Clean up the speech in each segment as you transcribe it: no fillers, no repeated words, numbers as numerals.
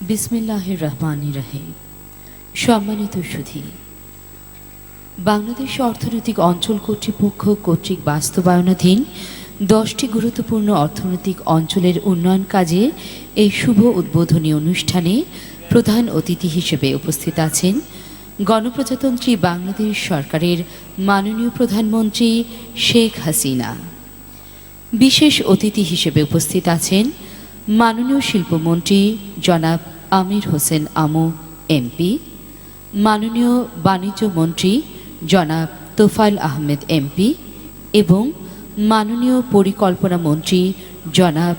বিসমিল্লাহির রহমানির রহিম। সম্মানিত সুধী, বাংলাদেশ অর্থনৈতিক অঞ্চল কর্তৃপক্ষ কর্তৃক বাস্তবায়নাধীন 10টি গুরুত্বপূর্ণ অর্থনৈতিক অঞ্চলের উন্নয়ন কাজে এই শুভ উদ্বোধনী অনুষ্ঠানে প্রধান অতিথি হিসেবে উপস্থিত আছেন গণপ্রজাতন্ত্রী বাংলাদেশ সরকারের মাননীয় প্রধানমন্ত্রী শেখ হাসিনা। বিশেষ অতিথি হিসেবে উপস্থিত আছেন মাননীয় শিল্পমন্ত্রী জনাব আমির হোসেন আমু এমপি, মাননীয় বাণিজ্য মন্ত্রী জনাব তোফায়েল আহমেদ এমপি এবং মাননীয় পরিকল্পনা মন্ত্রী জনাব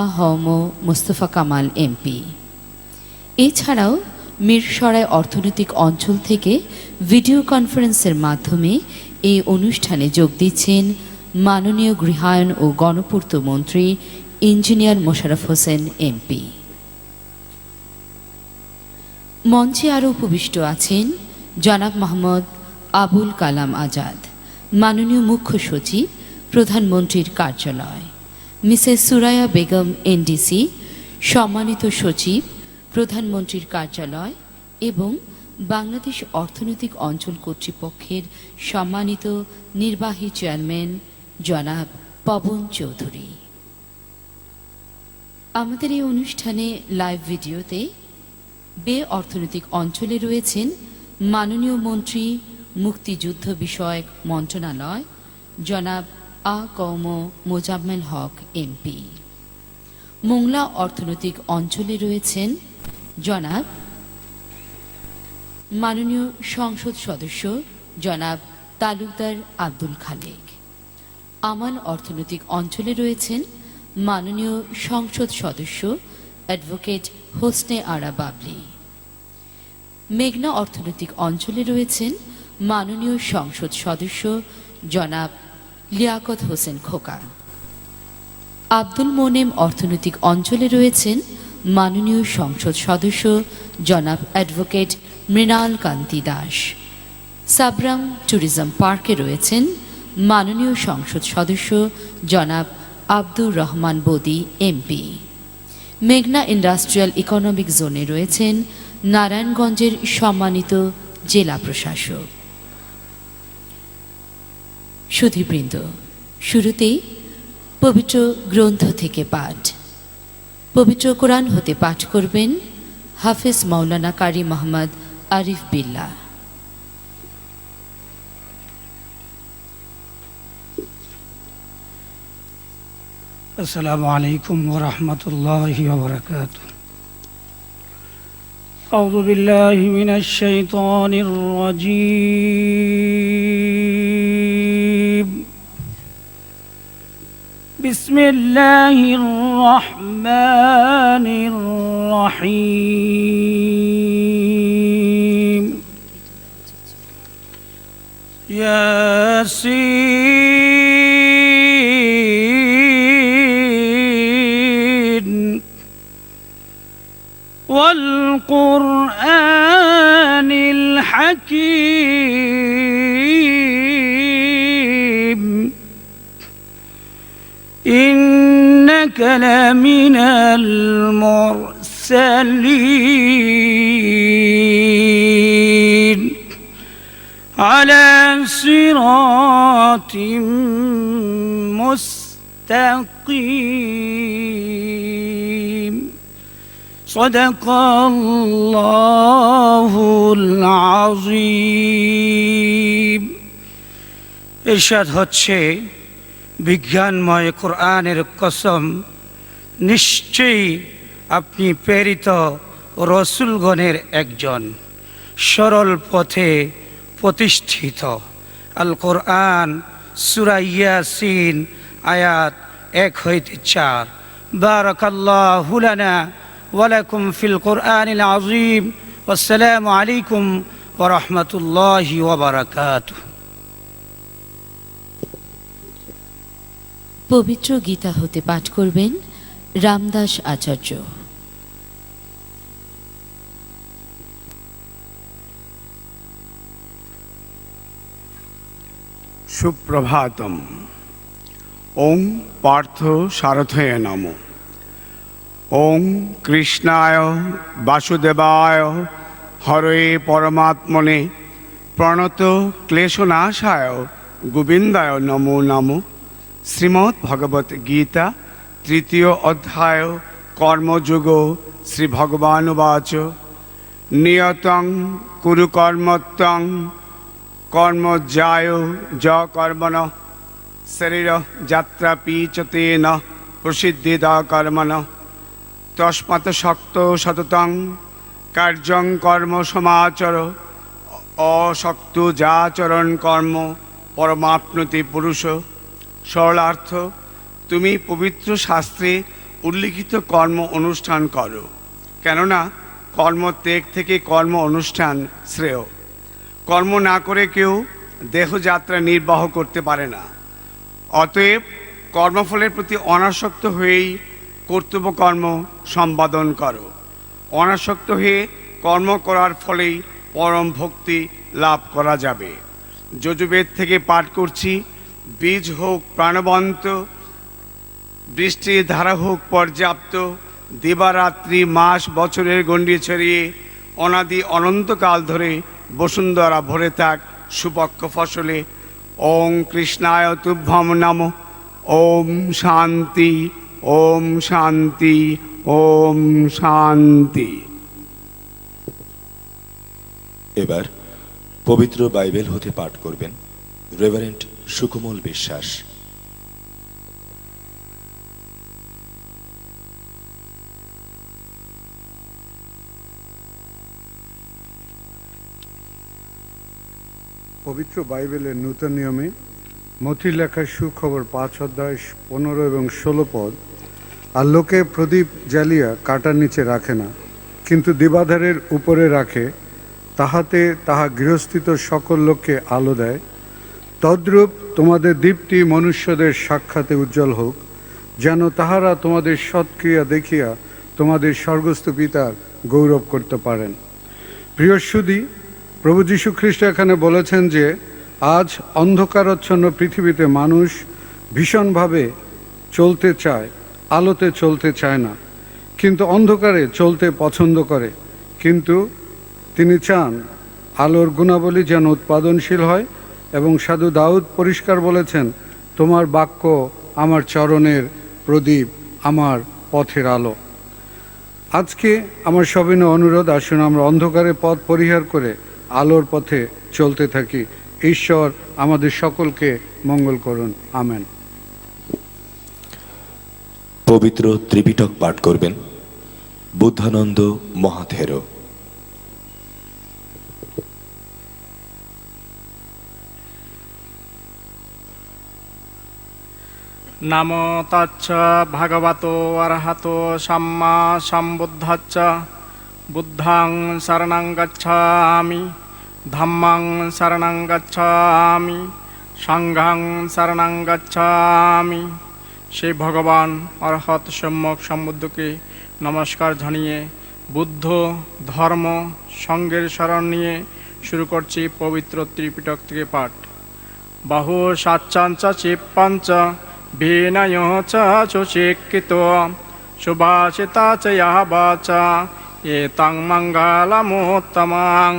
আ.হ.ম মোস্তফা কামাল এমপি। এছাড়াও মিরসরাই অর্থনৈতিক অঞ্চল থেকে ভিডিও কনফারেন্সের মাধ্যমে এই অনুষ্ঠানে যোগ দিচ্ছেন মাননীয় গৃহায়ন ও গণপূর্ত মন্ত্রী ইঞ্জিনিয়ার মোশাররফ হোসেন এমপি। মঞ্চে আরও উপবিষ্ট আছেন জনাব মোহাম্মদ আবুল কালাম আজাদ, মাননীয় মুখ্য সচিব, প্রধানমন্ত্রীর কার্যালয়, মিসেস সুরায়া বেগম এনডিসি, সম্মানিত সচিব, প্রধানমন্ত্রীর কার্যালয় এবং বাংলাদেশ অর্থনৈতিক অঞ্চল কর্তৃপক্ষের সম্মানিত নির্বাহী চেয়ারম্যান জনাব পবন চৌধুরী। আমাদের এই অনুষ্ঠানে লাইভ ভিডিওতে বে অর্থনৈতিক অঞ্চলে রয়েছেন মাননীয় মন্ত্রী, মুক্তিযুদ্ধ বিষয়ক মন্ত্রণালয় জনাব আ.ক.ম মোজাম্মেল হক এমপি। মোংলা অর্থনৈতিক অঞ্চলে রয়েছেন জনাব মাননীয় সংসদ সদস্য জনাব তালুকদার আব্দুল খালেক। আমান অর্থনৈতিক অঞ্চলে রয়েছেন মাননীয় সংসদ সদস্য অ্যাডভোকেট হোসনে আরা বাবলি। মেঘনা অর্থনৈতিক অঞ্চলে রয়েছেন মাননীয় সংসদ সদস্য জনাব লিয়াকত হোসেন খোকা। আব্দুল মোনেম অর্থনৈতিক অঞ্চলে রয়েছেন মাননীয় সংসদ সদস্য জনাব অ্যাডভোকেট মৃণাল কান্তি দাস। সাবরাম ট্যুরিজম পার্কে রয়েছেন মাননীয় সংসদ সদস্য জনাব আব্দুর রহমান বদি এমপি। মেঘনা ইন্ডাস্ট্রিয়াল ইকোনমিক জোনে রয়েছেন নারায়ণগঞ্জের সম্মানিত জেলা প্রশাসক। সুধীবৃন্দ, শুরুতেই পবিত্র গ্রন্থ থেকে পাঠ। পবিত্র কোরআন হতে পাঠ করবেন হাফেজ মাওলানা কারি মোহাম্মদ আরিফ বিল্লাহ। আসসালামু আলাইকুম ওয়া রাহমাতুল্লাহি ওয়া বারাকাতুহু। আউযু বিল্লাহি মিনাশ শাইতানির রাজীম। বিসমিল্লাহির রহমানির রহিম। ইয়াসিন والقرآن الحكيم إنك لمن المرسلين على صراط مستقيم صدق الله العظيم। ইরশাদ হচ্ছে, বিজ্ঞানময় কোরআনের কসম, নিশ্চয়ই আপনি প্রেরিত রসুলগণের একজন, সরল পথে প্রতিষ্ঠিত। আল কোরআন সূরা ইয়াসিন আয়াত 1 হইতে 4। বারাকাল্লাহু লানা ওয়া লাকুম ফিল কোরআনিল আযীম। আসসালামু আলাইকুম ওয়া রাহমাতুল্লাহি ওয়া বারাকাতুহু। পবিত্র গীতা হতে পাঠ করবেন রামদাস আচার্য। সুপ্রভাতম। ওং পার্থ সারথয়ে নমঃ। ওং কৃষ্ণায় বাসুদেবায় হরে পরমাত্মনে প্রণত ক্লেশনাশায় গোবিন্দায় নমো নমো। শ্রীমদ্ ভগবত গীতা তৃতীয় অধ্যায় কর্মযোগ শ্রী ভগবানুবাচ নিয়তং কুরু কর্মত্বং কর্মজ্যায় য কর্মণ শরীর যাত্রা পিচতেন প্রসিদ্ধিদা কর্মণ তস্মাৎ শক্ত সততং কার্যং কর্ম সমাচর অশক্ত যাচরণ কর্ম পরমাপ্নতি পুরুষ। সরলার্থ, তুমি পবিত্র শাস্ত্রে উল্লিখিত কর্ম অনুষ্ঠান করো, কেননা কর্মত্যাগ থেকে কর্ম অনুষ্ঠান শ্রেয়। কর্ম না করে কেউ দেহযাত্রা নির্বাহ করতে পারে না। অতএব কর্মফলের প্রতি অনাসক্ত হয়েই কর্তব্যকর্ম সম্পাদন করো। অনাসক্ত হয়ে কর্ম করার ফলেই পরম ভক্তি লাভ করা যাবে। যজুর্বেদ থেকে পাঠ করছি। বীজ হোক প্রাণবন্ত, বৃষ্টির ধারা হোক পর্যাপ্ত, দিবারাত্রি মাস বছরের গণ্ডি ছড়িয়ে অনাদি অনন্তকাল ধরে বসুন্ধরা ভরে থাক সুপক্ষ ফসলে। ওং কৃষ্ণায় তুভ্যম নমঃ। ওম শান্তি, ওম শান্তি, ওম শান্তি। এবার পবিত্র বাইবেল হতে পাঠ করবেন রেভারেন্ড সুকোমল বিশ্বাস। পবিত্র বাইবেলের নূতন নিয়মে মথির লেখা সুখবর 5 অধ্যায় 15 এবং 16 পদ। আর লোকে প্রদীপ জ্বালিয়া কাটার নিচে রাখে না, কিন্তু দিবাধারের উপরে রাখে, তাহাতে তাহা গৃহস্থিত সকল লোককে আলো দেয়। তদ্রূপ তোমাদের দীপ্তি মনুষ্যদের সাক্ষাতে উজ্জ্বল হোক, যেন তাহারা তোমাদের সৎক্রিয়া দেখিয়া তোমাদের স্বর্গস্থ পিতার গৌরব করতে পারেন। প্রিয় সুধী, প্রভু যীশু খ্রিস্ট এখানে বলেছেন যে আজ অন্ধকারাচ্ছন্ন পৃথিবীতে মানুষ ভীষণভাবে চলতে চায়, আলোতে চলতে চায় না, কিন্তু অন্ধকারে চলতে পছন্দ করে। কিন্তু তিনি চান আলোর গুণাবলী যেন উৎপাদনশীল হয়। এবং সাধু দাউদ পরিষ্কার বলেছেন, তোমার বাক্য আমার চরণের প্রদীপ, আমার পথের আলো। আজকে আমার সবিনয় অনুরোধ, আসুন আমরা অন্ধকারের পথ পরিহার করে আলোর পথে চলতে থাকি। ঈশ্বর আমাদের সকলকে মঙ্গল করুন। আমেন। পবিত্র ত্রিপিটক পাঠ করবেন বুদ্ধানন্দ মহাথেরো। নমো তচ্ছ ভগবতো অরহতো সম্মা সম্বুদ্ধচ্ছ। বুদ্ধং শরণং গচ্ছামি, ধম্মং শরণং গচ্ছামি, সংঘং শরণং গচ্ছামি। সেই ভগবান অরহত সম্যক সম্বুদ্ধকে নমস্কার জানিয়ে বুদ্ধ ধর্ম সঙ্গের শরণ নিয়ে শুরু করছি পবিত্র ত্রিপিটক থেকে পাঠ। বহু সাচ্চাঞ্চ চিপ্পঞ্চ বিনয় চ সুশিক্ষিত সুভাষিতা চ ইহ বাচা এতং মঙ্গলমুত্তমং।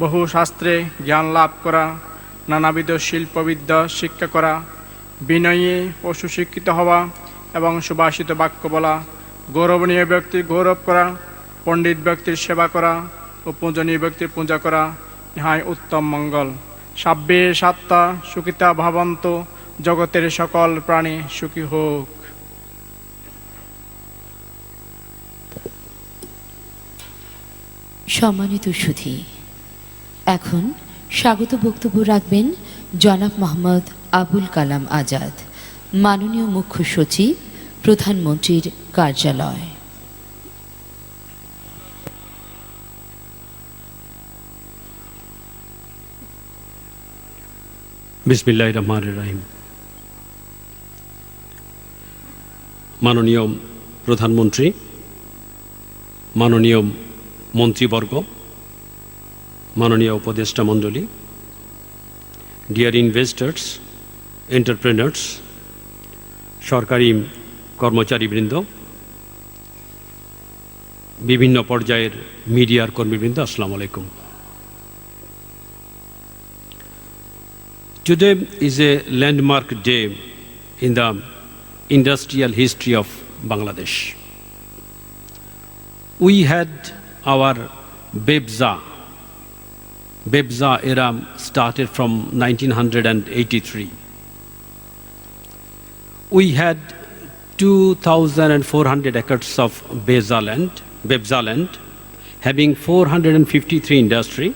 বহু শাস্ত্রে জ্ঞান লাভ করা, নানাবিধ শিল্পবিদ্যা শিক্ষা করা, বিনয়ী ও সুশিক্ষিত হওয়া এবং সুভাষিত বাক্য বলা, গৌরবনীয় ব্যক্তির গৌরব করা, পণ্ডিত ব্যক্তির সেবা করা ও পূজনীয় ব্যক্তির পূজা করা, ইহাই উত্তম মঙ্গল। সাব্বে সাত্তা সুখিতা ভাবন্ত, জগতের সকল প্রাণী সুখী হোক। সম্মানিত সুধী, এখন স্বাগত বক্তব্য রাখবেন জনাব মোহাম্মদ আবুল কালাম আজাদ, মাননীয় মুখ্য সচিব, প্রধানমন্ত্রীর কার্যালয়। বিসমিল্লাহির রহমানির রহিম। মাননীয় প্রধানমন্ত্রী, মাননীয় মন্ত্রীবর্গ, মাননীয় উপদেষ্টা মণ্ডলী, ডিয়ার ইনভেস্টার্স, এন্টারপ্রেনার্স, সরকারি কর্মচারীবৃন্দ, বিভিন্ন পর্যায়ের মিডিয়ার কর্মীবৃন্দ, আসসালামু আলাইকুম। Today is a landmark day in the industrial history of Bangladesh. We had our Bebza era started from 1983. We had 2,400 acres of Bebza land, having 453 industry,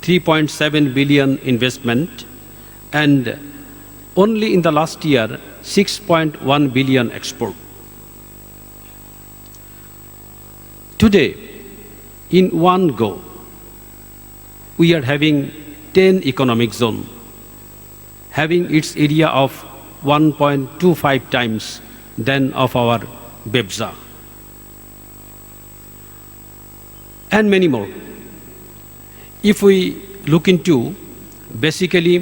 3.7 billion investment, and only in the last year 6.1 billion export. Today, in one go, we are having 10 economic zone, having its area of 1.25 times than of our Bebza, and many more. If we look into basically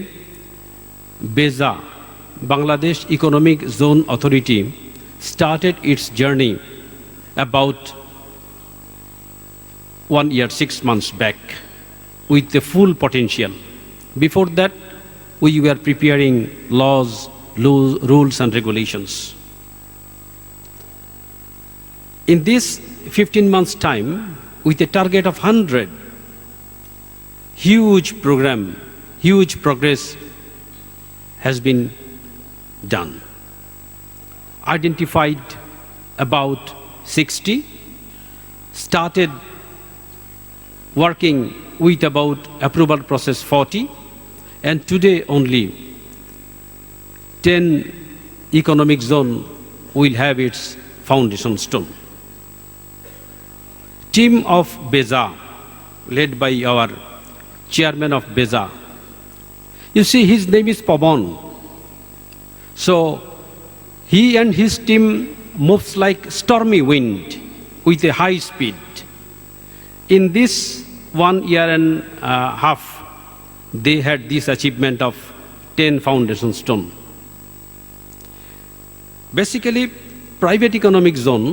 Bebza, Bangladesh Economic Zone Authority started its journey about 1 year, 6 months back with the full potential. Before that, we were preparing laws, rules and regulations. In this 15 months' time, with a target of 100, huge program, huge progress has been done. Identified about 60, started working with about approval process 40, and today only 10 economic zone will have its foundation stone. Team of Bebza, led by our chairman of Bebza, you see his name is Pawan. So he and his team moves like stormy wind with a high speed. In this 1 year and a half, they had this achievement of 10 foundation stone. Basically, private economic zone,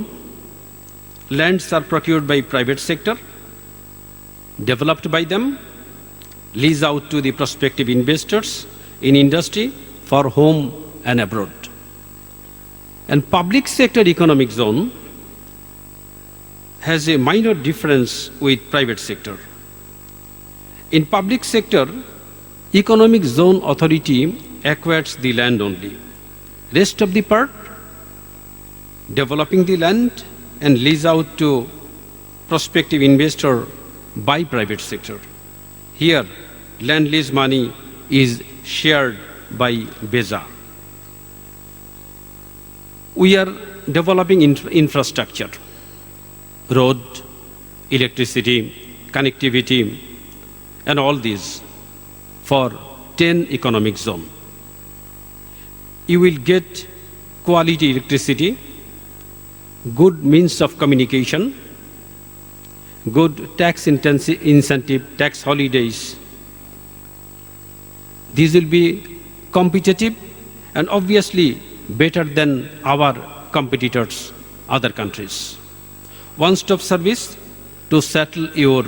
lands are procured by private sector, developed by them, lease out to the prospective investors in industry for home and abroad. And public sector economic zone has a minor difference with private sector. In public sector, economic zone authority acquires the land only. Rest of the part, developing the land and lease out to prospective investor by private sector. Here, land lease money is shared by Bebza. We are developing infrastructure, road, electricity, connectivity, and all these for 10 economic zone. You will get quality electricity, good means of communication, good tax incentive, tax holidays. These will be competitive and obviously better than our competitors, other countries. One-stop service to settle your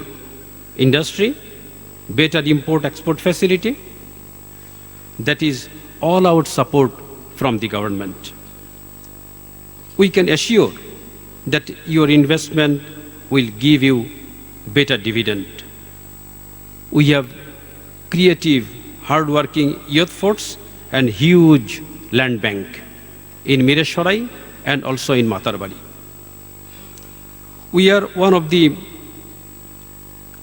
industry, better import-export facility. That is all our support from the government. We can assure that your investment will give you better dividend. We have creative, hard-working youth force and huge land bank in Mireshorai and also in Matarbali. We are one of the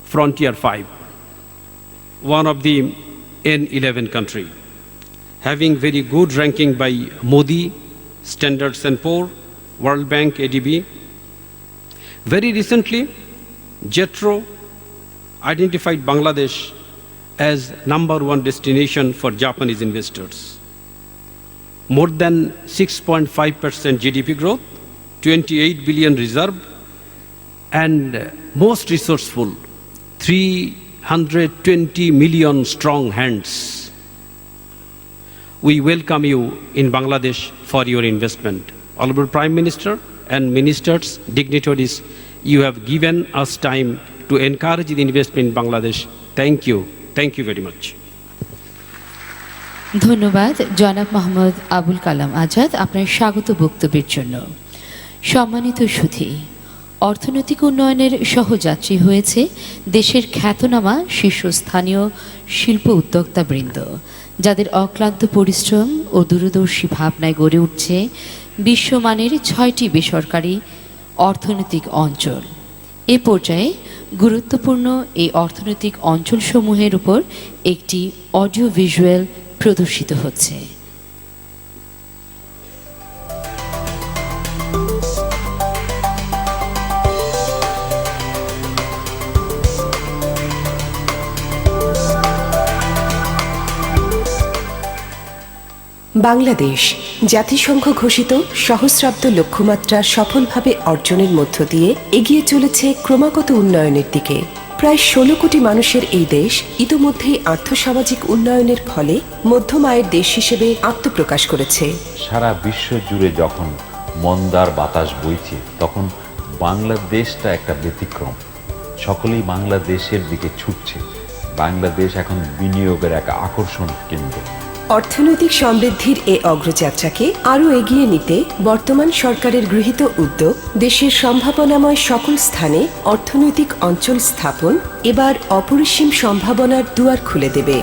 Frontier 5, one of the N11 country, having very good ranking by Modi, Standard & Poor, World Bank, ADB. Very recently, JETRO identified Bangladesh as #1 destination for Japanese investors. More than 6.5% GDP growth, 28 billion reserve, and most resourceful, 320 million strong hands. We welcome you in Bangladesh for your investment. Honorable Prime Minister and ministers, dignitaries, you have given us time to encourage the investment in Bangladesh. Thank you. Thank you very much. ধন্যবাদ জনাব মোহাম্মদ আবুল কালাম আজাদ আপনার স্বাগত বক্তব্যের জন্য। সম্মানিত সুধী, অর্থনৈতিক উন্নয়নের সহযাত্রী হয়েছে দেশের খ্যাতনামা শীর্ষস্থানীয় শিল্প উদ্যোক্তাবৃন্দ, যাদের অক্লান্ত পরিশ্রম ও দূরদর্শী ভাবনায় গড়ে উঠছে বিশ্বমানের 6টি বেসরকারি অর্থনৈতিক অঞ্চল। এ পর্যায়ে গুরুত্বপূর্ণ এই অর্থনৈতিক অঞ্চলসমূহের উপর একটি অডিও ভিজুয়াল প্রদর্শিত হচ্ছে। বাংলাদেশ জাতিসংঘ ঘোষিত সহস্রাব্দ লক্ষ্যমাত্রা সফলভাবে অর্জনের মধ্য দিয়ে এগিয়ে চলেছে ক্রমাগত উন্নয়নের দিকে। প্রায় 16 কোটি মানুষের এই দেশ ইতোমধ্যেই আর্থসামাজিক উন্নয়নের ফলে মধ্যম আয়ের দেশ হিসেবে আত্মপ্রকাশ করেছে। সারা বিশ্ব জুড়ে যখন মন্দার বাতাস বইছে, তখন বাংলাদেশটা একটা ব্যতিক্রম। সকলেই বাংলাদেশের দিকে ছুটছে। বাংলাদেশ এখন বিনিয়োগের এক আকর্ষণ কেন্দ্র। অর্থনৈতিক সমৃদ্ধির এ অগ্রযাত্রাকে আরও এগিয়ে নিতে বর্তমান সরকারের গৃহীত উদ্যোগ দেশের সম্ভাবনাময় সকল স্থানে অর্থনৈতিক অঞ্চল স্থাপন এবার অপরিসীম সম্ভাবনার দুয়ার খুলে দেবে।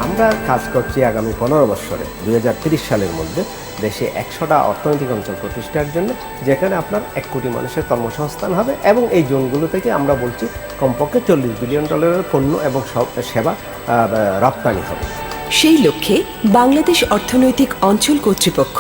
আমরা কাজ করছি আগামী 15 বছরে 2030 সালের মধ্যে দেশে 100টা অর্থনৈতিক অঞ্চল প্রতিষ্ঠার জন্য, যেখানে আপনার 1 কোটি মানুষের কর্মসংস্থান হবে এবং এই জোনগুলো থেকে আমরা বলছি কমপক্ষে $40 বিলিয়ন পণ্য এবং সেবা রপ্তানি হবে। সেই লক্ষ্যে বাংলাদেশ অর্থনৈতিক অঞ্চল কর্তৃপক্ষ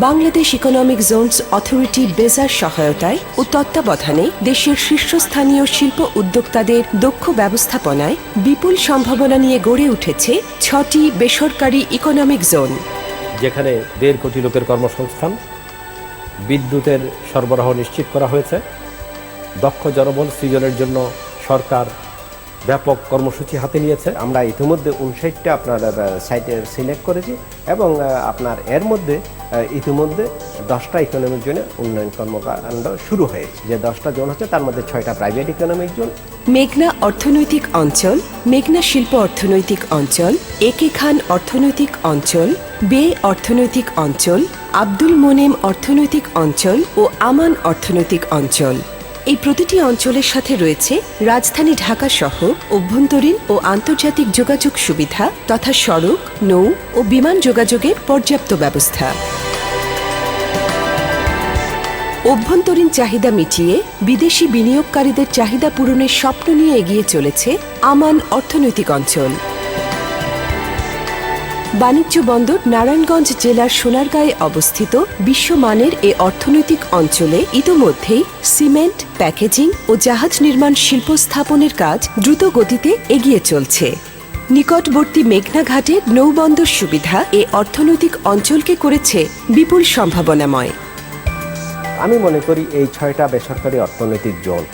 বাংলাদেশ ইকোনমিক জোনস অথরিটি বেজার সহায়তায় ও তত্ত্বাবধানে দেশের শীর্ষস্থানীয় শিল্প উদ্যোক্তাদের দক্ষ ব্যবস্থাপনায় বিপুল সম্ভাবনা নিয়ে গড়ে উঠেছে 6টি বেসরকারি ইকোনমিক জোন, যেখানে 1.5 কোটি লোকের কর্মসংস্থান, বিদ্যুতের সরবরাহ নিশ্চিত করা হয়েছে। দক্ষ জনবল সৃজনের জন্য সরকার ব্যাপক কর্মসূচি হাতে নিয়েছে। আমরা ইতিমধ্যে 59টা আপনার সাইটে সিলেক্ট করেছি এবং আপনার এর মধ্যে ইতিমধ্যে 10টা ইকোনমিক জোনে উন্নয়ন কর্মকাণ্ড শুরু হয়েছে। যে 10টা জোন হচ্ছে তার মধ্যে 6টা প্রাইভেট ইকোনমিক জোন। মেঘনা অর্থনৈতিক অঞ্চল, মেঘনা শিল্প অর্থনৈতিক অঞ্চল, একে খান অর্থনৈতিক অঞ্চল, বে অর্থনৈতিক অঞ্চল, আব্দুল মোনেম অর্থনৈতিক অঞ্চল ও আমান অর্থনৈতিক অঞ্চল। এই প্রতিটি অঞ্চলের সাথে রয়েছে রাজধানী ঢাকা সহ অভ্যন্তরীণ ও আন্তর্জাতিক যোগাযোগ সুবিধা তথা সড়ক, নৌ ও বিমান যোগাযোগের পর্যাপ্ত ব্যবস্থা। অভ্যন্তরীণ চাহিদা মিটিয়ে বিদেশি বিনিয়োগকারীদের চাহিদা পূরণের স্বপ্ন নিয়ে এগিয়ে চলেছে আমান অর্থনৈতিক অঞ্চল। বাণিজ্য বন্দর নারায়ণগঞ্জ জেলার সোনারগাঁয়ে অবস্থিত বিশ্বমানের এ অর্থনৈতিক অঞ্চলে ইতোমধ্যেই সিমেন্ট, প্যাকেজিং ও জাহাজ নির্মাণ শিল্প স্থাপনের কাজ দ্রুত গতিতে এগিয়ে চলছে। নিকটবর্তী মেঘনা ঘাটের নৌবন্দর সুবিধা এ অর্থনৈতিক অঞ্চলকে করেছে বিপুল সম্ভাবনাময়। আমি মনে করি এই 6টা বেসরকারি অর্থনৈতিক জোন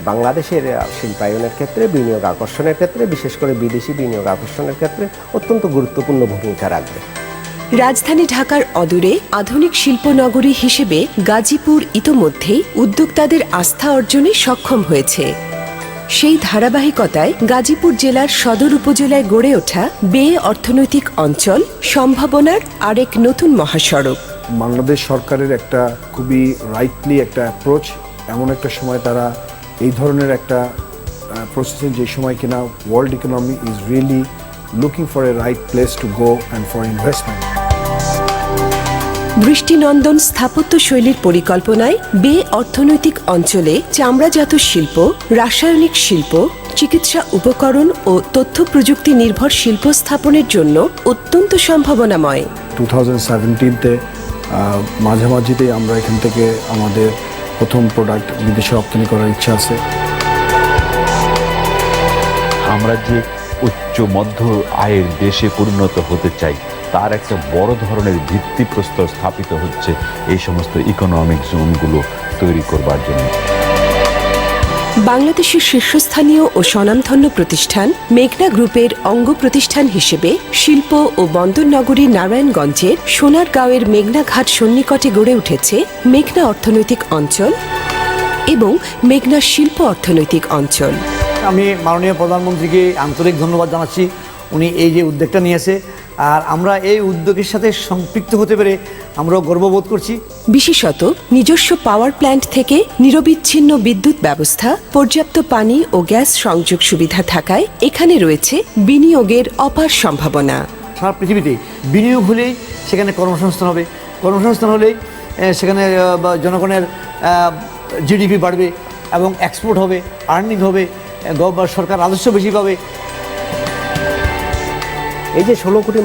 বাংলাদেশের শিল্পায়নের ক্ষেত্রে, বিনিয়োগ আকর্ষণের ক্ষেত্রে, বিশেষ করে বিদেশি বিনিয়োগ আকর্ষণের ক্ষেত্রে অত্যন্ত গুরুত্বপূর্ণ ভূমিকা রাখবে। রাজধানী ঢাকার অদূরে আধুনিক শিল্পনগরী হিসেবে গাজীপুর ইতোমধ্যেই উদ্যোক্তাদের আস্থা অর্জনে সক্ষম হয়েছে। সেই ধারাবাহিকতায় গাজীপুর জেলার সদর উপজেলায় গড়ে ওঠা বে অর্থনৈতিক অঞ্চল সম্ভাবনার আরেক নতুন মহাসড়ক। বাংলাদেশ সরকারের একটা খুবই রাইটলি একটা অ্যাপ্রোচ, এমন একটা সময় তারা এই ধরনের একটা প্রসেসে, যে সময় কিনা world economy is really looking for a right place to go and for investment. দৃষ্টিনন্দন স্থাপত্য শৈলীর পরিকল্পনায় বে অর্থনৈতিক অঞ্চলে চামড়াজাত শিল্প, রাসায়নিক শিল্প, চিকিৎসা উপকরণ ও তথ্য প্রযুক্তি নির্ভর শিল্প স্থাপনের জন্য অত্যন্ত সম্ভাবনাময়। 2017-তে মাঝামাঝিতেই আমরা এখান থেকে আমাদের প্রথম প্রোডাক্ট বিদেশে রপ্তানি করার ইচ্ছা আছে। আমরা যে উচ্চ মধ্য আয়ের দেশে পরিণত হতে চাই, তার একটা বড় ধরনের ভিত্তিপ্রস্তর স্থাপিত হচ্ছে এই সমস্ত ইকোনমিক জোনগুলো তৈরি করবার জন্য। বাংলাদেশের শীর্ষস্থানীয় ও স্বনামধন্য প্রতিষ্ঠান মেঘনা গ্রুপের অঙ্গ প্রতিষ্ঠান হিসেবে শিল্প ও বন্দর নগরী নারায়ণগঞ্জের সোনারগাঁওয়ের মেঘনা ঘাট সন্নিকটে গড়ে উঠেছে মেঘনা অর্থনৈতিক অঞ্চল। এবং মেঘনা শিল্প অর্থনৈতিক অঞ্চল। আমি মাননীয় প্রধানমন্ত্রীকে আন্তরিক ধন্যবাদ জানাচ্ছি, উনি এই যে উদ্যোগটা নিয়েছে, আর আমরা এই উদ্যোগের সাথে সম্পৃক্ত হতে পেরে আমরাও গর্ববোধ করছি। বিশেষত নিজস্ব পাওয়ার প্ল্যান্ট থেকে নিরবিচ্ছিন্ন বিদ্যুৎ ব্যবস্থা, পর্যাপ্ত পানি ও গ্যাস সংযোগ সুবিধা থাকায় এখানে রয়েছে বিনিয়োগের অপার সম্ভাবনা। সারা পৃথিবীতে বিনিয়োগ হলেই সেখানে কর্মসংস্থান হবে, কর্মসংস্থান হলেই সেখানে জনগণের জিডিপি বাড়বে এবং এক্সপোর্ট হবে, আর্নিং হবে, সরকার রাজস্ব বেশি পাবে। এই যে 16 কোটি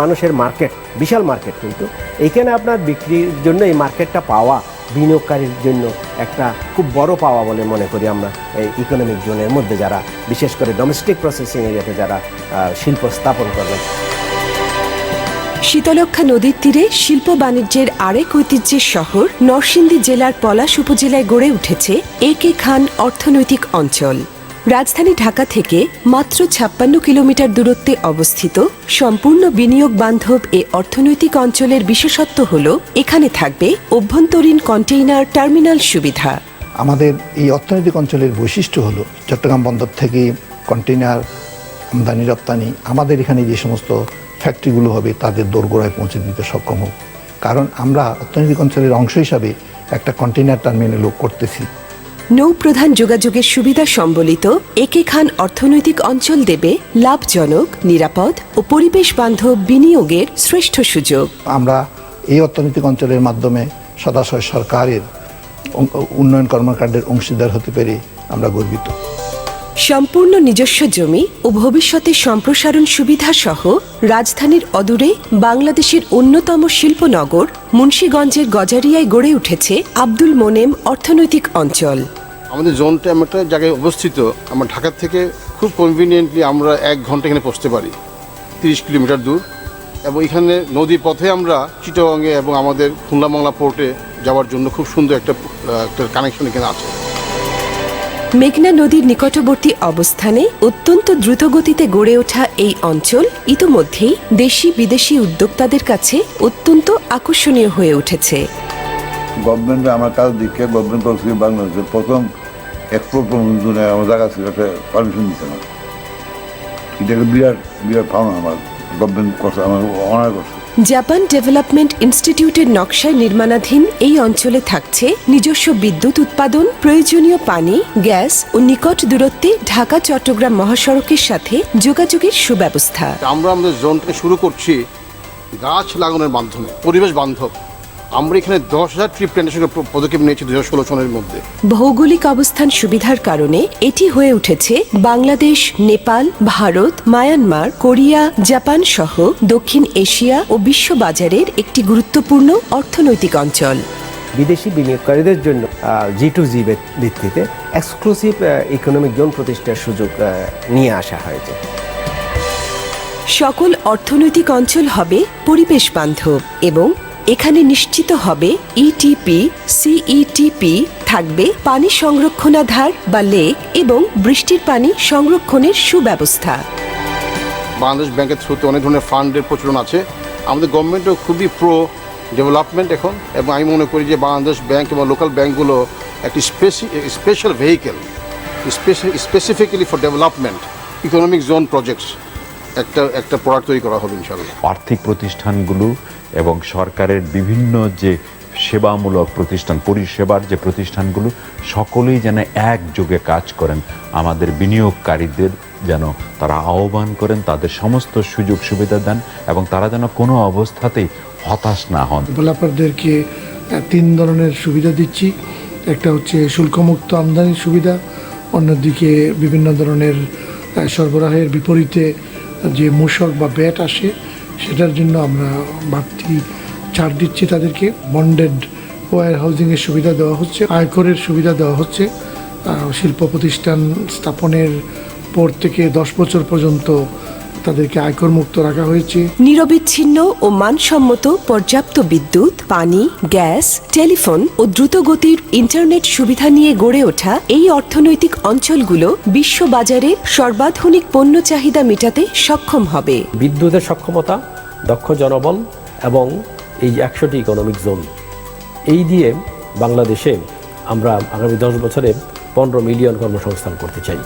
মানুষের মার্কেট, বিশাল মার্কেট, কিন্তু এইখানে আপনার বিক্রির জন্য এই মার্কেটটা পাওয়া বিনিয়োগকারীর জন্য একটা খুব বড় পাওয়া বলে মনে করি আমরা। এই ইকোনমিক জোনের মধ্যে যারা, বিশেষ করে ডোমেস্টিক প্রসেসিং এরিয়াতে যারা শিল্প স্থাপন করবেন। শীতলক্ষ্যা নদীর তীরে শিল্প বাণিজ্যের আরেক ঐতিহ্যের শহর নরসিংদী জেলার পলাশ উপজেলায় গড়ে উঠেছে একে খান অর্থনৈতিক অঞ্চল। রাজধানী ঢাকা থেকে মাত্র 56 কিলোমিটার দূরত্বে অবস্থিত সম্পূর্ণ বিনিয়োগ বান্ধব এ অর্থনৈতিক অঞ্চলের বিশেষত্ব হল এখানে থাকবে অভ্যন্তরীণ কন্টেইনার টার্মিনাল সুবিধা। আমাদের এই অর্থনৈতিক অঞ্চলের বৈশিষ্ট্য হলো চট্টগ্রাম বন্দর থেকে কন্টেইনার আমদানি রপ্তানি আমাদের এখানে যে সমস্ত ফ্যাক্টরিগুলো হবে তাদের দোরগোড়ায় পৌঁছে দিতে সক্ষম হোক, কারণ আমরা অর্থনৈতিক অঞ্চলের অংশ হিসাবে একটা কন্টেইনার টার্মিনালও করতেছি। নৌপ্রধান যোগাযোগের সুবিধা সম্বলিত একে খান অর্থনৈতিক অঞ্চল দেবে লাভজনক, নিরাপদ ও পরিবেশ বান্ধব বিনিয়োগের শ্রেষ্ঠ সুযোগ। আমরা এই অর্থনৈতিক অঞ্চলের মাধ্যমে সদাশয় সরকারের উন্নয়ন কর্মকাণ্ডের অংশীদার হতে পেরে আমরা গর্বিত। সম্পূর্ণ নিজস্ব জমি ও ভবিষ্যতে সম্প্রসারণ সুবিধা সহ রাজধানীর অদূরে বাংলাদেশের অন্যতম শিল্পনগর মুন্সিগঞ্জের গজারিয়ায় গড়ে উঠেছে আব্দুল মোনেম অর্থনৈতিক অঞ্চল। আমাদের জোনটা এমন একটা জায়গায় অবস্থিত, আমরা ঢাকা থেকে খুব কনভিনিয়েন্টলি আমরা 1 ঘন্টা এখানে পৌঁছতে পারি, 30 কিলোমিটার দূর, এবং এখানে নদী পথে আমরা চিটাগাঙে এবং আমাদের খুলনা মংলা পোর্টে যাওয়ার জন্য খুব সুন্দর একটা কানেকশন এখানে আছে। মেঘনা নদীর নিকটবর্তী অবস্থানে অত্যন্ত দ্রুতগতিতে গড়ে ওঠা এই অঞ্চল ইতোমধ্যেই দেশি বিদেশি উদ্যোক্তাদের কাছে অত্যন্ত আকর্ষণীয় হয়ে উঠেছে। গভর্নমেন্ট আমার কাজ দিকে গভর্নমেন্ট থেকে বাংলাদেশের প্রথম এক্সপ্লোর আমার জায়গা ছিল পারমিশন দিচ্ছে না, এটাকে বিরাট বিরাট পাওনা আমার গভর্নমেন্ট করছে, আমার অনার করছে। জাপান ডেভেলপমেন্ট ইনস্টিটিউটের নকশায় নির্মাণাধীন এই অঞ্চলে থাকছে নিজস্ব বিদ্যুৎ উৎপাদন, প্রয়োজনীয় পানি, গ্যাস ও নিকট দূরত্বে ঢাকা চট্টগ্রাম মহাসড়কের সাথে যোগাযোগের সুব্যবস্থা। আমরা আমাদের জোনটাকে শুরু করছি গাছ লাগানোর মাধ্যমে, পরিবেশ বান্ধব। আমরা এখানে 10,000 ট্রি প্ল্যান্টেশনের পদক্ষেপ নিয়েছি 2016 সনের মধ্যে। ভৌগোলিক অবস্থান সুবিধার কারণে এটি হয়ে উঠেছে Bangladesh, Nepal, Bharat, Myanmar, Korea, Japan সহ দক্ষিণ এশিয়া ও বিশ্ব বাজারের একটি গুরুত্বপূর্ণ অর্থনৈতিক অঞ্চল। বিদেশি বিনিয়োগকারীদের জন্য G2G ভিত্তিতে এক্সক্লুসিভ ইকোনমিক জোন প্রতিষ্ঠার সুযোগ নিয়ে আসা হয়েছে। সকল অর্থনৈতিক অঞ্চল হবে পরিবেশ বান্ধব এবং এখানে নিশ্চিত হবে ইটিপি, সিইটিপি, থাকবে পানি সংরক্ষণাধার বা লেক এবং বৃষ্টির পানি সংরক্ষণের সুব্যবস্থা। বাংলাদেশ ব্যাংকের থ্রুতে অনেক ধরনের ফান্ডের প্রচলন আছে। আমাদের গভর্নমেন্টও খুবই প্রো ডেভেলপমেন্ট এখন, এবং আমি মনে করি যে বাংলাদেশ ব্যাংক এবং লোকাল ব্যাংকগুলো একটি special vehicle specifically for development economic zone projects একটা প্রোডাক্ট তৈরি করা হবে ইনশাআল্লাহ। আর্থিক প্রতিষ্ঠানগুলো এবং সরকারের বিভিন্ন যে সেবামূলক প্রতিষ্ঠান, পরিষেবার যে প্রতিষ্ঠানগুলো, সকলেই যেন একযোগে কাজ করেন, আমাদের বিনিয়োগকারীদের যেন তারা আহ্বান করেন, তাদের সমস্ত সুযোগ সুবিধা দেন এবং তারা যেন কোনো অবস্থাতেই হতাশ না হন। ডেভেলপারদেরকে 3 ধরনের সুবিধা দিচ্ছি। একটা হচ্ছে শুল্কমুক্ত আমদানির সুবিধা, অন্যদিকে বিভিন্ন ধরনের সরবরাহের বিপরীতে যে মূসক বা ব্যাট আসে সেটার জন্য আমরা বাড়তি ছাড় দিচ্ছি তাদেরকে। বন্ডেড ওয়্যার হাউজিংয়ের সুবিধা দেওয়া হচ্ছে, আয়করের সুবিধা দেওয়া হচ্ছে। শিল্প প্রতিষ্ঠান স্থাপনের পর থেকে 10 বছর পর্যন্ত তাদেরকে আয়কর মুক্ত রাখা হয়েছে। নিরবিচ্ছিন্ন ও মানসম্মত পর্যাপ্ত বিদ্যুৎ, পানি, গ্যাস, টেলিফোন ও দ্রুতগতির ইন্টারনেট সুবিধা নিয়ে গড়ে ওঠা এই অর্থনৈতিক অঞ্চলগুলো বিশ্ব বাজারে সর্বাধুনিক পণ্য চাহিদা মেটাতে সক্ষম হবে। বিদ্যুতের সক্ষমতা, দক্ষ জনবল এবং এই 100টি ইকোনমিক জোন, এই দিয়ে বাংলাদেশে আমরা আগামী 10 বছরে 15 মিলিয়ন কর্মসংস্থান করতে চাই।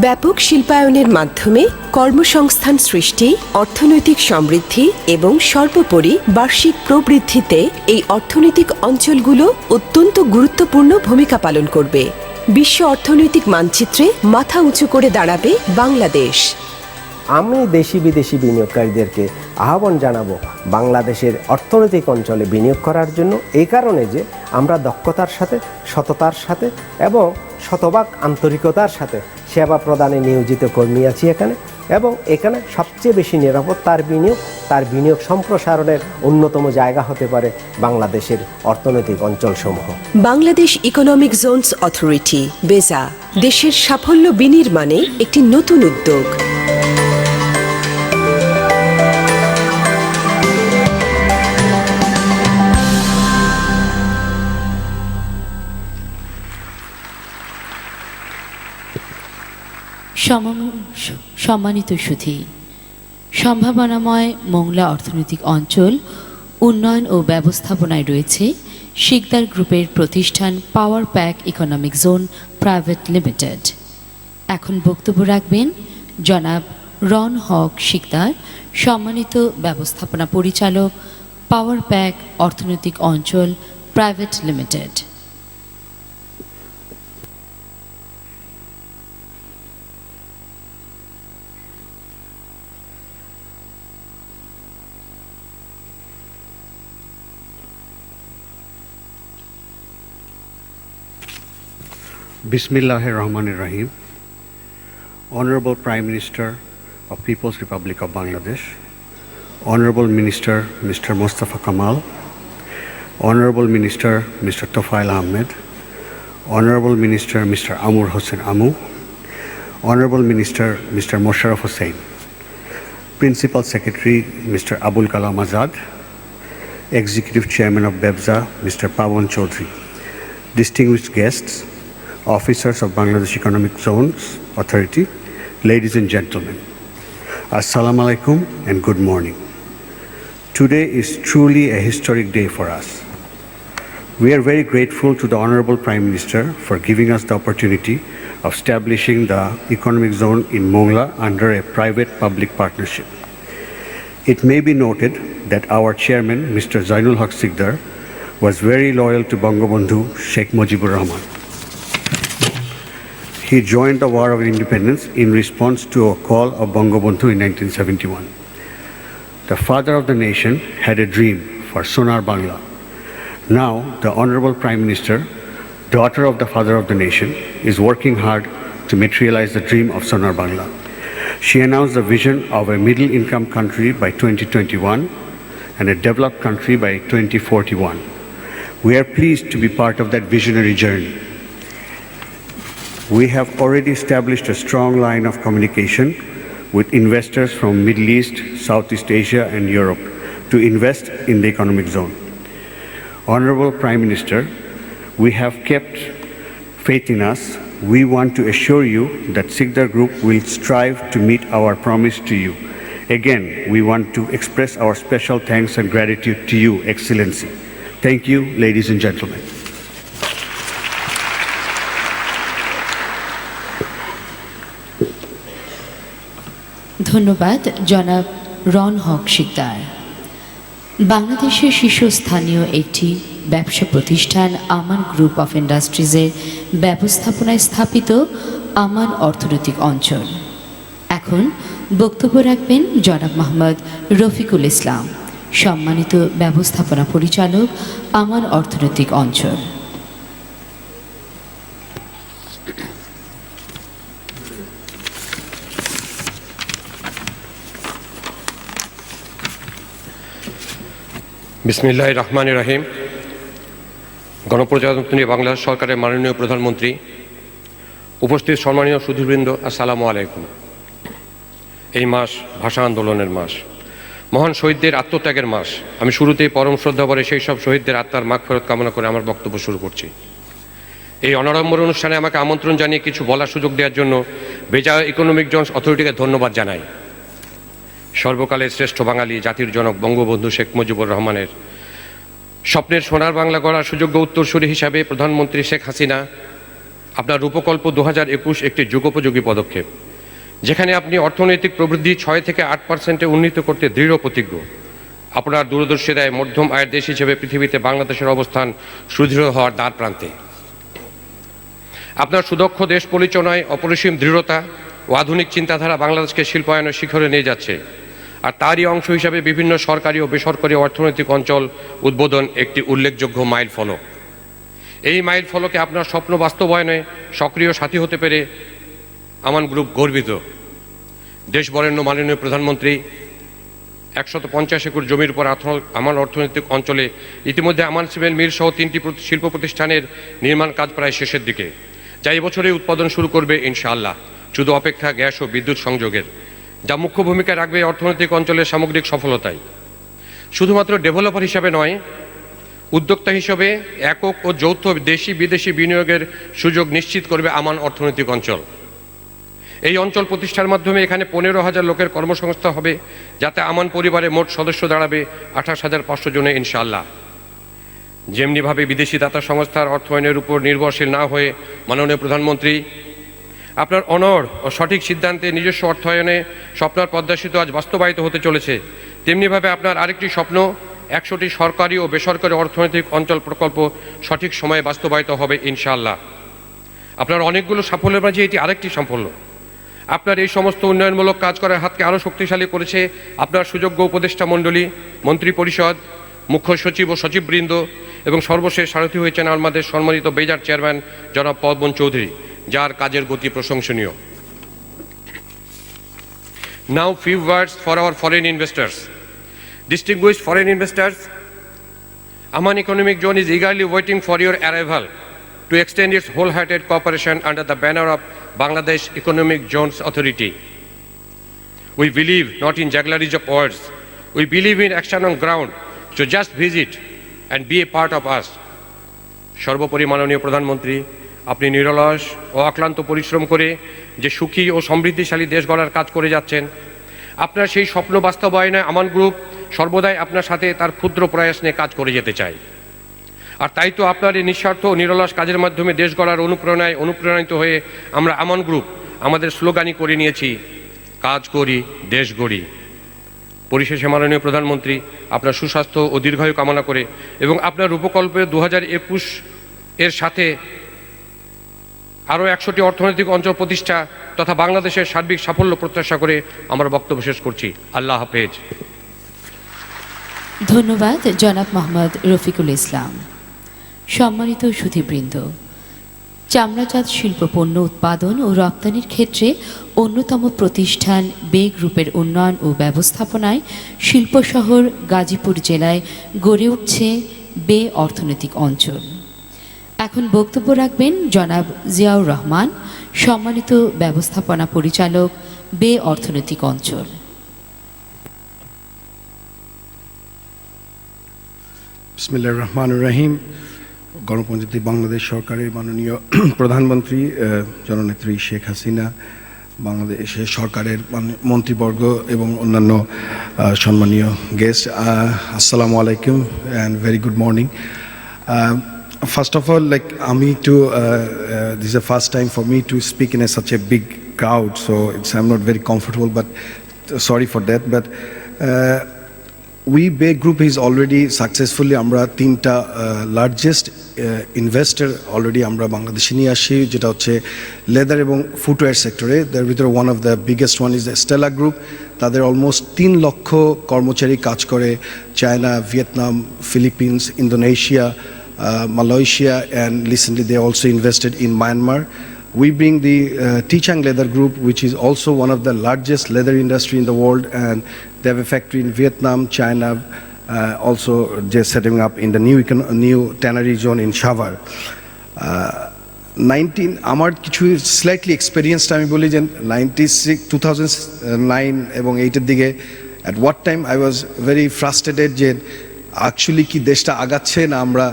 ব্যাপক শিল্পায়নের মাধ্যমে কর্মসংস্থান সৃষ্টি, অর্থনৈতিক সমৃদ্ধি এবং সর্বোপরি বার্ষিক প্রবৃদ্ধিতে এই অর্থনৈতিক অঞ্চলগুলো অত্যন্ত গুরুত্বপূর্ণ ভূমিকা পালন করবে। বিশ্ব অর্থনৈতিক মানচিত্রে মাথা উঁচু করে দাঁড়াবে বাংলাদেশ। আমি দেশি বিদেশি বিনিয়োগকারীদেরকে আহ্বান জানাবো বাংলাদেশের অর্থনৈতিক অঞ্চলে বিনিয়োগ করার জন্য, এই কারণে যে আমরা দক্ষতার সাথে, সততার সাথে এবং শতভাগ আন্তরিকতার সাথে সেবা প্রদানে নিয়োজিত কর্মী আছি এখানে, এবং এখানে সবচেয়ে বেশি নিরাপদ তার বিনিয়োগ সম্প্রসারণের অন্যতম জায়গা হতে পারে বাংলাদেশের অর্থনৈতিক অঞ্চলসমূহ। বাংলাদেশ ইকোনমিক জোনস অথরিটি বেজা দেশের সাফল্য বিনির্মাণে একটি নতুন উদ্যোগ। সম্মানিত সুধী, সম্ভাবনাময় মোংলা অর্থনৈতিক অঞ্চল উন্নয়ন ও ব্যবস্থাপনায় রয়েছে শিকদার গ্রুপের প্রতিষ্ঠান power pack economic zone private limited. এখন বক্তব্য রাখবেন জনাব রন হক শিকদার, সম্মানিত ব্যবস্থাপনা পরিচালক, পাওয়ার প্যাক অর্থনৈতিক অঞ্চল private limited. Bismillahir Rahmanir Rahim. Honorable Prime Minister of People's Republic of Bangladesh, Honorable Minister Mr. Mustafa Kamal, Honorable Minister Mr. Tofail Ahmed, Honorable Minister Mr. Amur Hossain Amu, Honorable Minister Mr. Mosharraf Hossain, Principal Secretary Mr. Abul Kalam Azad, Executive Chairman of BEPSA Mr. Pawan Chaudhry, distinguished guests, officers of Bangladesh Economic Zones Authority, ladies and gentlemen, Assalamu alaikum and good morning. Today is truly a historic day for us. We are very grateful to the Honorable Prime Minister for giving us the opportunity of establishing the economic zone in Mongla under a private-public partnership. It may be noted that our chairman, Mr. Zainul Haq Sikdar, was very loyal to Bangabandhu Sheikh Mujibur Rahman. He joined the War of Independence in response to a call of Bangabandhu in 1971. The father of the nation had a dream for Sonar Bangla. Now, the Honorable Prime Minister, daughter of the father of the nation, is working hard to materialize the dream of Sonar Bangla. She announced the vision of a middle-income country by 2021 and a developed country by 2041. We are pleased to be part of that visionary journey. We have already established a strong line of communication with investors from Middle East, Southeast Asia and Europe to invest in the economic zone. Honorable Prime Minister, we have kept faith in us. We want to assure you that Sikdar Group will strive to meet our promise to you. Again, we want to express our special thanks and gratitude to you, Excellency. Thank you, ladies and gentlemen. ধন্যবাদ জনাব রন হক শিকদার। বাংলাদেশের শীর্ষস্থানীয় একটি ব্যবসা প্রতিষ্ঠান আমান group of ইন্ডাস্ট্রিজের ব্যবস্থাপনায় স্থাপিত আমান অর্থনৈতিক অঞ্চল। এখন বক্তব্য রাখবেন জনাব মোহাম্মদ রফিকুল ইসলাম, সম্মানিত ব্যবস্থাপনা পরিচালক আমান অর্থনৈতিক অঞ্চল। বিসমিল্লাহির রহমানির রহিম। গণপ্রজাতন্ত্রী বাংলাদেশ সরকারের মাননীয় প্রধানমন্ত্রী, উপস্থিত সম্মানীয় সুধীবৃন্দ, আসসালামু আলাইকুম। এই মাস ভাষা আন্দোলনের মাস, মহান শহীদদের আত্মত্যাগের মাস। আমি শুরুতেই পরম শ্রদ্ধাভরে সেই সব শহীদদের আত্মার মাগফিরাত কামনা করে আমার বক্তব্য শুরু করছি। এই অনাড়ম্বর অনুষ্ঠানে আমাকে আমন্ত্রণ জানিয়ে কিছু বলার সুযোগ দেওয়ার জন্য বেজা ইকোনমিক জোনস অথরিটিকে ধন্যবাদ জানাই। সর্বকালের শ্রেষ্ঠ বাঙালি, জাতির জনক বঙ্গবন্ধু শেখ মুজিবুর রহমানের স্বপ্নের সোনার বাংলা গড়ার সুযোগ্য উত্তরসূরি হিসাবে প্রধানমন্ত্রী শেখ হাসিনা আপনার রূপকল্প 2021 একটি যুগোপযোগী পদক্ষেপ, যেখানে আপনি অর্থনৈতিক প্রবৃদ্ধি 6 থেকে 8% উন্নীত করতে দৃঢ় প্রতিজ্ঞ। আপনার দূরদর্শিতায় মধ্যম আয়ের দেশ হিসেবে পৃথিবীতে বাংলাদেশের অবস্থান সুদৃঢ় হওয়ার দ্বার প্রান্তে। আপনার সুদক্ষ দেশ পরিচালনায় অপরিসীম দৃঢ়তা ও আধুনিক চিন্তাধারা বাংলাদেশকে শিল্পায়নের শিখরে নিয়ে যাচ্ছে, আর তারই অংশ হিসাবে বিভিন্ন সরকারি ও বেসরকারি অর্থনৈতিক অঞ্চল উদ্বোধন একটি উল্লেখযোগ্য মাইল ফলক। এই মাইল ফলকে আপনার স্বপ্ন বাস্তবায়নে সক্রিয় সাথী হতে পেরে আমান গ্রুপ গর্বিত। দেশ বরেণ্য মাননীয় প্রধানমন্ত্রী 150 একর জমির উপর আমান অর্থনৈতিক অঞ্চলে ইতিমধ্যে আমান সিমেন্ট মিল সহ 3টি শিল্প প্রতিষ্ঠানের নির্মাণ কাজ প্রায় শেষের দিকে, যা এবছরেই উৎপাদন শুরু করবে ইনশাআল্লাহ। শুধু অপেক্ষা গ্যাস ও বিদ্যুৎ সংযোগের, যা মুখ্য ভূমিকা রাখবে অর্থনৈতিক অঞ্চলের সামগ্রিক সফলতায়। শুধুমাত্র ডেভেলপার হিসাবে নয়, উদ্যোক্তা হিসেবে একক ও যৌথ দেশি বিদেশি বিনিয়োগের সুযোগ নিশ্চিত করবে আমান অর্থনৈতিক অঞ্চল। এই অঞ্চল প্রতিষ্ঠার মাধ্যমে এখানে 15,000 লোকের কর্মসংস্থান হবে, যাতে আমান পরিবারে মোট সদস্য দাঁড়াবে 28,500 জনে ইনশাআল্লাহ। যেমনিভাবে বিদেশি দাতা সংস্থার অর্থায়নের উপর নির্ভরশীল না হয়ে মাননীয় প্রধানমন্ত্রী আপনার অনড় ও সঠিক সিদ্ধান্তে নিজস্ব অর্থায়নে স্বপ্নার পদ্মাসিত আজ বাস্তবায়িত হতে চলেছে, তেমনিভাবে আপনার আরেকটি স্বপ্ন 100টি সরকারি ও বেসরকারি অর্থনৈতিক অঞ্চল প্রকল্প সঠিক সময়ে বাস্তবায়িত হবে ইনশাআল্লাহ। আপনার অনেকগুলো সাফল্যের মাঝে এটি আরেকটি সাফল্য। আপনার এই সমস্ত উন্নয়নমূলক কাজ করার হাতকে আরও শক্তিশালী করেছে আপনার সুযোগ্য উপদেষ্টা মণ্ডলী, মন্ত্রী পরিষদ, মুখ্য সচিব ও সচিববৃন্দ এবং সর্বশেষ সারথি হয়েছেন আমাদের সম্মানিত বেজার চেয়ারম্যান জনাব পবন চৌধুরী, যার কাজের গতি প্রশংসনীয়। Now few words for our foreign investors. Distinguished foreign investors, Aman Economic Zone is eagerly waiting for your arrival to extend its wholehearted cooperation under the banner of Bangladesh Economic Zones Authority. We believe not in juggleries of words. We believe in action on ground. So just visit and be a part of us. সর্বোপরি মাননীয় প্রধানমন্ত্রী, আপনি নিরলস ও অক্লান্ত পরিশ্রম করে যে সুখী ও সমৃদ্ধিশালী দেশ গড়ার কাজ করে যাচ্ছেন, আপনার সেই স্বপ্ন বাস্তবায়নে আমান গ্রুপ সর্বদাই আপনার সাথে তার ক্ষুদ্র প্রয়াস নিয়ে কাজ করে যেতে চায়। আর তাই তো আপনার এই নিঃস্বার্থ ও নিরলস কাজের মাধ্যমে দেশ গড়ার অনুপ্রাণিত হয়ে আমরা আমান গ্রুপ আমাদের স্লোগানই করে নিয়েছি, কাজ করি দেশ গড়ি। পরিশেষে মাননীয় প্রধানমন্ত্রী, আপনার সুস্বাস্থ্য ও দীর্ঘায়ু কামনা করে এবং আপনার রূপকল্পে 2021 এর সাথে আরও 100টি অর্থনৈতিক অঞ্চল প্রতিষ্ঠা তথা বাংলাদেশের সার্বিক সাফল্য প্রত্যাশা করে আমার বক্তব্য শেষ করছি। আল্লাহ হাফেজ। ধন্যবাদ জনাব মোহাম্মদ রফিকুল ইসলাম। সম্মানিত সুধীবৃন্দ, চামড়াজাত শিল্প পণ্য উৎপাদন ও রপ্তানির ক্ষেত্রে অন্যতম প্রতিষ্ঠান বে গ্রুপের উন্নয়ন ও ব্যবস্থাপনায় শিল্প শহর গাজীপুর জেলায় গড়ে উঠছে বে অর্থনৈতিক অঞ্চল। এখন বক্তব্য রাখবেন জনাব জিয়াউর রহমান, সম্মানিত ব্যবস্থাপনা পরিচালক, বে অর্থনৈতিক অঞ্চল। বিসমিল্লাহির রহমানির রহিম। গণপ্রজাতন্ত্রী বাংলাদেশ সরকারের মাননীয় প্রধানমন্ত্রী জননেত্রী শেখ হাসিনা, বাংলাদেশের সরকারের মন্ত্রীবর্গ এবং অন্যান্য সম্মানীয় গেস্ট, আসসালামু আলাইকুম and very good morning. First of all, this is the first time for me to speak in such a big crowd, so I'm not very comfortable, but sorry for that. But we Bay Group is already successfully আমরা 3টা largest investor already আমরা বাংলাদেশে নিয়ে আসি, যেটা হচ্ছে leather এবং footwear সেক্টরে। তার ভিতরে one of the biggest one is the Stella group. তাদের অলমোস্ট 3 লক্ষ কর্মচারী কাজ করে China, Vietnam, Philippines, Indonesia, Malaysia, and recently they also invested in Myanmar. We bring the Tichang Leather Group, which is also one of the largest leather industry in the world, and they have a factory in Vietnam, China, also just setting up in the new tannery zone in Shavar. আমার কিছু slightly experienced আমি বলি যে 2009 এবং 8-এর দিকে at what time I was very frustrated যে actually কি দেশটা আগাচ্ছে না আমরা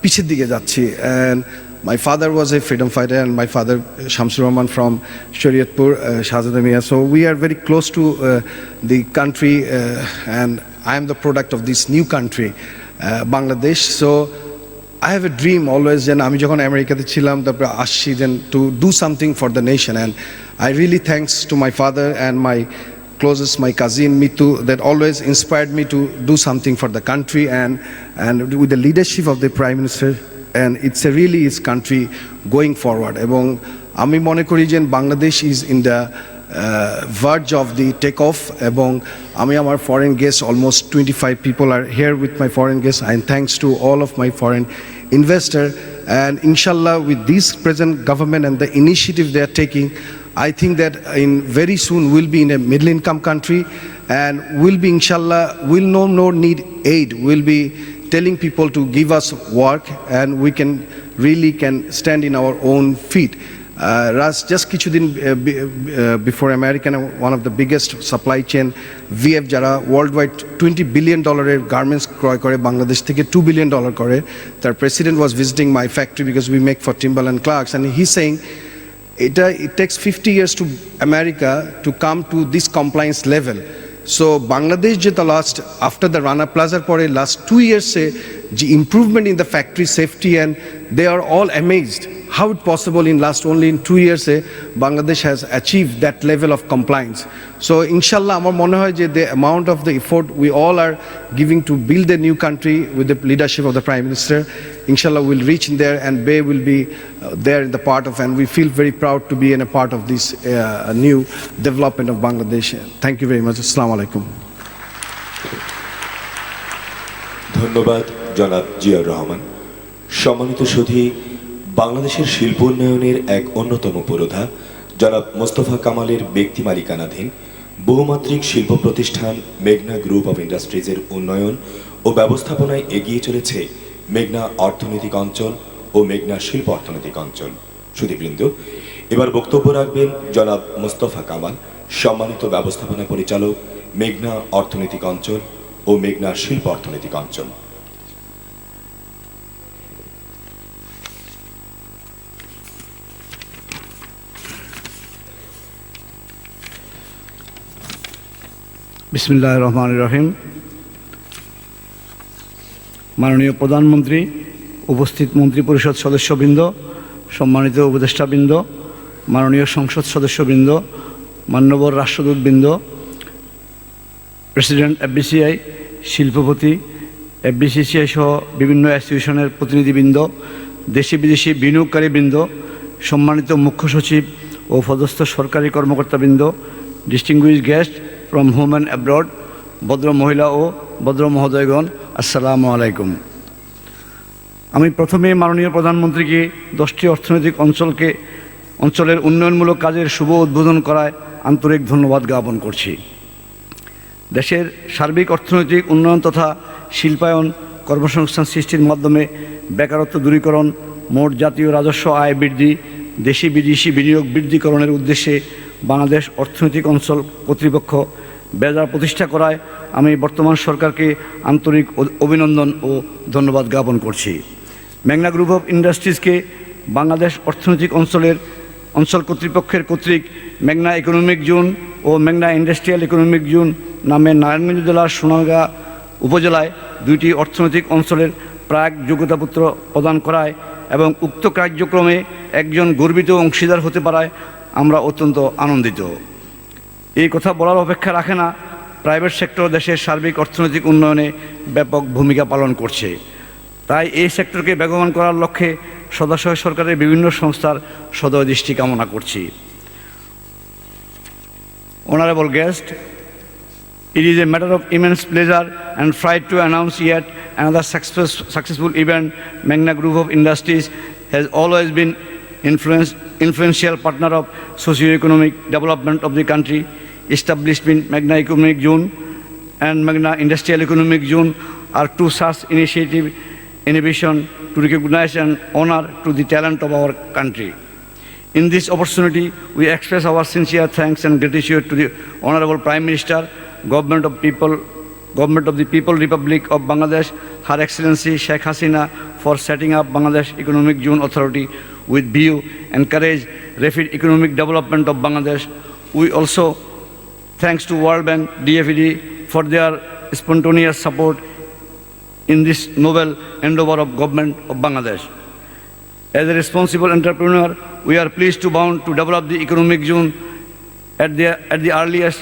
পিছের দিকে যাচ্ছি। And my father was a freedom fighter, and my father Shamsur Rahman from Shariatpur, Shahzada Mia. So we are very close to the country, and I am the product of this new country. Bangladesh. So I have a dream always, and আমি যখন আমেরিকাতে ছিলাম তারপরে আসছি then to do something for the nation, and I really thanks to my father and my closest, my cousin Mitu, that always inspired me to do something for the country, and with the leadership of the Prime Minister, and it's a really is country going forward. এবং আমি মনে করি যে Bangladesh is in the verge of the takeoff, এবং আমি আমার foreign guests, almost 25 people are here with my foreign guests, and thanks to all of my foreign investor, and inshallah with this present government and the initiative they are taking, I think that in very soon we'll be in a middle income country, and we'll be inshallah will no need aid, we'll be telling people to give us work, and we can really can stand in our own feet. Just কিছুদিন before American, one of the biggest supply chain VF যারা worldwide $20 billion garments ক্রয় করে বাংলাদেশ থেকে $2 billion করে, তার president was visiting my factory because we make for Timberland Clarks, and he's saying it takes 50 years to America to come to this compliance level. So Bangladesh je the last, after the Rana Plaza pore last 2 years se the improvement in the factory safety, and they are all amazed how it possible in last only in 2 years se Bangladesh has achieved that level of compliance. So inshallah amar mone hoy je the amount of the effort we all are giving to build a new country with the leadership of the Prime Minister, inshallah we'll reach in there, and Bay will be there in the part of, and we feel very proud to be in a part of this new development of Bangladesh. Thank you very much. Assalamu alaikum. ধন্যবাদ জনাব জিয়াউর রহমান। সম্মানিত সুধী, বাংলাদেশের শিল্প উন্নয়নের এক অন্যতম পুরোধা জনাব মোস্তফা কামালের ব্যক্তি মালিকানাধীন বহুমাত্রিক শিল্প প্রতিষ্ঠান মেঘনা গ্রুপ অফ ইন্ডাস্ট্রিজের উন্নয়ন ও ব্যবস্থাপনায় এগিয়ে চলেছে মেঘনা অর্থনৈতিক অঞ্চল ও মেঘনা শিল্প অর্থনৈতিক অঞ্চল। সুধীবৃন্দ, এবার বক্তব্য রাখবেন জনাব মোস্তফা কামাল, সম্মানিত ব্যবস্থাপনা পরিচালক মেঘনা অর্থনৈতিক অঞ্চল ও মেঘনা শিল্প অর্থনৈতিক অঞ্চল। বিসমিল্লাহির রহমানির রহিম। মাননীয় প্রধানমন্ত্রী, উপস্থিত মন্ত্রী পরিষদ সদস্যবৃন্দ, সম্মানিত উপদেষ্টাবৃন্দ, মাননীয় সংসদ সদস্যবৃন্দ, মান্যবর রাষ্ট্রদূতবৃন্দ, প্রেসিডেন্ট এফবিসিআই, শিল্পপতি, এফবিসিসিআই সহ বিভিন্ন অ্যাসোসিয়েশনের প্রতিনিধিবৃন্দ, দেশি বিদেশি বিনিয়োগকারীবৃন্দ, সম্মানিত মুখ্য সচিব ও পদস্থ সরকারি কর্মকর্তাবৃন্দ, distinguished guest from home and abroad, ভদ্র মহিলা ও ভদ্র মহোদয়গণ, আসসালামু আলাইকুম। আমি প্রথমে মাননীয় প্রধানমন্ত্রীকে 10টি অর্থনৈতিক অঞ্চলের উন্নয়নমূলক কাজের শুভ উদ্বোধন করায় আন্তরিক ধন্যবাদ জ্ঞাপন করছি। দেশের সার্বিক অর্থনৈতিক উন্নয়ন তথা শিল্পায়ন, কর্মসংস্থান সৃষ্টির মাধ্যমে বেকারত্ব দূরীকরণ, মোট জাতীয় রাজস্ব আয় বৃদ্ধি, দেশি বিদেশি বিনিয়োগ বৃদ্ধিকরণের উদ্দেশ্যে বাংলাদেশ অর্থনৈতিক অঞ্চল কর্তৃপক্ষ বেজার প্রতিষ্ঠা করায় আমি বর্তমান সরকারকে আন্তরিক অভিনন্দন ও ধন্যবাদ জ্ঞাপন করছি। মেঘনা গ্রুপ অফ ইন্ডাস্ট্রিজকে বাংলাদেশ অর্থনৈতিক অঞ্চল কর্তৃপক্ষের কর্তৃক মেঘনা ইকোনমিক জোন ও মেঘনা ইন্ডাস্ট্রিয়াল ইকোনমিক জোন নামে নারায়ণগঞ্জ জেলার সোনারগাঁ উপজেলায় 2টি অর্থনৈতিক অঞ্চলের প্রাক যোগ্যতাপত্র প্রদান করায় এবং উক্ত কার্যক্রমে একজন গর্বিত অংশীদার হতে পারায় আমরা অত্যন্ত আনন্দিত। এই কথা বলার অপেক্ষা রাখে না, প্রাইভেট সেক্টর দেশের সার্বিক অর্থনৈতিক উন্নয়নে ব্যাপক ভূমিকা পালন করছে। তাই এই সেক্টরকে বেগবান করার লক্ষ্যে সদস্য সরকারের বিভিন্ন সংস্থার সদয় দৃষ্টি কামনা করছি। Honorable guest, it is a matter of immense pleasure and pride to announce yet another successful event. Meghna Group of Industries has always been influential partner of socio-economic development of the country. Establishment Meghna Economic Zone and Meghna Industrial Economic Zone are two such innovation to recognize and honor to the talent of our country. In this opportunity, we express our sincere thanks and gratitude to the Honorable Prime Minister, Government of the People Republic of Bangladesh, Her Excellency Sheikh Hasina, for setting up Bangladesh Economic Zone Authority with view encourage rapid economic development of Bangladesh. We also thanks to World Bank, DFED for their spontaneous support in this noble endeavor of Government of Bangladesh. As a responsible entrepreneur, we are pleased to bound to develop the economic zone at the earliest,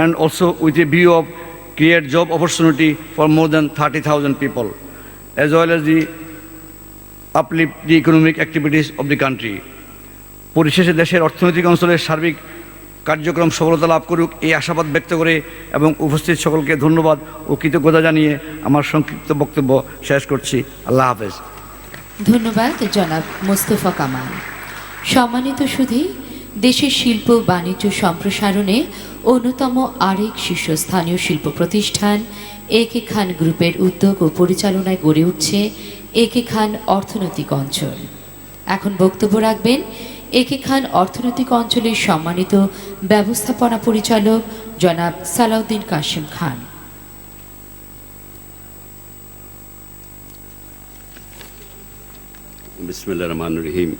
and also with a view of create job opportunity for more than 30,000 people, as well as the uplift the economic activities of the country. পরিশেষে দেশের অর্থনৈতিক অঞ্চলের সার্বিক কার্যক্রম সফলতা লাভ করুক এই আশাবাদ ব্যক্ত করে এবং উপস্থিত সকলকে ধন্যবাদ ও কৃতজ্ঞতা জানিয়ে আমার সংক্ষিপ্ত বক্তব্য শেষ করছি। আল্লাহ হাফেজ। ধন্যবাদ জনাব মোস্তফা কামাল। সম্মানিত সুধী, দেশের শিল্প বাণিজ্য সম্প্রসারণে অন্যতম আরেক শীর্ষস্থানীয় শিল্প প্রতিষ্ঠান একে খান গ্রুপের উদ্যোগ ও পরিচালনায় গড়ে উঠছে একে খান অর্থনৈতিক অঞ্চল। এখন বক্তব্য রাখবেন একে খান অর্থনৈতিক অঞ্চলের সম্মানিত ব্যবস্থাপনা পরিচালক জনাব সালাউদ্দিন কাশিম খান। Bismillah Rahman Rahim.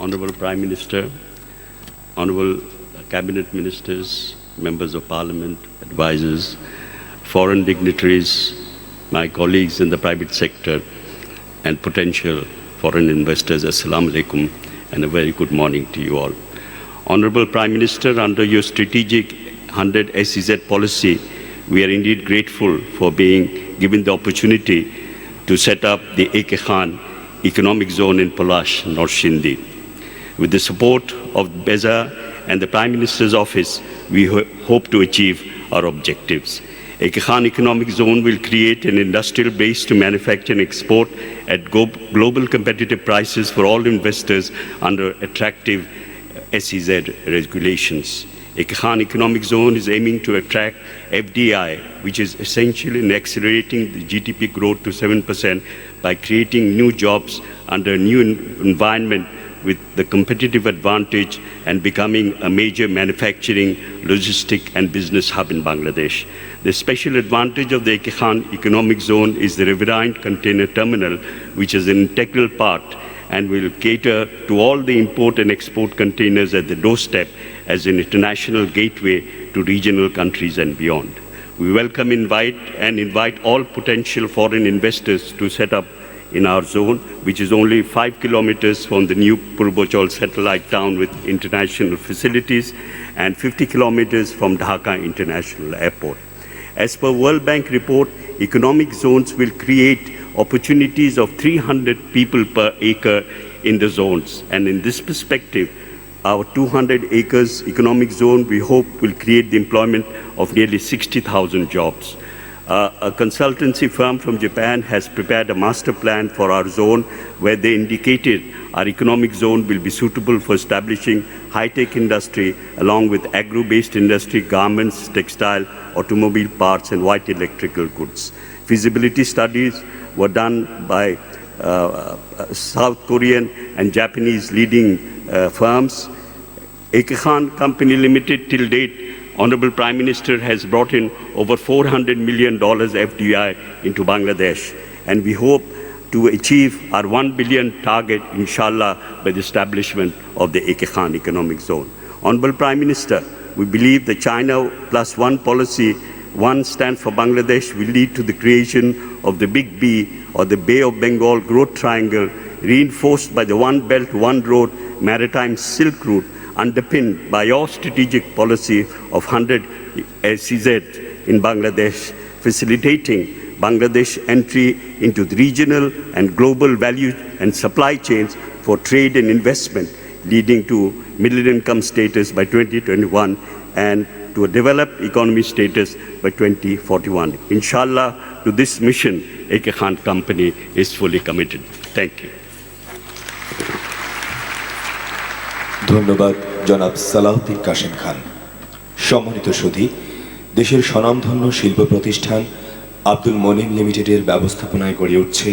Honorable Prime Minister, Honorable Cabinet Ministers, Members of Parliament, advisors, foreign dignitaries, my colleagues in the private sector, and potential foreign investors, Assalamu alaikum, and a very good morning to you all. Honorable Prime Minister, under your strategic 100 SEZ policy, we are indeed grateful for being given the opportunity to set up the Eke Khan Economic Zone in Palash, North Sindhi. With the support of BEZA and the Prime Minister's Office, we hope to achieve our objectives. Eke Khan Economic Zone will create an industrial base to manufacture and export at global competitive prices for all investors under attractive SEZ regulations. Eke Khan Economic Zone is aiming to attract FDI, which is essential in accelerating the GDP growth to 7% by creating new jobs under a new environment with the competitive advantage and becoming a major manufacturing, logistic and business hub in Bangladesh. The special advantage of the Eke Khan Economic Zone is the Riverine Container Terminal, which is an integral part and will cater to all the import and export containers at the doorstep as an international gateway to regional countries and beyond. We welcome, invite all potential foreign investors to set up in our zone, which is only 5 kilometers from the new Purbochal satellite town with international facilities and 50 kilometers from Dhaka International Airport. As per World Bank report, economic zones will create opportunities of 300 people per acre in the zones. And in this perspective, our 200 acres economic zone, we hope, will create the employment of nearly 60,000 jobs. A consultancy firm from Japan has prepared a master plan for our zone where they indicated our economic zone will be suitable for establishing high-tech industry along with agro-based industry, garments, textile, automobile parts and white electrical goods. Feasibility studies were done by South Korean and Japanese leading firms. Eke Khan Company Limited till date, Honorable Prime Minister has brought in over $400 million FDI into Bangladesh, and we hope to achieve our 1 billion target, inshallah, by the establishment of the Eke Khan Economic Zone. Honorable Prime Minister, we believe the China Plus One policy, one stand for Bangladesh, will lead to the creation of the Big B or the Bay of Bengal Growth Triangle, reinforced by the One Belt, One Road maritime Silk Route, underpinned by your strategic policy of 100 SEZ in Bangladesh, facilitating Bangladesh entry into the regional and global value and supply chains for trade and investment, leading to middle income status by 2021 and to a developed economy status by 2041. Inshallah, to this mission, Eke Khan Company is fully committed. Thank you. ধন্যবাদ জনাব সালাউদ্দিন কাশিম খান। সম্মানিত সুধী, দেশের স্বনামধন্য শিল্প প্রতিষ্ঠান আব্দুল মনিম লিমিটেডের ব্যবস্থাপনায় গড়ে উঠছে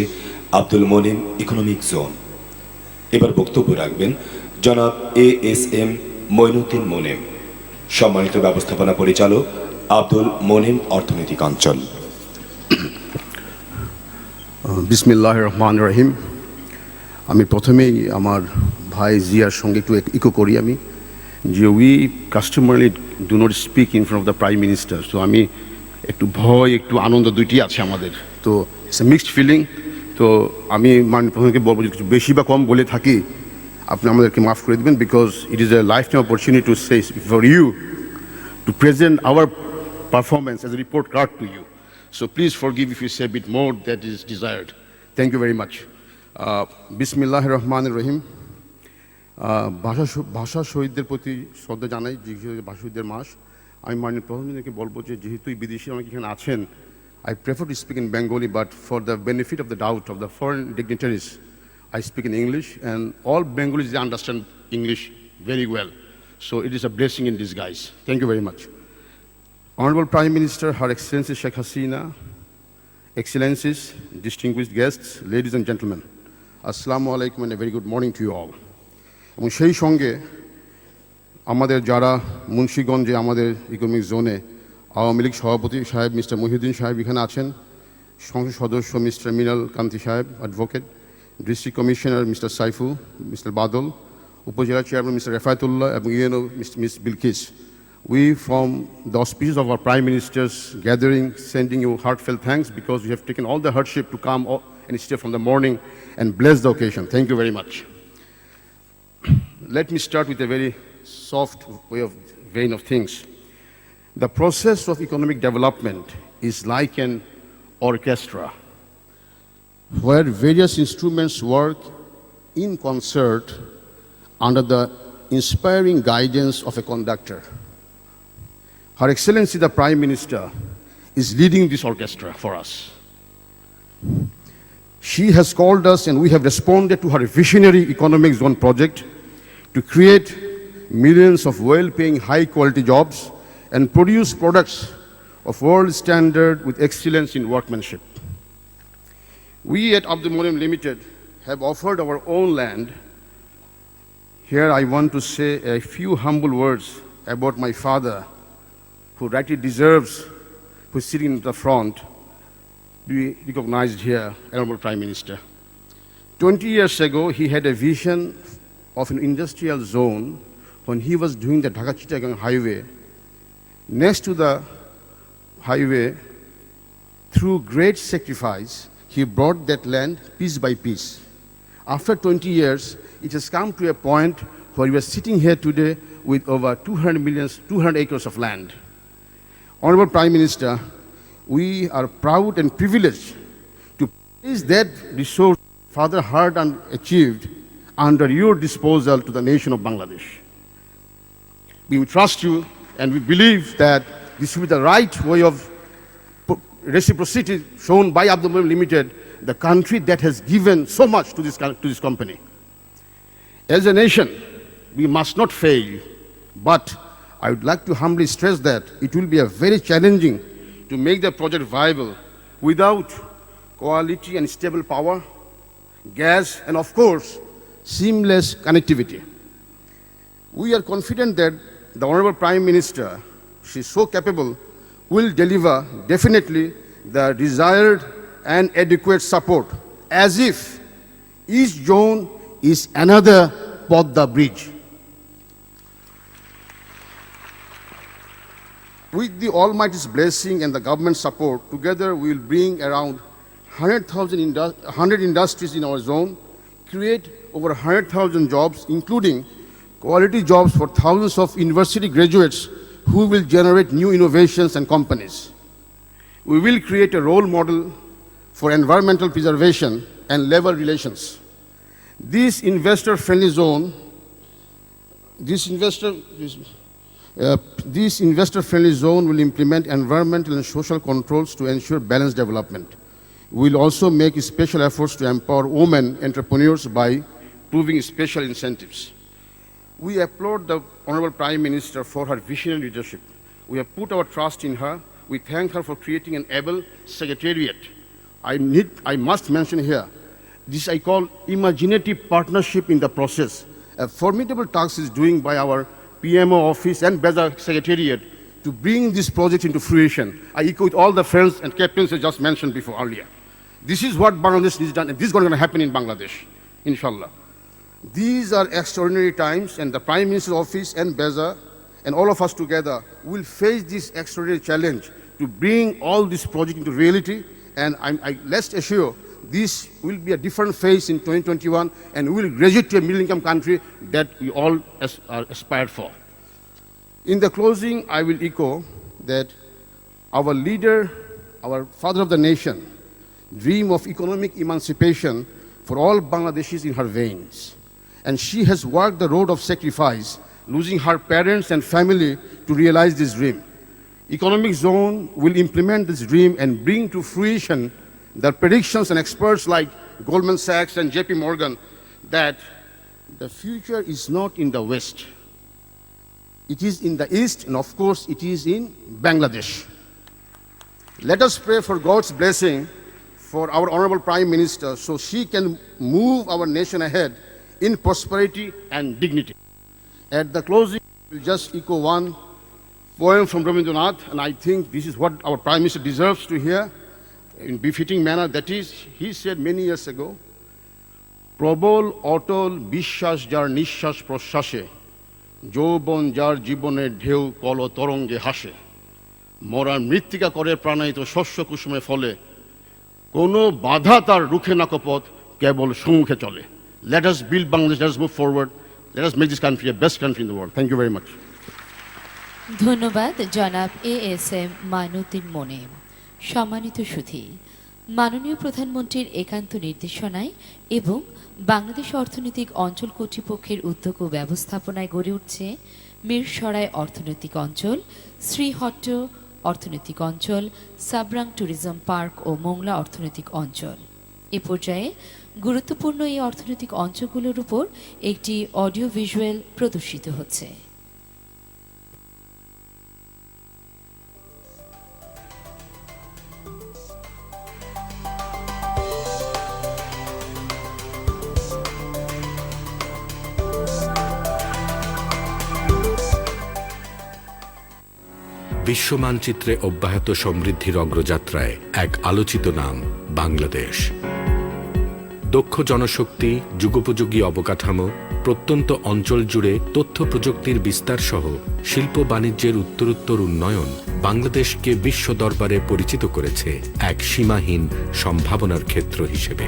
আব্দুল মনিম ইকোনমিক জোন। এবার বক্তব্য রাখবেন জনাব ASM মঈনুদ্দিন মোনেম, সম্মানিত ব্যবস্থাপনা পরিচালক আব্দুল মনিম অর্থনৈতিক অঞ্চল। বিসমিল্লাহির রহমানির রহিম। আমি প্রথমেই আমার ভাই জিয়ার সঙ্গে একটু ইকো করি আমি, যে we customarily do not speak in front of the prime minister, so আমি একটু ভয় একটু আনন্দ দুইটি আছে আমাদের। তো ইটস এ মিক্সড ফিলিং। তো আমি মাননীয় প্রধানকে বলবো যে কিছু বেশি বা কম বলে থাকি আপনি আমাদেরকে মাফ করে দেবেন, because it is a lifetime opportunity to say for you to present our performance as a report card to you. So please forgive if you say a bit more that is desired. Thank you very much. Bismillahir Rahmanir Rahim. ভাষা শহীদদের প্রতি শ্রদ্ধা জানাই, যেহেতু ভাষা শহীদদের মাস। আমি মাননীয় প্রধানমন্ত্রীকে বলবো যে যেহেতু বিদেশি অনেক এখানে আছেন, I prefer to speak in Bengali, but for the benefit of the doubt of the foreign dignitaries, I speak in English, and all Bengalis they understand English very well. So it is a blessing in disguise. Thank you very much. Honorable Prime Minister, Her Excellency Sheikh Hasina, Excellencies, distinguished guests, ladies and gentlemen, Assalamu alaikum and a very good morning to you all. এবং সেই সঙ্গে আমাদের যারা মুন্সিগঞ্জে আমাদের economic জোনে আওয়ামী লীগ সভাপতি সাহেব mister Mohiuddin সাহেব এখানে আছেন, সংসদ সদস্য মিস্টার মিনাল কান্তি সাহেব advocate, district commissioner mister Saiful, mister Badal, upazila chairman mister Refayatullah এবং UNO miss Bilkis, we from the auspices of our Prime Minister's gathering sending you heartfelt thanks because you have taken all the hardship to come and stay from the morning and bless the occasion. Thank you very much. Let me start with a very soft vein of things. The process of economic development is like an orchestra where various instruments work in concert under the inspiring guidance of a conductor. Her Excellency the Prime Minister is leading this orchestra for us. She has called us and we have responded to her visionary economic zone project to create millions of well-paying high-quality jobs and produce products of world standard with excellence in workmanship. We at Abdul Monem Limited have offered our own land. Here I want to say a few humble words about my father, who rightly deserves, who is sitting in the front, to be recognized here, Honorable Prime Minister. 20 years ago, he had a vision of an industrial zone when he was doing the Dhaka-Chittagong highway. Next to the highway, through great sacrifice, he brought that land piece by piece. After 20 years, it has come to a point where we are sitting here today with over 200 acres of land. Honorable Prime Minister, we are proud and privileged to place that resource Father had and achieved under your disposal to the nation of Bangladesh. We trust you and we believe that this will be the right way of reciprocity shown by Abdul Monem Limited, the country that has given so much to this company. As a nation, we must not fail, but I would like to humbly stress that it will be a very challenging to make the project viable without quality and stable power, gas, and of course, seamless connectivity. We are confident that the Honorable Prime Minister, she is so capable, will deliver definitely the desired and adequate support, as if each zone is another Podda bridge. With the Almighty's blessing and the government support, together we will bring around 100 industries in our zone, create over 100,000 jobs, including quality jobs for thousands of university graduates who will generate new innovations and companies. We will create a role model for environmental preservation and labor relations. This investor-friendly zone, this investor-friendly zone will implement environmental and social controls to ensure balanced development. We will also make special efforts to empower women entrepreneurs by proving special incentives. We applaud the Honorable Prime Minister for her visionary leadership. We have put our trust in her. We thank her for creating an able secretariat. I must mention here, this I call imaginative partnership in the process. A formidable task is doing by our PMO office and BEZA secretariat to bring this project into fruition. I echo with all the friends and captains I just mentioned before earlier. This is what Bangladesh needs done, and this is going to happen in Bangladesh, inshallah. These are extraordinary times, and the Prime Minister's office and BEZA and all of us together will face this extraordinary challenge to bring all this project into reality. And I let's assure this will be a different phase in 2021, and we will graduate to a middle-income country that we all aspire for. In the closing, I will echo that our leader, our father of the nation, dream of economic emancipation for all Bangladeshis in her veins. And she has walked the road of sacrifice, losing her parents and family to realize this dream. Economic Zone will implement this dream and bring to fruition the predictions and experts like Goldman Sachs and JP Morgan that the future is not in the West. It is in the East, and of course, it is in Bangladesh. Let us pray for God's blessing for our Honorable Prime Minister so she can move our nation ahead in prosperity and dignity. At the closing, we'll just echo one poem from Rabindranath, and I think this is what our Prime Minister deserves to hear in befitting manner. That is, he said many years ago, প্রবল অটল বিশ্বাস যার নিঃশ্বাস প্রশ্বাসে, যৌবন যার জীবনের ঢেউ call তরঙ্গে হাসে, মরার মৃত্তিকা করে প্রাণায়িত শস্য কুসুমে ফলে, কোনো বাধা তার রুখে না কপথ, কেবল সম্মুখে চলে. Let us build Bangladesh, let us move forward, let us make this country a best country in the world. Thank you very much. ধন্যবাদ জনাব ASM মাইনুদ্দিন মোনেম। সম্মানিত সুধী, মাননীয় প্রধানমন্ত্রীর একান্ত নির্দেশনায় এবং বাংলাদেশ অর্থনৈতিক অঞ্চল কর্তৃপক্ষের উদ্যোগ ও ব্যবস্থাপনায় গড়ে উঠছে মিরসরাই অর্থনৈতিক অঞ্চল, শ্রীহট্ট অর্থনৈতিক অঞ্চল, সাবরাং ট্যুরিজম পার্ক ও মোংলা অর্থনৈতিক অঞ্চল। এ পর্যায়ে গুরুত্বপূর্ণ এই অর্থনৈতিক অঞ্চলগুলোর উপর একটি অডিও ভিজুয়াল প্রদর্শিত হচ্ছে। বিশ্বমানচিত্রে অব্যাহত সমৃদ্ধির অগ্রযাত্রায় এক আলোচিত নাম বাংলাদেশ। দক্ষ জনশক্তি, যুগোপযোগী অবকাঠামো, প্রত্যন্ত অঞ্চল জুড়ে তথ্য প্রযুক্তির বিস্তার সহ শিল্প বাণিজ্যের উত্তরোত্তর উন্নয়ন বাংলাদেশকে বিশ্ব দরবারে পরিচিত করেছে এক সীমাহীন সম্ভাবনার ক্ষেত্র হিসেবে।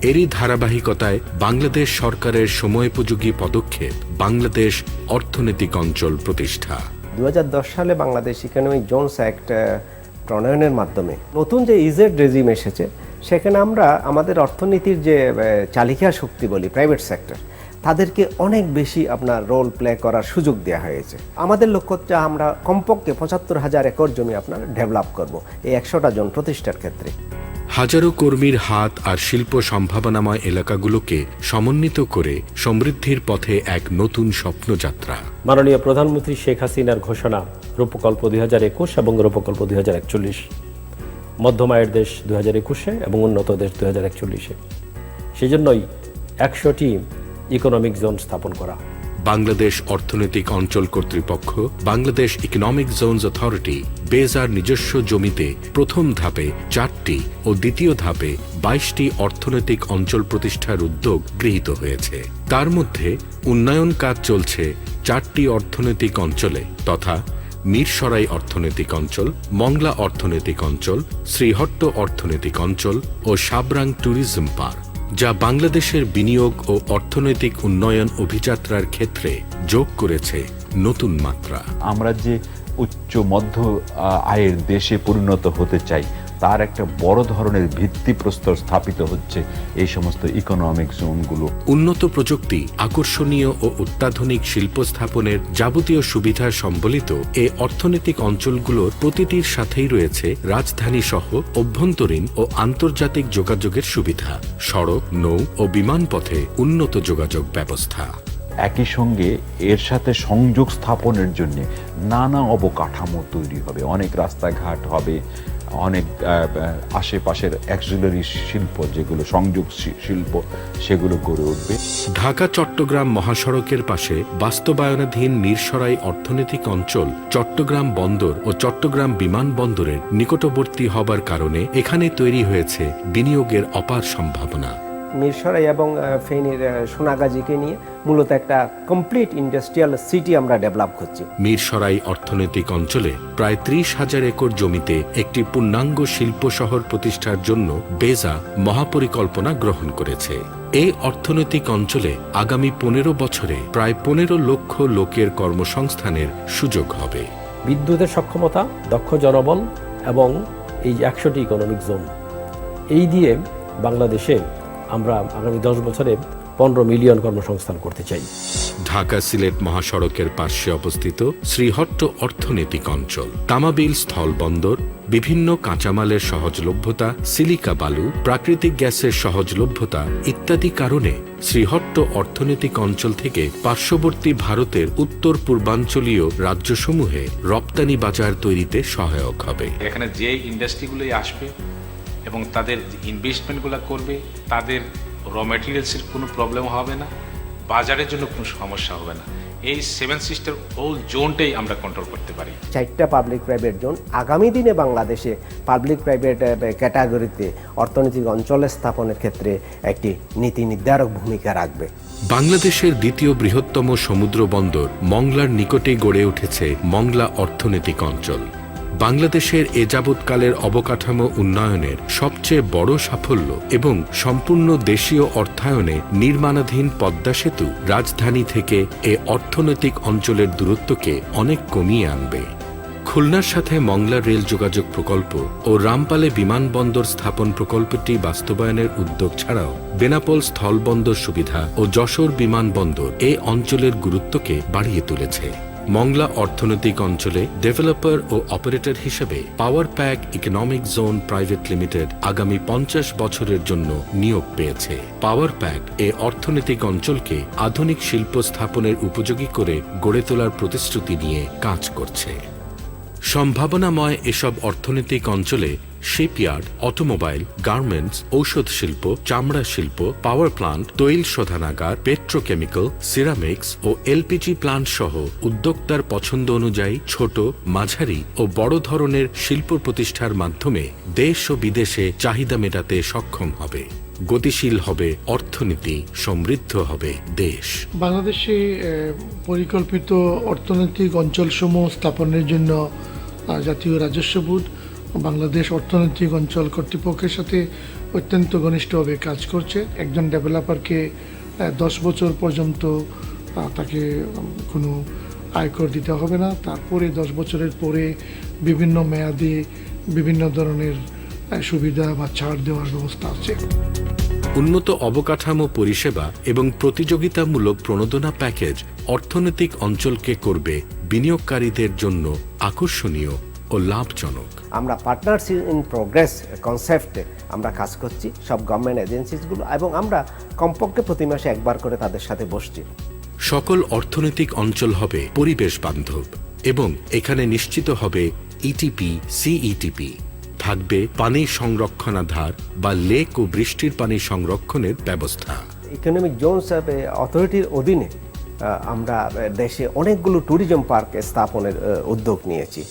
এরই ধারাবাহিকতায় বাংলাদেশ সরকারের সময়োপযোগী পদক্ষেপ বাংলাদেশ অর্থনৈতিক অঞ্চল প্রতিষ্ঠা। 2010 সালে বাংলাদেশ ইকোনমিক জোনস অ্যাক্ট প্রণয়নের মাধ্যমে নতুন যে ইজেড রেজিম এসেছে, সেখানে আমরা আমাদের অর্থনীতির যে চালিকা শক্তি বলি প্রাইভেট সেক্টর, তাদেরকে অনেক বেশি আপনার রোল প্লে করার সুযোগ দেওয়া হয়েছে। আমাদের লক্ষ্যটা আমরা কমপক্ষে 75,000 একর জমি আপনার ডেভেলপ করব এই 100টা জোন প্রতিষ্ঠার ক্ষেত্রে। হাজারো কর্মীর হাত আর শিল্প সম্ভাবনাময় এলাকাগুলোকে সমন্বিত করে সমৃদ্ধির পথে এক নতুন স্বপ্নযাত্রা। মাননীয় প্রধানমন্ত্রী শেখ হাসিনার ঘোষণা রূপকল্প 2021 এবং রূপকল্প 2041, মধ্যম আয়ের দেশ 2021 এবং উন্নত দেশ 2041। সেজন্যই 100টি ইকোনমিক জোন স্থাপন করা। বাংলাদেশ অর্থনৈতিক অঞ্চল কর্তৃপক্ষ, বাংলাদেশ ইকোনমিক জোনস অথরিটি বেজার নিজস্ব জমিতে প্রথম ধাপে 4টি ও দ্বিতীয় ধাপে 22টি অর্থনৈতিক অঞ্চল প্রতিষ্ঠার উদ্যোগ গৃহীত হয়েছে। তার মধ্যে উন্নয়ন কাজ চলছে 4টি অর্থনৈতিক অঞ্চলে তথা মিরসরাই অর্থনৈতিক অঞ্চল, মংলা অর্থনৈতিক অঞ্চল, শ্রীহট্ট অর্থনৈতিক অঞ্চল ও সাবরাং ট্যুরিজম পার্ক, যা বাংলাদেশের বিনিয়োগ ও অর্থনৈতিক উন্নয়ন অভিযাত্রার ক্ষেত্রে যোগ করেছে নতুন মাত্রা। আমরা যে উচ্চ মধ্য আয়ের দেশে পরিণত হতে চাই, তার একটা বড় ধরনের ভিত্তিপ্রস্তর স্থাপিত হচ্ছে এই সমস্ত ইকোনমিক জোনগুলো। উন্নত প্রযুক্তি, আকর্ষণীয় ও অত্যাধুনিক শিল্প স্থাপনের যাবতীয় সুবিধা সম্বলিত এই অর্থনৈতিক অঞ্চলগুলোর প্রতিটির সাথেই রয়েছে রাজধানী সহ অভ্যন্তরীণ ও আন্তর্জাতিক যোগাযোগের সুবিধা, সড়ক, নৌ ও বিমানপথে উন্নত যোগাযোগ ব্যবস্থা। একই সঙ্গে এর সাথে সংযোগ স্থাপনের জন্য নানা অবকাঠামো তৈরি হবে, অনেক রাস্তাঘাট হবে, অনেক আশেপাশের অ্যাক্সিলারি শিল্প যেগুলো সংযোগ শিল্প সেগুলো গড়ে উঠবে। ঢাকা চট্টগ্রাম মহাসড়কের পাশে বাস্তবায়নাধীন মিরসরাই অর্থনৈতিক অঞ্চল চট্টগ্রাম বন্দর ও চট্টগ্রাম বিমানবন্দরের নিকটবর্তী হবার কারণে এখানে তৈরি হয়েছে বিনিয়োগের অপার সম্ভাবনা। মিরসরাই এবং ফেনীর সোনাগাজীকে নিয়ে মূলত একটা কমপ্লিট ইন্ডাস্ট্রিয়াল সিটি আমরা ডেভেলপ করছি। মিরসরাই অর্থনৈতিক অঞ্চলে প্রায় 30,000 একর জমিতে একটি পূর্ণাঙ্গ শিল্প শহর প্রতিষ্ঠার জন্য বেজা মহাপরিকল্পনা গ্রহণ করেছে। এই অর্থনৈতিক অঞ্চলে আগামী 15 বছরে প্রায় 15 লক্ষ লোকের কর্মসংস্থানের সুযোগ হবে। বিদ্যুতের সক্ষমতা, দক্ষ জনবল এবং এই 100টি ইকোনমিক জোন, এই দিয়ে বাংলাদেশে আমরা আগামী 10 বছরে 15 মিলিয়ন কর্মসংস্থান করতে চাই। ঢাকা সিলেট মহাসড়কের পাশে অবস্থিত শ্রীহট্ট অর্থনৈতিক অঞ্চল, তামাবিল স্থলবন্দর, বিভিন্ন কাঁচামালের সহজলভ্যতা, সিলিকা বালু, প্রাকৃতিক গ্যাসের সহজলভ্যতা ইত্যাদি কারণে শ্রীহট্ট অর্থনৈতিক অঞ্চল থেকে পার্শ্ববর্তী ভারতের উত্তর পূর্বাঞ্চলীয় রাজ্যসমূহে রপ্তানি বাজার তৈরিতে সহায়ক হবে। এখানে যে ইন্ডাস্ট্রিগুলোই আসবে এবং তাদের ইনভেস্টমেন্টগুলো করবে, তাদের র ম্যাটেরিয়ালসের কোনো প্রবলেম হবে না, বাজারের জন্য কোনো সমস্যা হবে না। এই 7 সিস্টার হোল জোনটাই আমরা কন্ট্রোল করতে পারি। 4টা পাবলিক প্রাইভেট জোন আগামী দিনে বাংলাদেশে পাবলিক প্রাইভেট ক্যাটাগরিতে অর্থনৈতিক অঞ্চল স্থাপনের ক্ষেত্রে একটি নীতি নির্ধারক ভূমিকা রাখবে। বাংলাদেশের দ্বিতীয় বৃহত্তম সমুদ্র বন্দর মংলার নিকটে গড়ে উঠেছে মংলা অর্থনৈতিক অঞ্চল। বাংলাদেশের এ যাবৎকালের অবকাঠামো উন্নয়নের সবচেয়ে বড় সাফল্য এবং সম্পূর্ণ দেশীয় অর্থায়নে নির্মাণাধীন পদ্মা সেতু রাজধানী থেকে এ অর্থনৈতিক অঞ্চলের দূরত্বকে অনেক কমিয়ে আনবে। খুলনার সাথে মংলা রেল যোগাযোগ প্রকল্প ও রামপালে বিমানবন্দর স্থাপন প্রকল্পটি বাস্তবায়নের উদ্যোগ ছাড়াও বেনাপোল স্থলবন্দর সুবিধা ও যশোর বিমানবন্দর এ অঞ্চলের গুরুত্বকে বাড়িয়ে তুলেছে। মংলা অর্থনৈতিক অঞ্চলে ডেভেলপার ও অপারেটর হিসেবে power pack economic zone private limited আগামী 50 বছরের জন্য নিয়োগ পেয়েছে। পাওয়ার প্যাক এ অর্থনৈতিক অঞ্চলকে আধুনিক শিল্প স্থাপনের উপযোগী করে গড়ে তোলার প্রতিশ্রুতি নিয়ে কাজ করছে। সম্ভাবনাময় এসব অর্থনৈতিক অঞ্চলে শিপইয়ার্ড, অটোমোবাইল, গার্মেন্টস, ঔষধ শিল্প, চামড়া শিল্প, পাওয়ার প্লান্ট, তৈল শোধনাগার, পেট্রোকেমিক্যাল, সিরামিক্স ও এলপিজি প্লান্ট সহ উদ্যোক্তার পছন্দ অনুযায়ী ছোট, মাঝারি ও বড় ধরনের শিল্প প্রতিষ্ঠার মাধ্যমে দেশ ও বিদেশে চাহিদা মেটাতে সক্ষম হবে। গতিশীল হবে অর্থনীতি, সমৃদ্ধ হবে দেশ। বাংলাদেশে পরিকল্পিত অর্থনৈতিক অঞ্চলসমূহ স্থাপনের জন্য জাতীয় রাজস্ব বোর্ড বাংলাদেশ অর্থনৈতিক অঞ্চল কর্তৃপক্ষের সাথে অত্যন্ত ঘনিষ্ঠভাবে কাজ করছে। একজন ডেভেলপারকে 10 বছর পর্যন্ত তাকে কোনো আয়কর দিতে হবে না। তারপরে 10 বছরের পরে বিভিন্ন মেয়াদে বিভিন্ন ধরনের সুবিধা বা ছাড় দেওয়ার ব্যবস্থা আছে। উন্নত অবকাঠামো পরিষেবা এবং প্রতিযোগিতামূলক প্রণোদনা প্যাকেজ অর্থনৈতিক অঞ্চলকে করবে বিনিয়োগকারীদের জন্য আকর্ষণীয় ও লাভজনক। আমরা পার্টনারশিপ ইন প্রোগ্রেস কনসেপ্টে আমরা কাজ করছি সব গভর্নমেন্ট এজেন্সিসগুলো, এবং আমরা কমপক্ষে প্রতি মাসে একবার করে তাদের সাথে বসছি। সকল অর্থনৈতিক অঞ্চল হবে পরিবেশ বান্ধব এবং এখানে নিশ্চিত হবে ইটিপি, সিইটিপি। থাকবে পানি সংরক্ষণাধার বা লেক ও বৃষ্টির পানি সংরক্ষণের ব্যবস্থা। ইকোনমিক জোনস অথরিটির অধীনে আমরা দেশে অনেকগুলো ট্যুরিজম পার্ক স্থাপনের উদ্যোগ নিয়েছি।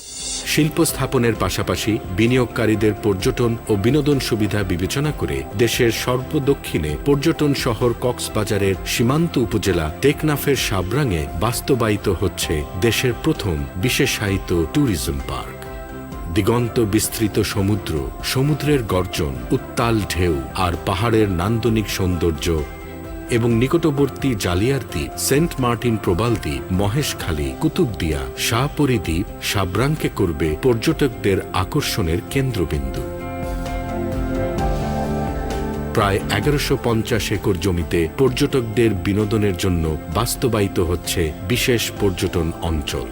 শিল্প স্থাপনের পাশাপাশি বিনিয়োগকারীদের পর্যটন ও বিনোদন সুবিধা বিবেচনা করে দেশের সর্বদক্ষিণে পর্যটন শহর কক্সবাজারের সীমান্ত উপজেলা টেকনাফের সাবরাঙে বাস্তবায়িত হচ্ছে দেশের প্রথম বিশেষায়িত ট্যুরিজম পার্ক। দিগন্ত বিস্তৃত সমুদ্র, সমুদ্রের গর্জন, উত্তাল ঢেউ আর পাহাড়ের নান্দনিক সৌন্দর্য এবং নিকটবর্তী জালিয়ার দ্বীপ, সেন্ট মার্টিন প্রবাল দ্বীপ, মহেশখালী, কুতুবদিয়া, শাহপরী দ্বীপ সাবরাংকে করবে পর্যটকদের আকর্ষণের কেন্দ্রবিন্দু। প্রায় 1150 একর জমিতে পর্যটকদের বিনোদনের জন্য বাস্তবায়িত হচ্ছে বিশেষ পর্যটন অঞ্চল।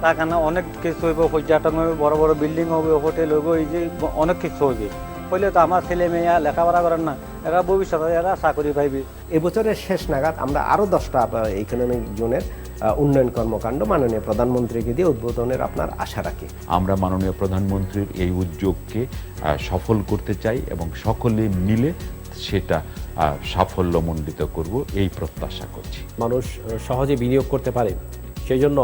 তাখানে অনেক কিছু হইব, পর্যটন হবে, বড় বড় বিল্ডিং হবে, হোটেল হইব, এই যে অনেক কিছু হবে। হইলে তো আমার ছেলে মেয়ে লেখাপড়া করেন না, এরা ভবিষ্যতে এরা চাকরি পাইবে। এবছরের শেষ নাগাদ আমরা আরও 10টা ইকোনমিক জোনের উন্নয়ন কর্মকাণ্ড মাননীয় প্রধানমন্ত্রীকে দিয়ে উদ্বোধনের আপনার আশা রাখি। আমরা মাননীয় প্রধানমন্ত্রীর এই উদ্যোগকে সফল করতে চাই এবং সকলে মিলে সেটা সাফল্যমণ্ডিত করব এই প্রত্যাশা করছি। মানুষ সহজে বিনিয়োগ করতে পারে সেই জন্য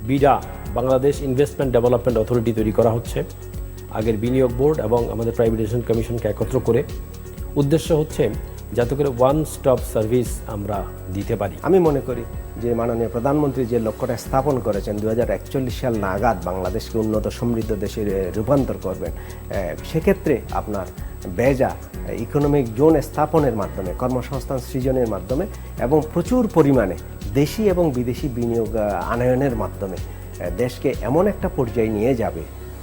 BIDA Bangladesh investment development authority তৈরি করা হচ্ছে। আগের বিনিয়োগ বোর্ড এবং আমাদের প্রাইভেটাইজেশন কমিশনকে একত্র করে উদ্দেশ্য হচ্ছে যাতে করে ওয়ান স্টপ সার্ভিস আমরা দিতে পারি। আমি মনে করি যে মাননীয় প্রধানমন্ত্রী যে লক্ষ্যটা স্থাপন করেছেন 2041 সাল নাগাদ বাংলাদেশকে উন্নত সমৃদ্ধ দেশে রূপান্তর করবেন, সেক্ষেত্রে আপনার বেজা ইকোনমিক জোন স্থাপনের মাধ্যমে, কর্মসংস্থান সৃজনের মাধ্যমে এবং প্রচুর পরিমাণে দেশি এবং বিদেশি বিনিয়োগ আনয়নের মাধ্যমে দেশকে এমন একটা পর্যায়ে নিয়ে যাবে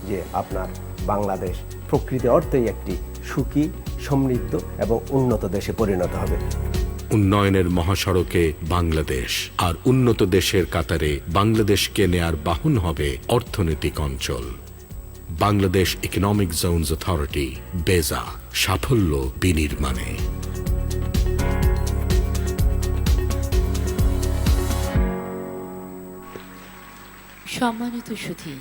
যে আপনার বাংলাদেশ প্রকৃত অর্থেই একটি সুখী, সমৃদ্ধ এবং উন্নত দেশে পরিণত হবে। উন্নয়নের মহাসড়কে বাংলাদেশ, আর উন্নত দেশের কাতারে বাংলাদেশকে নেয়ার বাহন হবে অর্থনৈতিক অঞ্চল। বাংলাদেশ ইকোনমিক জোনস অথরিটি, বেজা, সাফল্য বিনির্মাণে। সম্মানিত সুধী,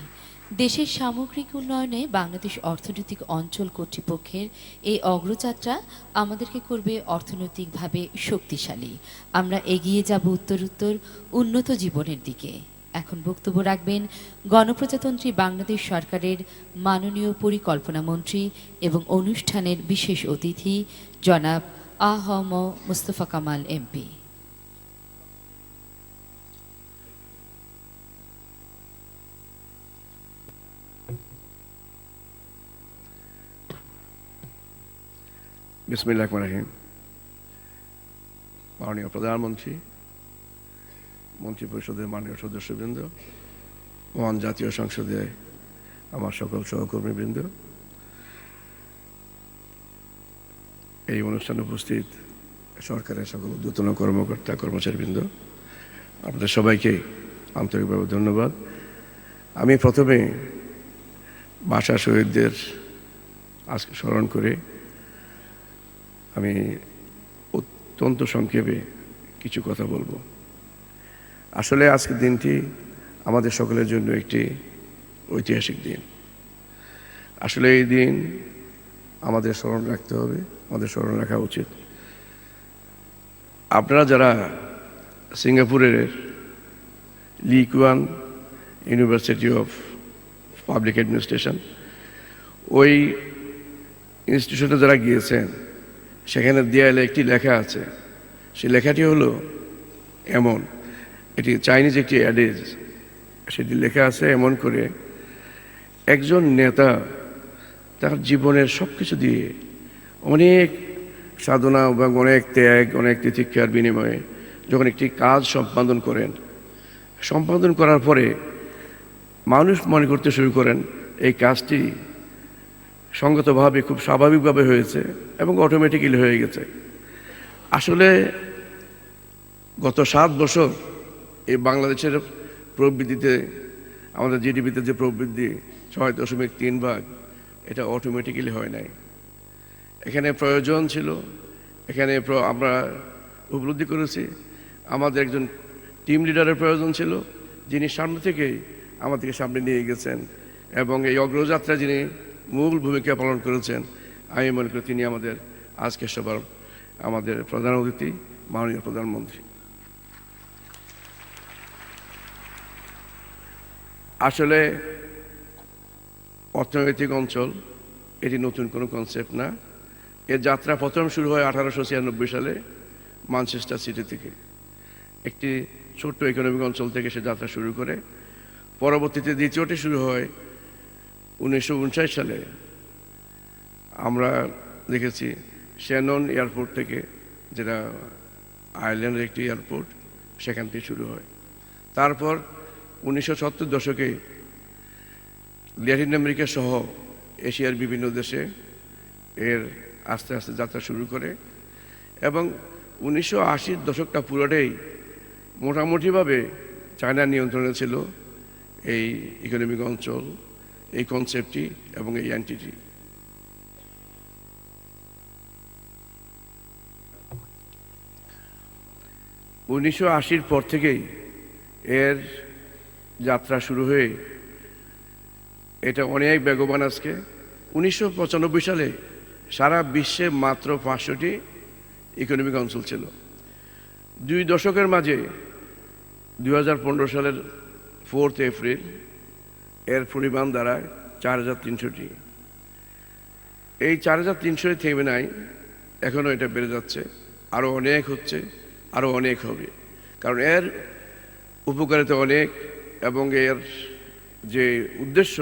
দেশের সামগ্রিক উন্নয়নে বাংলাদেশ অর্থনৈতিক অঞ্চল কর্তৃপক্ষের এই অগ্রযাত্রা আমাদেরকে করবে অর্থনৈতিকভাবে শক্তিশালী। আমরা এগিয়ে যাব উত্তরোত্তর উন্নত জীবনের দিকে। এখন বক্তব্য রাখবেন গণপ্রজাতন্ত্রী বাংলাদেশ সরকারের মাননীয় পরিকল্পনা মন্ত্রী এবং অনুষ্ঠানের বিশেষ অতিথি জনাব আ.হ.ম. মুস্তফা কামাল এমপি। বিসমিল্লাহির রহমানির রহিম। মাননীয় প্রধানমন্ত্রী, মন্ত্রিপরিষদের মাননীয় সদস্যবৃন্দ, মহান জাতীয় সংসদে আমার সকল সহকর্মীবৃন্দ, এই অনুষ্ঠানে উপস্থিত সরকারের সকল ঊর্ধ্বতন কর্মকর্তা কর্মচারীবৃন্দ, আপনাদের সবাইকে আন্তরিকভাবে ধন্যবাদ। আমি প্রথমে ভাষা শহীদদের আজকে স্মরণ করে আমি অত্যন্ত সংক্ষেপে কিছু কথা বলবো। আসলে আজকের দিনটি আমাদের সকলের জন্য একটি ঐতিহাসিক দিন। আসলে এই দিন আমাদের স্মরণ রাখতে হবে, আমাদের স্মরণ রাখা উচিত। আপনারা যারা সিঙ্গাপুরের লি কুয়ান ইউনিভার্সিটি অফ পাবলিক অ্যাডমিনিস্ট্রেশন, ওই ইনস্টিটিউশনে যারা গিয়েছেন, সেখানে দেয়ালে একটি লেখা আছে। সেই লেখাটি হলো এমন, এটি চাইনিজ একটি অ্যাডেজ, সেটি লেখা আছে এমন করে, একজন নেতা তার জীবনের সব কিছু দিয়ে অনেক সাধনা এবং অনেক ত্যাগ, অনেক তিতিক্ষার বিনিময়ে যখন একটি কাজ সম্পাদন করার পরে মানুষ মনে করতে শুরু করেন এই কাজটি সঙ্গতভাবে খুব স্বাভাবিকভাবে হয়েছে এবং অটোমেটিক্যালি হয়ে গেছে। আসলে গত 7 বছর এই বাংলাদেশের প্রবৃদ্ধিতে, আমাদের জিডিপিতে যে প্রবৃদ্ধি 6.3%, এটা অটোমেটিক্যালি হয় নাই। এখানে প্রয়োজন ছিল, এখানে আমরা উপলব্ধি করেছি আমাদের একজন টিম লিডারের প্রয়োজন ছিল, যিনি সামনে থেকেই আমাদেরকে সামনে নিয়ে গেছেন এবং এই অগ্রযাত্রা যিনি মূল ভূমিকা পালন করেছেন, আমি মনে করি তিনি আমাদের আজকের সবার আমাদের প্রধান অতিথি মাননীয় প্রধানমন্ত্রী। আসলে অর্থনৈতিক অঞ্চল এটি নতুন কোনো কনসেপ্ট না। এর যাত্রা প্রথম শুরু হয় 1896 সালে ম্যানচেস্টার সিটি থেকে, একটি ছোট্ট ইকোনমিক অঞ্চল থেকে সে যাত্রা শুরু করে। পরবর্তীতে দ্বিতীয়টি শুরু হয় 1959 সালে। আমরা দেখেছি শ্যানন এয়ারপোর্ট থেকে, যেটা আয়ারল্যান্ডের একটি এয়ারপোর্ট, সেখান থেকে শুরু হয়। তারপর 1970 দশকে ল্যাটিন আমেরিকা সহ এশিয়ার বিভিন্ন দেশে এর আস্তে আস্তে যাত্রা শুরু করে এবং 1980 দশকটা পুরোটাই মোটামুটিভাবে চায়নার নিয়ন্ত্রণে ছিল এই ইকোনমিক অঞ্চল, এই কনসেপ্টটি এবং এই এন্টিটি। '80 পর থেকেই এর যাত্রা শুরু হয়ে এটা অনেক বেগবান। আজকে 1995 সালে সারা বিশ্বে মাত্র 500টি ইকোনমিক অঞ্চল ছিল। 2 দশকের মাঝে 2015 সালের 4 এপ্রিল এর পরিমাণ দাঁড়ায় 4300টি। এই 4300 থেমে নাই, এখনও এটা বেড়ে যাচ্ছে, আরও অনেক হচ্ছে, আরও অনেক হবে। কারণ এর উপকারিতা অনেক এবং এর যে উদ্দেশ্য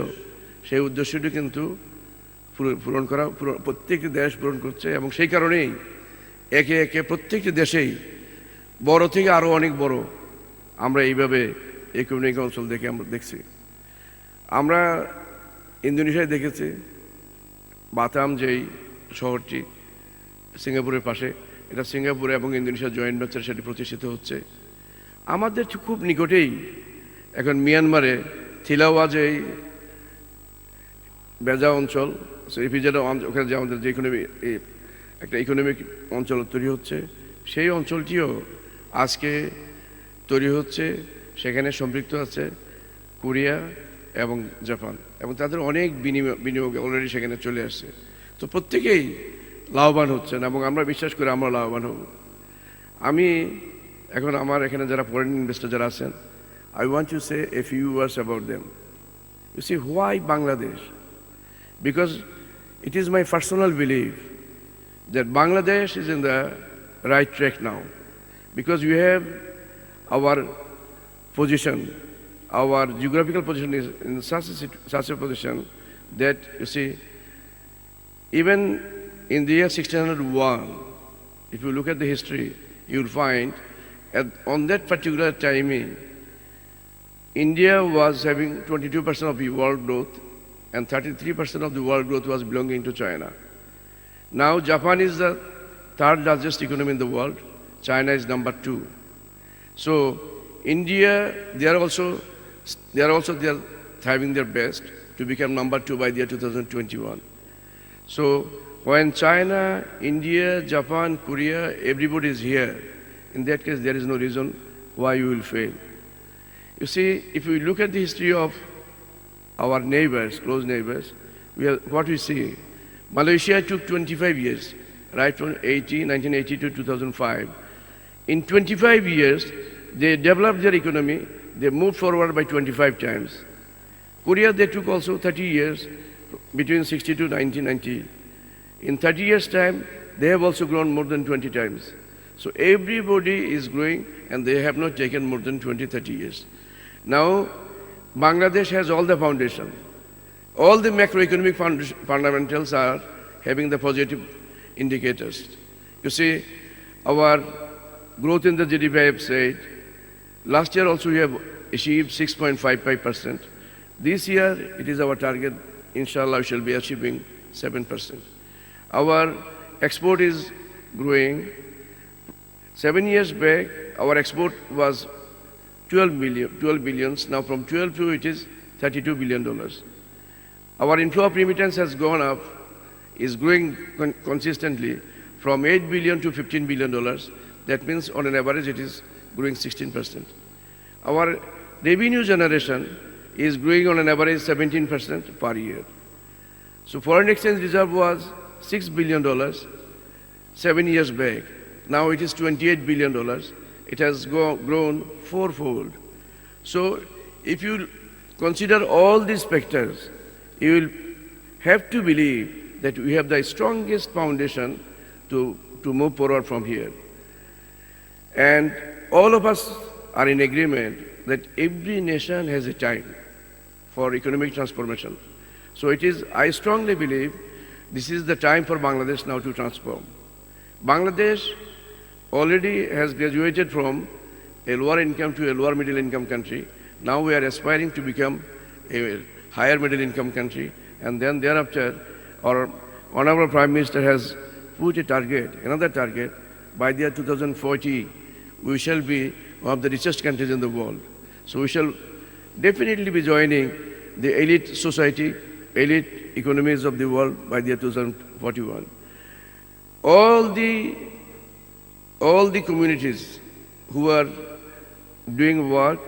সেই উদ্দেশ্যটি কিন্তু পূরণ করা প্রত্যেকটি দেশ পূরণ করছে এবং সেই কারণেই একে একে প্রত্যেকটি দেশেই বড় থেকে আরও অনেক বড় আমরা এইভাবে ইকোনমিক অঞ্চল দেখে আমরা দেখছি। আমরা ইন্দোনেশিয়ায় দেখেছি বাতাম যেই শহরটি সিঙ্গাপুরের পাশে, এটা সিঙ্গাপুর এবং ইন্দোনেশিয়া জয়েন্ট ভেঞ্চার সেটি প্রতিষ্ঠিত হচ্ছে। আমাদের খুব নিকটেই এখন মিয়ানমারে থিলাওয়া যেই বেজা অঞ্চল, সেই পিজাটা ওখানে যে আমাদের যে একটা ইকোনমিক অঞ্চল তৈরি হচ্ছে, সেই অঞ্চলটিও আজকে তৈরি হচ্ছে। সেখানে সম্পৃক্ত আছে কোরিয়া এবং জাপান এবং তাদের অনেক বিনিয়োগ অলরেডি সেখানে চলে আসছে। তো প্রত্যেকেই লাভবান হচ্ছেন এবং আমরা বিশ্বাস করি আমরা লাভবান হব। আমি এখন আমার এখানে যারা ফরেন ইনভেস্টর যারা আছেন, I want to say a few words about them. You see, why Bangladesh? Because it is my personal belief that Bangladesh is in the right track now. Because we have our position, our geographical position is in such a position that, you see, even in the year 1601, if you look at the history, you will find on that particular timing, India was having 22% of the world growth and 33% of the world growth was belonging to China. Now Japan is the third largest economy in the world. China is number 2. So India, they are thriving their best to become number 2 by the year 2021. So when China, India, Japan, Korea, everybody is here, in that case there is no reason why you will fail. You see, if we look at the history of our neighbors, close neighbors, what we see, Malaysia took 25 years, right from 1980 to 2005. In 25 years, they developed their economy, they moved forward by 25 times. Korea, they took also 30 years, between 60 to 1990. In 30 years' time, they have also grown more than 20 times. So everybody is growing and they have not taken more than 20-30 years. Now, Bangladesh has all the foundation. All the macroeconomic fundamentals are having the positive indicators. You see, our growth in the GDP, I have said, last year also we have achieved 6.55%. This year, it is our target. Inshallah, we shall be achieving 7%. Our export is growing. 7 years back, our export was 12 billions. Now from 12 to it is $32 billion. Our inflow of remittance has gone up, is growing consistently from 8 billion to $15 billion. That means on an average it is growing 16%. Our revenue generation is growing on an average 17% per year. So foreign exchange reserve was $6 billion 7 years back. Now it is $28 billion. It has grown fourfold. So if you consider all these factors, you will have to believe that we have the strongest foundation to move forward from here. And all of us are in agreement that every nation has a time for economic transformation. So I strongly believe this is the time for Bangladesh now to transform. Bangladesh already has graduated from a lower income to a lower middle income country. Now we are aspiring to become a higher middle income country, and then thereafter our Honorable Prime Minister has put a target, another target, by the year 2040 we shall be one of the richest countries in the world. So we shall definitely be joining the elite society, elite economies of the world by the year 2041. All the communities who are doing work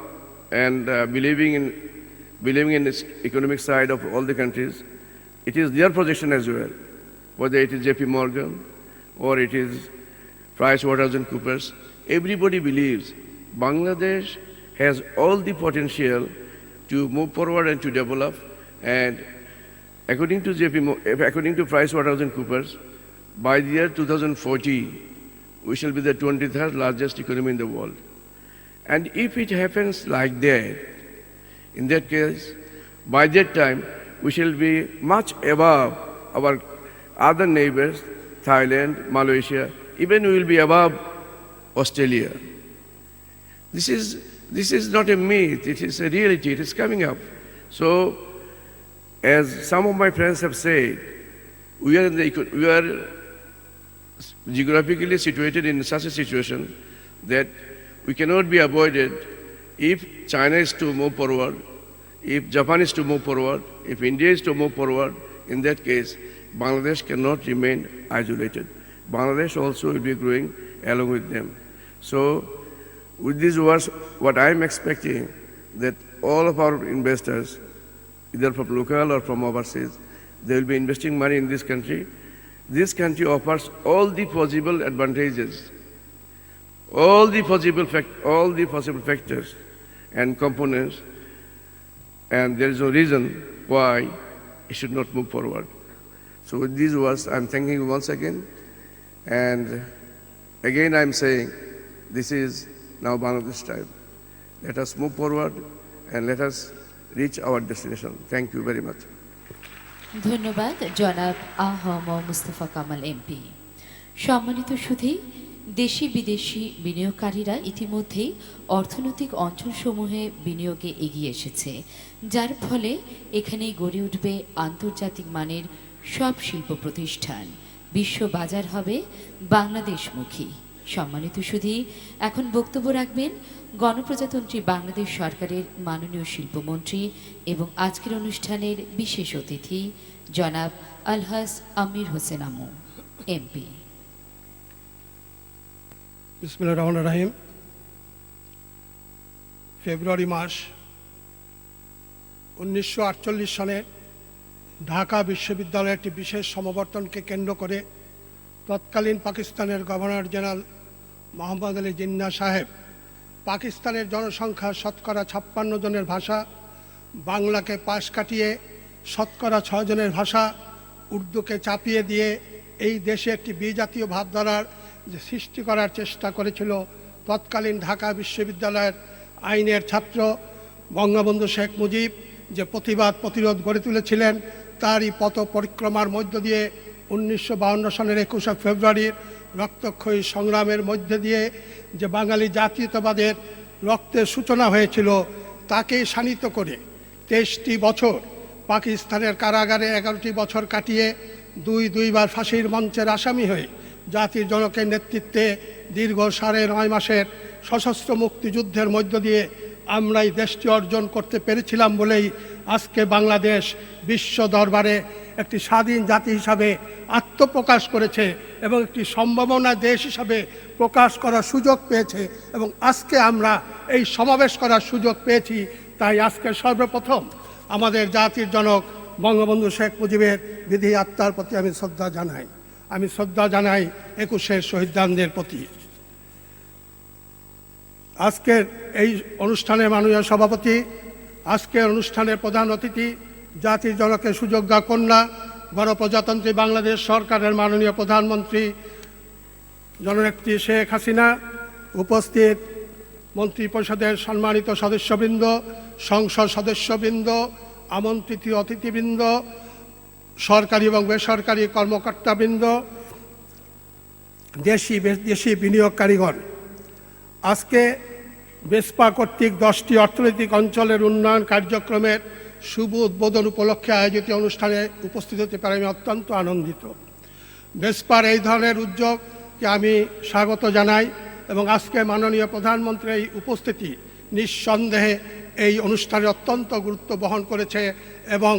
and believing in this economic side of all the countries, it is their projection as well, whether it is JP Morgan or it is PricewaterhouseCoopers. Everybody believes Bangladesh has all the potential to move forward and to develop, and according to PricewaterhouseCoopers, by the year 2040, we shall be the 23rd largest economy in the world. And if it happens like that, in that case, by that time, we shall be much above our other neighbors, Thailand, Malaysia, even we will be above Australia. This is not a myth, it is a reality, it is coming up. So, as some of my friends have said, we are geographically situated in such a situation that we cannot be avoided if China is to move forward, if Japan is to move forward, if India is to move forward. In that case, Bangladesh cannot remain isolated. Bangladesh also will be growing along with them. So, with these words, what I am expecting that all of our investors, either from local or from overseas, they will be investing money in this country. This country offers all the possible advantages, all the possible factors and components, and there is no reason why it should not move forward. So with these words, I'm thanking you once again, and again I'm saying, this is now Bangladesh time. Let us move forward and let us reach our destination. Thank you very much. ধন্যবাদ জনাব আহম Mustafa Kamal MP. সম্মানিত সুধী, দেশি বিদেশি বিনিয়োগকারীরা ইতিমধ্যেই অর্থনৈতিক অঞ্চলসমূহে বিনিয়োগে এগিয়ে এসেছে, যার ফলে এখানেই গড়ে উঠবে আন্তর্জাতিক মানের সব শিল্প প্রতিষ্ঠান। বিশ্ব বাজার হবে বাংলাদেশমুখী। সম্মানিত সুধী, এখন বক্তব্য রাখবেন গণপ্রজাতন্ত্রী বাংলাদেশ সরকারের মাননীয় শিল্পমন্ত্রী এবং আজকের অনুষ্ঠানের বিশেষ অতিথি জনাব আলহাজ আমির হোসেন আমু এমপি। বিসমিল্লাহির রহমানির রহিম। ফেব্রুয়ারি মাস 1948 সনে ঢাকা বিশ্ববিদ্যালয়ের একটি বিশেষ সমাবর্তনকে কেন্দ্র করে তৎকালীন পাকিস্তানের গভর্নর জেনারেল মোহাম্মদ আলী জিন্নাহ সাহেব পাকিস্তানের জনসংখ্যা শতকরা 56 জনের ভাষা, বাংলাকে পাশ কাটিয়ে শতকরা 6 জনের ভাষা, উর্দুকে চাপিয়ে দিয়ে এই দেশে একটি বিজাতীয় ভাবধারার যে সৃষ্টি করার চেষ্টা করেছিল তৎকালীন ঢাকা বিশ্ববিদ্যালয়ের আইনের ছাত্র বঙ্গবন্ধু শেখ মুজিব, যে প্রতিবাদ প্রতিরোধ গড়ে তুলেছিলেন, তারই পথ পরিক্রমার মধ্য দিয়ে 1952 সনের 21শে ফেব্রুয়ারির রক্তক্ষয়ী সংগ্রামের মধ্যে দিয়ে যে বাঙালি জাতীয়তাবাদের রক্তের সূচনা হয়েছিল, তাকেই শানিত করে 23টি বছর পাকিস্তানের কারাগারে 11টি বছর কাটিয়ে দুইবার ফাঁসির মঞ্চের আসামি হয়ে জাতির জনকের নেতৃত্বে দীর্ঘ 9.5 মাসের সশস্ত্র মুক্তিযুদ্ধের মধ্য দিয়ে আমরা এই দেশটি অর্জন করতে পেরেছিলাম বলেই আজকে বাংলাদেশ বিশ্ব দরবারে একটি স্বাধীন জাতি হিসাবে আত্মপ্রকাশ করেছে এবং একটি সম্ভাবনা দেশ হিসাবে প্রকাশ করার সুযোগ পেয়েছে এবং আজকে আমরা এই সমাবেশ করার সুযোগ পেয়েছি। তাই আজকে সর্বপ্রথম আমাদের জাতির জনক বঙ্গবন্ধু শেখ মুজিবের বিধি আত্মার প্রতি আমি শ্রদ্ধা জানাই 21শের শহীদদের প্রতি। আজকের এই অনুষ্ঠানের মাননীয় সভাপতি, আজকের অনুষ্ঠানের প্রধান অতিথি, জাতির জনকের সুযোগ্যা কন্যা, গণপ্রজাতন্ত্রী বাংলাদেশ সরকারের মাননীয় প্রধানমন্ত্রী জননেত্রী শেখ হাসিনা, উপস্থিত মন্ত্রিপরিষদের সম্মানিত সদস্যবৃন্দ, সংসদ সদস্যবৃন্দ, আমন্ত্রিত অতিথিবৃন্দ, সরকারি এবং বেসরকারি কর্মকর্তাবৃন্দ, দেশি বিনিয়োগকারীগণ, আজকে বেসপা কর্তৃক 10টি অর্থনৈতিক অঞ্চলের উন্নয়ন কার্যক্রমের শুভ উদ্বোধন উপলক্ষে আয়োজিত অনুষ্ঠানে উপস্থিত হতে পারে আমি অত্যন্ত আনন্দিত। বেসপার এই ধরনের উদ্যোগকে আমি স্বাগত জানাই এবং আজকে মাননীয় প্রধানমন্ত্রীর এই উপস্থিতি নিঃসন্দেহে এই অনুষ্ঠানে অত্যন্ত গুরুত্ব বহন করেছে এবং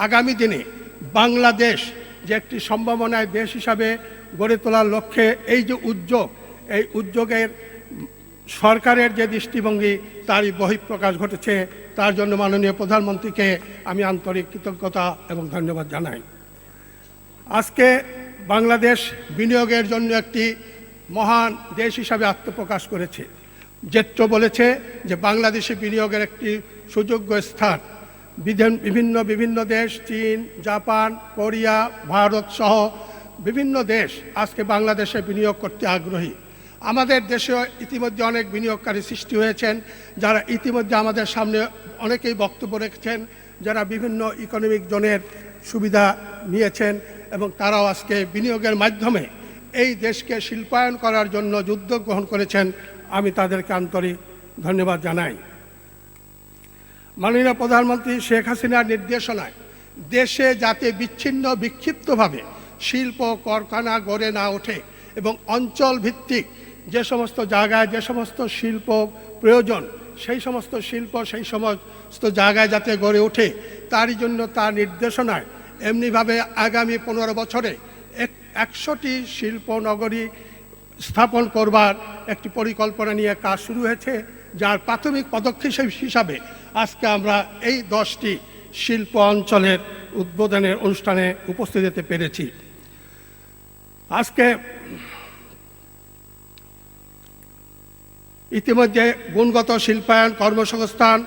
আগামী দিনে বাংলাদেশ যে একটি সম্ভাবনায় দেশ হিসাবে গড়ে তোলার লক্ষ্যে এই যে উদ্যোগ, এই উদ্যোগের সরকারের যে দৃষ্টিভঙ্গি তারই বহিঃপ্রকাশ ঘটেছে। তার জন্য মাননীয় প্রধানমন্ত্রীকে আমি আন্তরিক কৃতজ্ঞতা এবং ধন্যবাদ জানাই। আজকে বাংলাদেশ বিনিয়োগের জন্য একটি মহান দেশ হিসাবে আত্মপ্রকাশ করেছে। জেট্রো বলেছে যে বাংলাদেশে বিনিয়োগের একটি সুযোগ্য স্থান। বিভিন্ন দেশ, চীন, জাপান, কোরিয়া, ভারত সহ বিভিন্ন দেশ আজকে বাংলাদেশে বিনিয়োগ করতে আগ্রহী। আমাদের দেশে ইতিমধ্যে অনেক বিনিয়োগকারী সৃষ্টি হয়েছেন, যারা ইতিমধ্যে আমাদের সামনে অনেকেই বক্তব্য রেখেছেন, যারা বিভিন্ন ইকোনমিক জোনের সুবিধা নিয়েছেন এবং তারাও আজকে বিনিয়োগের মাধ্যমে এই দেশকে শিল্পায়ন করার জন্য যুদ্ধ গ্রহণ করেছেন। আমি তাদেরকে আন্তরিক ধন্যবাদ জানাই। মাননীয় প্রধানমন্ত্রী শেখ হাসিনার নির্দেশনায় দেশে যাতে বিচ্ছিন্ন বিক্ষিপ্তভাবে শিল্প কারখানা গড়ে না ওঠে এবং অঞ্চল ভিত্তিক যে সমস্ত জায়গায় যে সমস্ত শিল্প প্রয়োজন সেই সমস্ত শিল্প সেই সমস্ত জায়গায় যাতে গড়ে ওঠে, তারই জন্য তার নির্দেশনায় এমনিভাবে আগামী 15 বছরে 100টি শিল্প নগরী স্থাপন করবার একটি পরিকল্পনা নিয়ে কাজ শুরু হয়েছে, যার প্রাথমিক পদক্ষেপ হিসাবে আজকে আমরা এই 10টি শিল্প অঞ্চলের উদ্বোধনের অনুষ্ঠানে উপস্থিত হতে পেরেছি। আজকে ইতিমধ্যে গুণগত শিল্পায়ন, কর্মসংস্থান,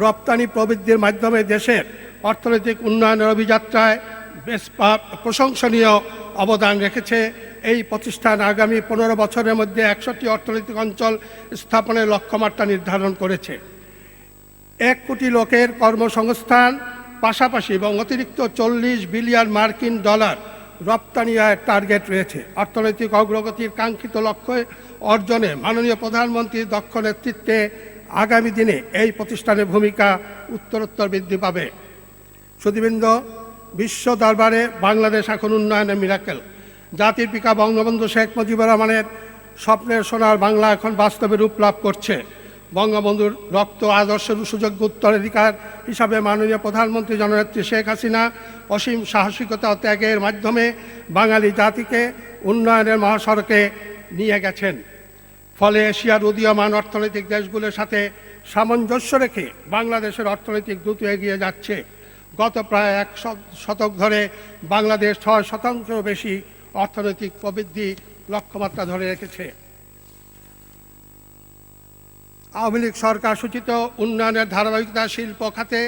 রপ্তানি প্রবৃদ্ধির মাধ্যমে দেশের অর্থনৈতিক উন্নয়নের অভিযাত্রায় বেশ প্রশংসনীয় অবদান রেখেছে। এই প্রতিষ্ঠান আগামী 15 বছরের মধ্যে 100টি অর্থনৈতিক অঞ্চল স্থাপনের লক্ষ্যমাত্রা নির্ধারণ করেছে। 1 কোটি লোকের কর্মসংস্থান পাশাপাশি এবং অতিরিক্ত 40 বিলিয়ন মার্কিন ডলার রপ্তানি আয়ের টার্গেট রয়েছে। অর্থনৈতিক অগ্রগতির কাঙ্ক্ষিত লক্ষ্য অর্জনে মাননীয় প্রধানমন্ত্রীর দক্ষ নেতৃত্বে আগামী দিনে এই প্রতিষ্ঠানের ভূমিকা উত্তরোত্তর বৃদ্ধি পাবে। সুধীবৃন্দ, বিশ্ব দরবারে বাংলাদেশ এখন উন্নয়নের মিরাকেল। জাতির পিতা বঙ্গবন্ধু শেখ মুজিবুর রহমানের স্বপ্নের সোনার বাংলা এখন বাস্তবে রূপ লাভ করছে। বঙ্গবন্ধুর রক্ত আদর্শের সুযোগ্য উত্তরাধিকার হিসাবে মাননীয় প্রধানমন্ত্রী জননেত্রী শেখ হাসিনা অসীম সাহসিকতা ও ত্যাগের মাধ্যমে বাঙালি জাতিকে উন্নয়নের মহাসড়কে নিয়ে গেছেন। ফলে এশিয়ার উদীয়মান অর্থনৈতিক দেশগুলোর সাথে সামঞ্জস্য রেখে বাংলাদেশের অর্থনৈতিক দ্রুত এগিয়ে যাচ্ছে। গত প্রায় 1 শতক ধরে বাংলাদেশ 6% বেশি অর্থনৈতিক প্রবৃদ্ধি লক্ষ্যমাত্রা ধরে রেখেছে। আওয়ামী লীগ সরকার সূচিত উন্নয়নের ধারাবাহিকতা শিল্প খাতে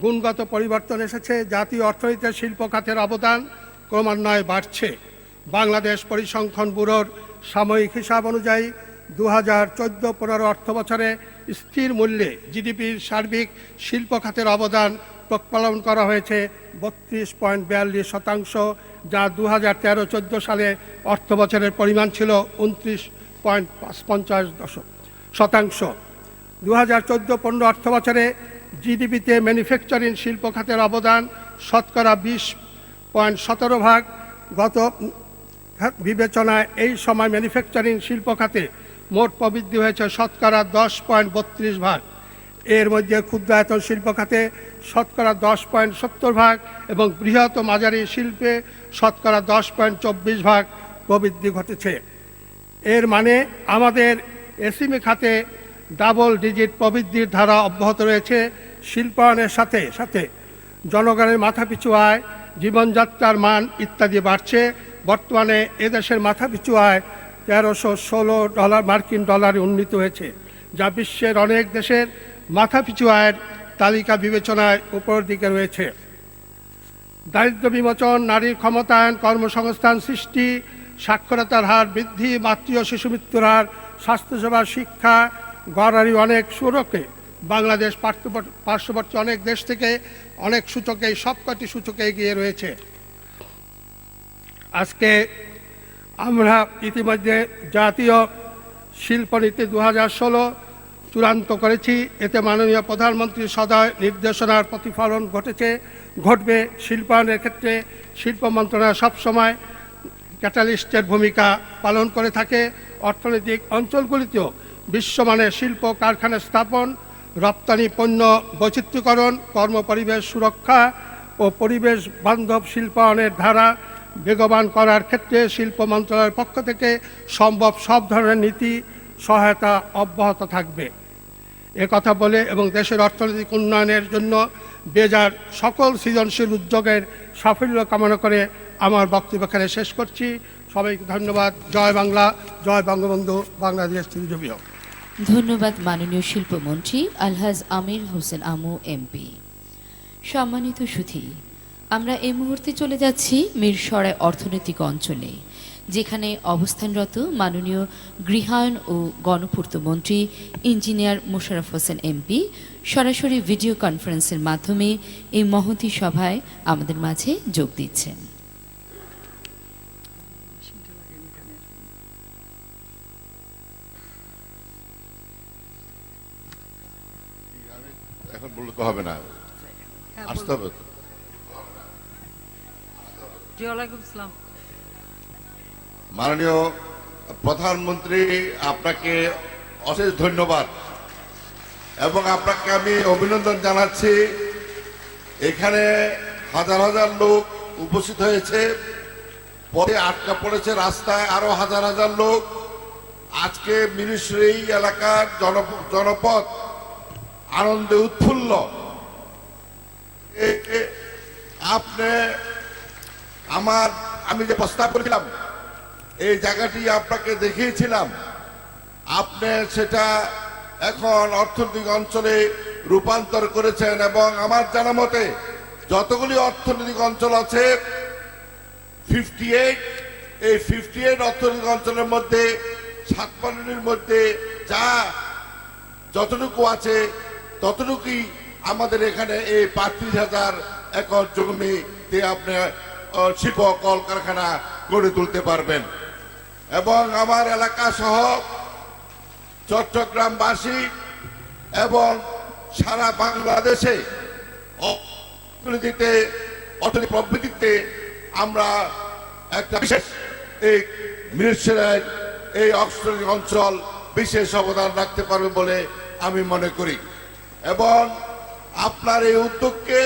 গুণগত পরিবর্তন এসেছে। জাতীয় অর্থনীতিতে শিল্প খাতের অবদান ক্রমান্বয়ে বাড়ছে। বাংলাদেশ পরিসংখ্যান ব্যুরোর সাময়িক হিসাব অনুযায়ী 2014-15 অর্থ বছরে স্থির মূল্যে জিডিপির সার্বিক শিল্প খাতের অবদান প্রকল্পন করা হয়েছে 32.42%, যা 2013-14 সালে অর্থ বছরের পরিমাণ ছিল 29.55%। 2014-15 অর্থ বছরে জিডিপিতে ম্যানুফ্যাকচারিং শিল্প খাতের অবদান শতকরা 20.17%। গত বিবেচনায় এই সময় ম্যানুফ্যাকচারিং শিল্প খাতে মোট প্রবৃদ্ধি হয়েছে শতকরা 10.32%। এর মধ্যে ক্ষুদ্রায়তন শিল্প খাতে শতকরা 10.70% এবং বৃহৎ ও মাঝারি শিল্পে শতকরা 10.24% প্রবৃদ্ধি ঘটেছে। এর মানে আমাদের এসএমই খাতে ডাবল ডিজিট প্রবৃদ্ধির ধারা অব্যাহত রয়েছে। শিল্পায়নের সাথে সাথে জনগণের মাথাপিছু আয়, জীবনযাত্রার মান ইত্যাদি বাড়ছে। বর্তমানে এদেশের মাথাপিছু আয় $1316 মার্কিন ডলারে উন্নীত হয়েছে, যা বিশ্বের অনেক দেশের মাথাপিছু আয়ের তালিকা বিবেচনায় উপরের দিকে রয়েছে। দারিদ্র্য বিমোচন, নারীর ক্ষমতায়ন, কর্মসংস্থান সৃষ্টি, সাক্ষরতার হার বৃদ্ধি, মাতৃ ও শিশু মৃত্যুর হার, স্বাস্থ্যসেবা, শিক্ষা, গড়ারি অনেক সূচকে বাংলাদেশ পার্শ্ববর্তী অনেক দেশ থেকে অনেক সূচকে, সবকটি সূচকে এগিয়ে রয়েছে। আজকে আমরা ইতিমধ্যে জাতীয় শিল্পনীতি 2016 চূড়ান্ত করেছি। এতে মাননীয় প্রধানমন্ত্রীর সদয় নির্দেশনার প্রতিফলন ঘটবে। শিল্পায়নের ক্ষেত্রে শিল্প মন্ত্রণালয় সবসময় ক্যাটালিস্টের ভূমিকা পালন করে থাকে। অর্থনৈতিক অঞ্চলগুলিতেও বিশ্বমানের শিল্প কারখানা স্থাপন, রপ্তানি পণ্য বৈচিত্র্যকরণ, কর্মপরিবেশ সুরক্ষা ও পরিবেশ বান্ধব শিল্পায়নের ধারা বেগবান করার ক্ষেত্রে শিল্প মন্ত্রণালয়ের পক্ষ থেকে সম্ভব সব ধরনের নীতি সহায়তা অব্যাহত থাকবে। কথা বলে এবং দেশের অর্থনৈতিক উন্নয়নের জন্য বেজার সকল সৃজনশীল উদ্যোগের সাফল্য কামনা করে আমার বক্তব্য এখানে শেষ করছি। সবাইকে ধন্যবাদ। জয় বাংলা, জয় বঙ্গবন্ধু, বাংলাদেশ চিরজীবী হোক। ধন্যবাদ মাননীয় শিল্পমন্ত্রী আলহাজ আমির হোসেন আমু এমপি। সম্মানিত সুধী, আমরা এই মুহূর্তে চলে যাচ্ছি মিরসরাই অর্থনৈতিক অঞ্চলে, যেখানে অবস্থানরত মাননীয় গৃহায়ন ও গণপূর্ত মন্ত্রী ইঞ্জিনিয়ার মোশাররফ হোসেন এমপি সরাসরি ভিডিও কনফারেন্সের মাধ্যমে এই মহতী সভায় আমাদের মাঝে যোগ দিচ্ছেন। এখন বললে তো হবে না, আসতে হবে তো। মাননীয় প্রধানমন্ত্রী, আপনাকে অশেষ ধন্যবাদ এবং আপনাকে আমি অভিনন্দন জানাচ্ছি। এখানে হাজার হাজার লোক উপস্থিত হয়েছে, পথে আটকা পড়েছে রাস্তায় আরো হাজার হাজার লোক। আজকে মিরসরাই এলাকার জনপদ আনন্দে উৎফুল্ল। আমি যে প্রস্তাব করেছিলাম, এই জায়গাটি আপনাকে দেখিয়েছিলাম, আপনি সেটা এখন অর্থনৈতিক অঞ্চলে রূপান্তর করেছেন এবং আমার জানা মতে যতগুলি অর্থনৈতিক অঞ্চল আছে 58, এই 58 অর্থনৈতিক অঞ্চলের মধ্যে 57-এর মধ্যে যতটুকু আছে ততটুকুই আমাদের এখানে এই 35,000 একর জমিতে আপনি শিল্প কলকারখানা গড়ে তুলতে পারবেন। এবং আমার এলাকা সহ চট্টগ্রামবাসী এবং সারা বাংলাদেশে অর্থনীতি প্রবৃদ্ধিতে আমরা একটা বিশেষ এই মিরসরাই এই অর্থনৈতিক অঞ্চল বিশেষ অবদান রাখতে পারবে বলে আমি মনে করি। এবং আপনার এই উদ্যোগকে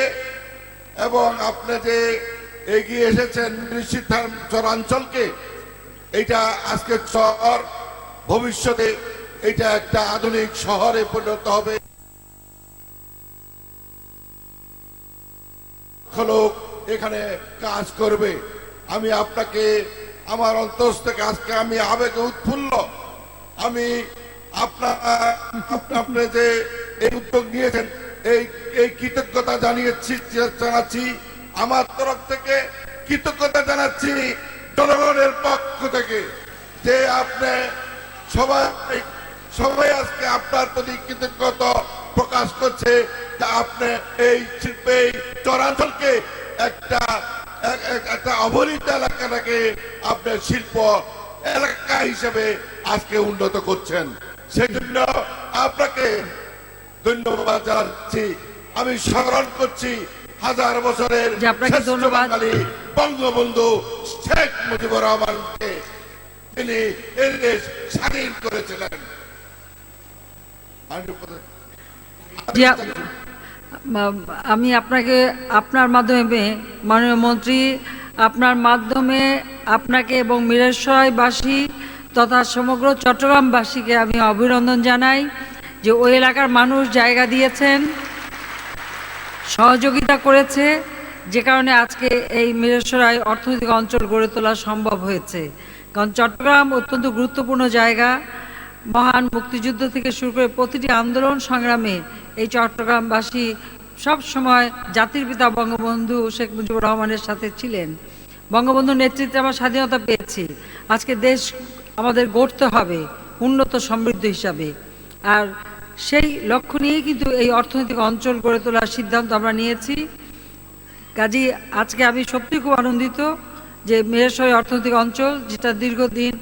এবং আপনি যে এগিয়ে এসেছেন চরাঞ্চলকে, এটা আজকে শহর, ভবিষ্যতে এটা একটা আধুনিক শহরে পরিণত হবে। লোক এখানে কাজ করবে। আমি আপনাকে আমার অন্তর থেকে আজকে আমি আবেগে উৎফুল্ল। আমি আপনি যে এই উদ্যোগ নিয়েছেন এই কৃতজ্ঞতা জানাচ্ছি আমার তরফ থেকে, কৃতজ্ঞতা জানাচ্ছি জনগণের পক্ষ থেকে যে আপনি সবাই আজকে আপনার প্রতি কৃতজ্ঞতা প্রকাশ করছে যে আপনি এই শিল্পে চরাঞ্চলকে একটা অবহেলিত এলাকাটাকে আপনি শিল্প এলাকা হিসেবে আজকে উন্নত করছেন। সেই জন্য আপনাকে ধন্যবাদ জানাচ্ছি। আমি স্মরণ করছি হাজার বছরের বঙ্গবন্ধু শেখ মুজিবুর রহমানকে, তিনি এই দেশ স্বাধীন করেছিলেন। আমি আপনাকে আপনার মাধ্যমে মাননীয় মন্ত্রী, আপনার মাধ্যমে আপনাকে এবং মিরসরাইবাসী তথা সমগ্র চট্টগ্রামবাসীকে আমি অভিনন্দন জানাই যে ওই এলাকার মানুষ জায়গা দিয়েছেন, সহযোগিতা করেছে, যে কারণে আজকে এই মিরসরাই অর্থনৈতিক অঞ্চল গড়ে তোলা সম্ভব হয়েছে। কারণ চট্টগ্রাম অত্যন্ত গুরুত্বপূর্ণ জায়গা। মহান মুক্তিযুদ্ধ থেকে শুরু করে প্রতিটি আন্দোলন সংগ্রামে এই চট্টগ্রামবাসী সব সময় জাতির পিতা বঙ্গবন্ধু শেখ মুজিবুর রহমানের সাথে ছিলেন। বঙ্গবন্ধুর নেতৃত্বে আমরা স্বাধীনতা পেয়েছি। আজকে দেশ আমাদের গড়তে হবে উন্নত সমৃদ্ধ হিসাবে, আর সেই লক্ষ্য নিয়েই কিন্তু এই অর্থনৈতিক অঞ্চল গড়ে তোলার সিদ্ধান্ত আমরা নিয়েছি। কাজী আজকে আমি সত্যি খুব আনন্দিত যে মিরসরাই অর্থনৈতিক অঞ্চল, যেটা দীর্ঘদিন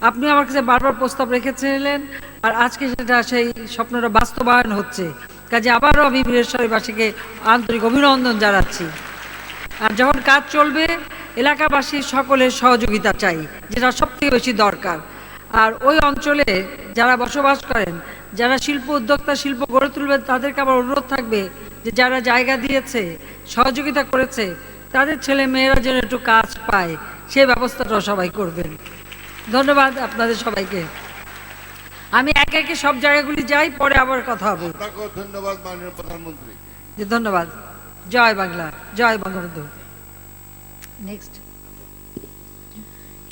আপনি আমার কাছে বারবার প্রস্তাব রেখেছিলেন, আর আজকে সেটা সেই স্বপ্নটা বাস্তবায়ন হচ্ছে। কাজে আবারও আমি মিরসরাইবাসীকে আন্তরিক অভিনন্দন জানাচ্ছি। আর যখন কাজ চলবে এলাকাবাসীর সকলের সহযোগিতা চাই, যেটা সবথেকে বেশি দরকার। আর ওই অঞ্চলে যারা বসবাস করেন, যারা শিল্প উদ্যোক্তা শিল্প গড়ে তুলবেন, তাদেরকে আমার অনুরোধ থাকবে যে যারা জায়গা দিয়েছে, সহযোগিতা করেছে, তাদের ছেলে মেয়েরা যেন একটু কাজ পায়, সেই ব্যবস্থাটাও সবাই করবেন। ধন্যবাদ আপনাদের সবাইকে। আমি একে একে সব জায়গাগুলি যাই, পরে আবার কথা হবে। ধন্যবাদ মাননীয় প্রধানমন্ত্রী। ধন্যবাদ। জয় বাংলা, জয় বঙ্গবন্ধু। নেক্সট।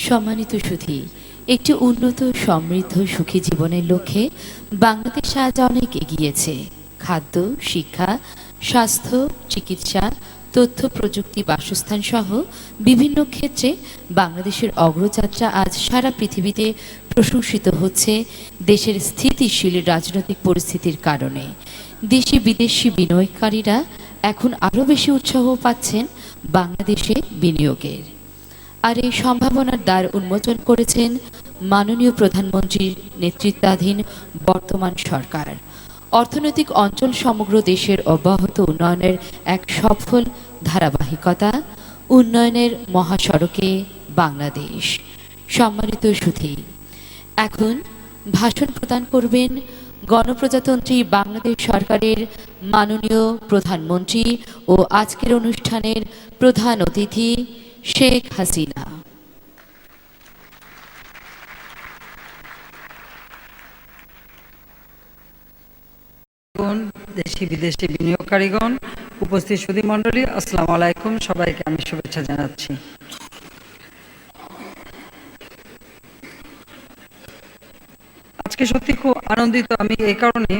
সম্মানিত সুধী, একটি উন্নত সমৃদ্ধ সুখী জীবনের লক্ষ্যে বাংলাদেশ আজ অনেক এগিয়েছে। খাদ্য, শিক্ষা, স্বাস্থ্য, চিকিৎসা, তথ্য প্রযুক্তি, বাসস্থান সহ বিভিন্ন ক্ষেত্রে বাংলাদেশের অগ্রযাত্রা আজ সারা পৃথিবীতে প্রশংসিত হচ্ছে দেশের স্থিতিশীল রাজনৈতিক পরিস্থিতির কারণে। দেশি বিদেশি বিনিয়োগকারীরা এখন আরও বেশি উৎসাহ পাচ্ছেন বাংলাদেশে বিনিয়োগের। আর এই সম্ভাবনার দ্বার উন্মোচন করেছেন মাননীয় প্রধানমন্ত্রীর নেতৃত্বাধীন বর্তমান সরকার। অর্থনৈতিক অঞ্চল সমগ্র দেশের অব্যাহত উন্নয়নের এক সফল ধারাবাহিকতা, উন্নয়নের মহাসড়কে বাংলাদেশ। সম্মানিত সুধী, এখন ভাষণ প্রদান করবেন গণপ্রজাতন্ত্রী বাংলাদেশ সরকারের মাননীয় প্রধানমন্ত্রী ও আজকের অনুষ্ঠানের প্রধান অতিথি শেখ হাসিনা। দেশি বিদেশি বিনিয়োগকারীগণ, উপস্থিত সুধী মণ্ডলী, আসসালামু আলাইকুম। সবাইকে আমি শুভেচ্ছা জানাচ্ছি। আজকে সত্যি খুব আনন্দিত আমি এই কারণে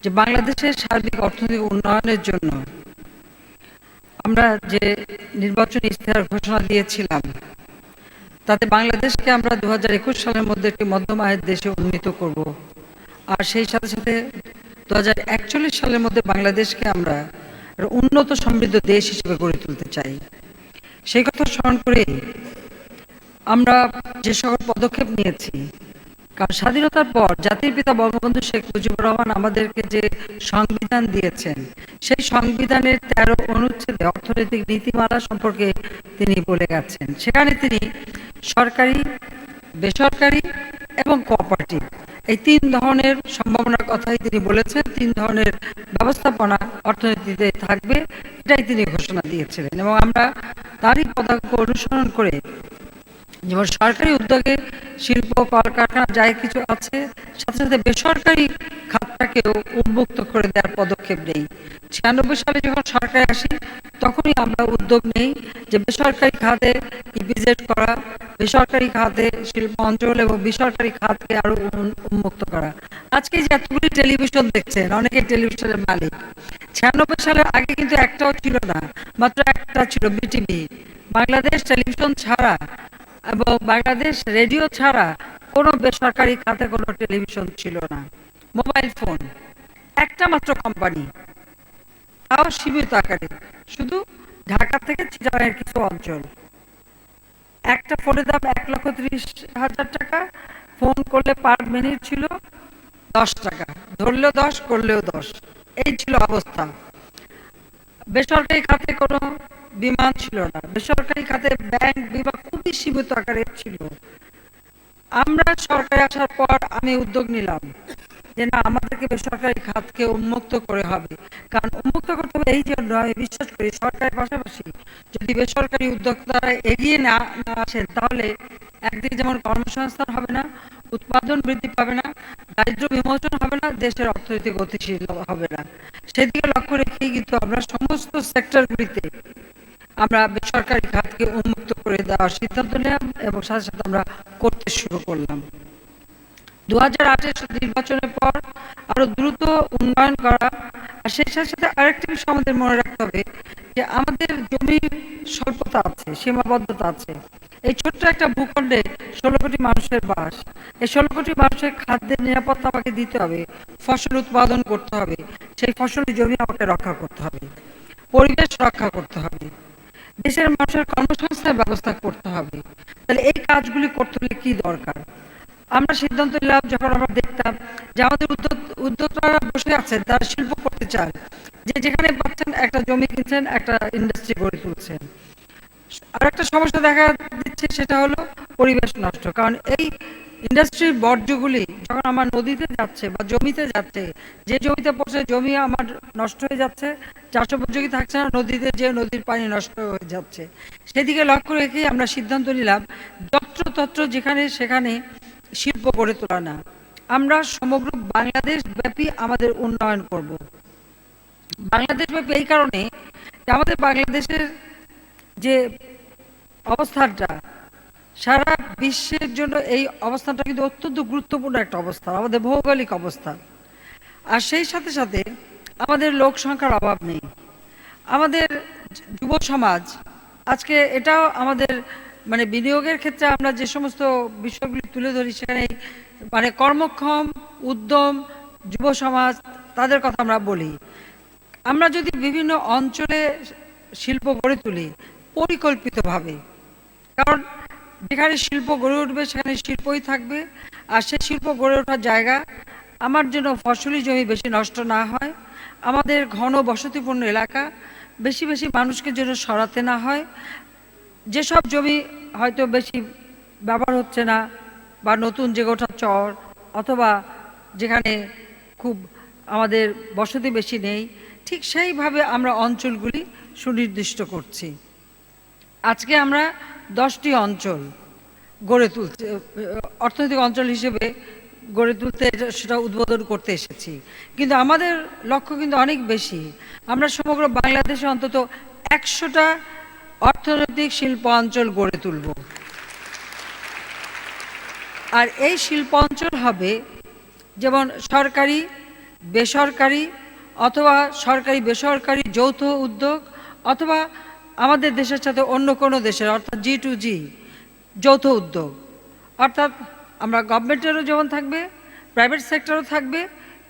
যে বাংলাদেশের সার্বিক অর্থনৈতিক উন্নয়নের জন্য আমরা যে নির্বাচনী ইশতেহার ঘোষণা দিয়েছিলাম তাতে বাংলাদেশকে আমরা 2021 সালের মধ্যে একটি মধ্যম আয়ের দেশে উন্নীত করব, আর সেই সাথে সাথে 2041 সালের মধ্যে বাংলাদেশকে আমরা উন্নত সমৃদ্ধ দেশ হিসেবে গড়ে তুলতে চাই। সেই কথা স্মরণ করে আমরা যে সকল পদক্ষেপ নিয়েছি, কারণ স্বাধীনতার পর জাতির পিতা বঙ্গবন্ধু শেখ মুজিবুর রহমান আমাদেরকে যে সংবিধান দিয়েছেন, সেই সংবিধানের 13 অনুচ্ছেদে অর্থনৈতিক নীতিমালা সম্পর্কে তিনি বলে গেছেন। সেখানে তিনি সরকারি, বেসরকারি এবং কোঅপারেটিভ এই 3 ধরনের সম্ভাবনার কথাই তিনি বলেছেন। 3 ধরনের ব্যবস্থাপনা অর্থনীতিতে থাকবে, এটাই তিনি ঘোষণা দিয়েছিলেন। এবং আমরা তারই পদাঙ্ক অনুসরণ করে, যেমন সরকারি উদ্যোগে শিল্প, কলকারখানা যাই কিছু আছে, সাথে সাথে বেসরকারি খাতটাকেও উন্মুক্ত করে দেওয়ার পদক্ষেপ নেই। 96 সালে যখন সরকারে আসি তখনই আমরা উদ্যোগ নেই যে বেসরকারি খাতে ইপিজেড করা, বেসরকারি খাতে শিল্প অঞ্চল এবং বেসরকারি খাতকে আরো উন্মুক্ত করা। আজকে যে এতগুলি টেলিভিশন দেখছেন, অনেকে টেলিভিশনের মালিক। 96 সালের আগে কিন্তু একটাও ছিল না, মাত্র একটা ছিল, বিটিভি। বাংলাদেশ টেলিভিশন ছাড়া এবং বাংলাদেশ রেডিও ছাড়া কোনো বেসরকারি খাতে কোনো টেলিভিশন ছিল না। মোবাইল ফোন একটা মাত্র কোম্পানি, তাও সীমিত আকারে, শুধু ঢাকা থেকে চিটাগাংয়ের কিছু অঞ্চল। একটা ফোনের দাম 1,30,000 টাকা, ফোন করলে পার মিনিট ছিল 10 টাকা, ধরলেও 10, করলেও 10, এই ছিল অবস্থা। বেসরকারি খাতে কোনো বিমান ছিল না, বেসরকারি খাতে ব্যাংক, বিমা খুবই সীমিত আকারে ছিল। আমরা সরকারে আসার পর আমি উদ্যোগ নিলাম যে না, আমাদেরকে বেসরকারি খাতকে উন্মুক্ত করে হবে। কারণ উন্মুক্ত করতে হবে এই জন্য, আমি বিশ্বাস করি সরকারের পাশাপাশি যদি বেসরকারি উদ্যোক্তারা এগিয়ে না আসেন, তাহলে একদিকে যেমন কর্মসংস্থান হবে না, উৎপাদন বৃদ্ধি পাবে না, দারিদ্র বিমোচন হবে না, দেশের অর্থনৈতিক গতিশীল হবে না। সেদিকে লক্ষ্য রেখেই কিন্তু আমরা সমস্ত সেক্টরগুলিতে আমরা বেসরকারি খাতকে উন্মুক্ত করে দেওয়ার সিদ্ধান্ত নিলাম এবং সাথে সাথে আমরা করতে শুরু করলাম। 2008 নির্বাচনের পর আরো দ্রুত উন্নয়ন করা, আর সেই সাথে সাথে আরেকটি বিষয় আমাদের মনে রাখতে হবে যে আমাদের জমির স্বল্পতা আছে, সীমাবদ্ধতা আছে। এই ছোট্ট একটা ভূখণ্ডে 16 কোটি মানুষের বাস। এই 16 কোটি মানুষের খাদ্যের নিরাপত্তা আমাকে দিতে হবে, ফসল উৎপাদন করতে হবে, সেই ফসলি জমি আমাকে রক্ষা করতে হবে, পরিবেশ রক্ষা করতে হবে, দেশের মানুষের কর্মসংস্থানের ব্যবস্থা করতে হবে। তাহলে এই কাজগুলি করতে হলে কি দরকার? আমরা সিদ্ধান্ত নিলাম, যখন আমরা দেখতাম যে আমাদের উদ্যোক্তারা বসে আছেন, তারা শিল্প করতে চান, যে যেখানে পাচ্ছেন একটা জমি কিনছেন, একটা ইন্ডাস্ট্রি গড়ে তুলছেন। আর একটা সমস্যা দেখা দিচ্ছে, সেটা হলো পরিবেশ নষ্ট। কারণ এই ইন্ডাস্ট্রির বর্জ্যগুলি যখন আমার নদীতে যাচ্ছে বা জমিতে যাচ্ছে, যে জমিতে পড়ছে জমি আমার নষ্ট হয়ে যাচ্ছে, চাষ উপযোগী থাকছে না, নদীতে যে নদীর পানি নষ্ট হয়ে যাচ্ছে। সেদিকে লক্ষ্য রেখে আমরা সিদ্ধান্ত নিলাম যত্রতত্র যেখানে সেখানে শিল্প গড়ে তোলা না, আমরা সমগ্র বাংলাদেশ ব্যাপী আমাদের উন্নয়ন করব। বাংলাদেশ ব্যাপী এই কারণে যে আমাদের বাংলাদেশের যে অবস্থানটা সারা বিশ্বের জন্য, এই অবস্থানটা কিন্তু অত্যন্ত গুরুত্বপূর্ণ একটা অবস্থান, আমাদের ভৌগোলিক অবস্থান। আর সেই সাথে সাথে আমাদের লোক সংখ্যার অভাব নেই। আমাদের যুব সমাজ আজকে এটাও আমাদের মানে বিনিয়োগের ক্ষেত্রে আমরা যে সমস্ত বিষয়গুলি তুলে ধরি সেখানে মানে কর্মক্ষম উদ্যম যুব সমাজ তাদের কথা আমরা বলি। আমরা যদি বিভিন্ন অঞ্চলে শিল্প গড়ে তুলি পরিকল্পিতভাবে, কারণ যেখানে শিল্প গড়ে উঠবে সেখানে শিল্পই থাকবে, আর সেই শিল্প গড়ে ওঠার জায়গা আমার জন্য ফসলি জমি বেশি নষ্ট না হয়, আমাদের ঘন বসতিপূর্ণ এলাকা বেশি বেশি মানুষকে যেন সরাতে না হয়, যেসব জমি হয়তো বেশি ব্যবহার হচ্ছে না বা নতুন জেগে ওঠা চর অথবা যেখানে খুব আমাদের বসতি বেশি নেই, ঠিক সেইভাবে আমরা অঞ্চলগুলি সুনির্দিষ্ট করছি। আজকে আমরা 10টি অঞ্চল গড়ে তুলতে অর্থনৈতিক অঞ্চল হিসেবে গড়ে তুলতে সেটা উদ্বোধন করতে এসেছি, কিন্তু আমাদের লক্ষ্য কিন্তু অনেক বেশি। আমরা সমগ্র বাংলাদেশে অন্তত 100টা অর্থনৈতিক শিল্প অঞ্চল গড়ে তুলব, আর এই শিল্প অঞ্চল হবে যেমন সরকারি বেসরকারি অথবা সরকারি বেসরকারি যৌথ উদ্যোগ অথবা আমাদের দেশের সাথে অন্য কোনো দেশের অর্থাৎ G2G যৌথ উদ্যোগ, অর্থাৎ আমরা গভর্নমেন্টেরও যেমন থাকবে, প্রাইভেট সেক্টরও থাকবে,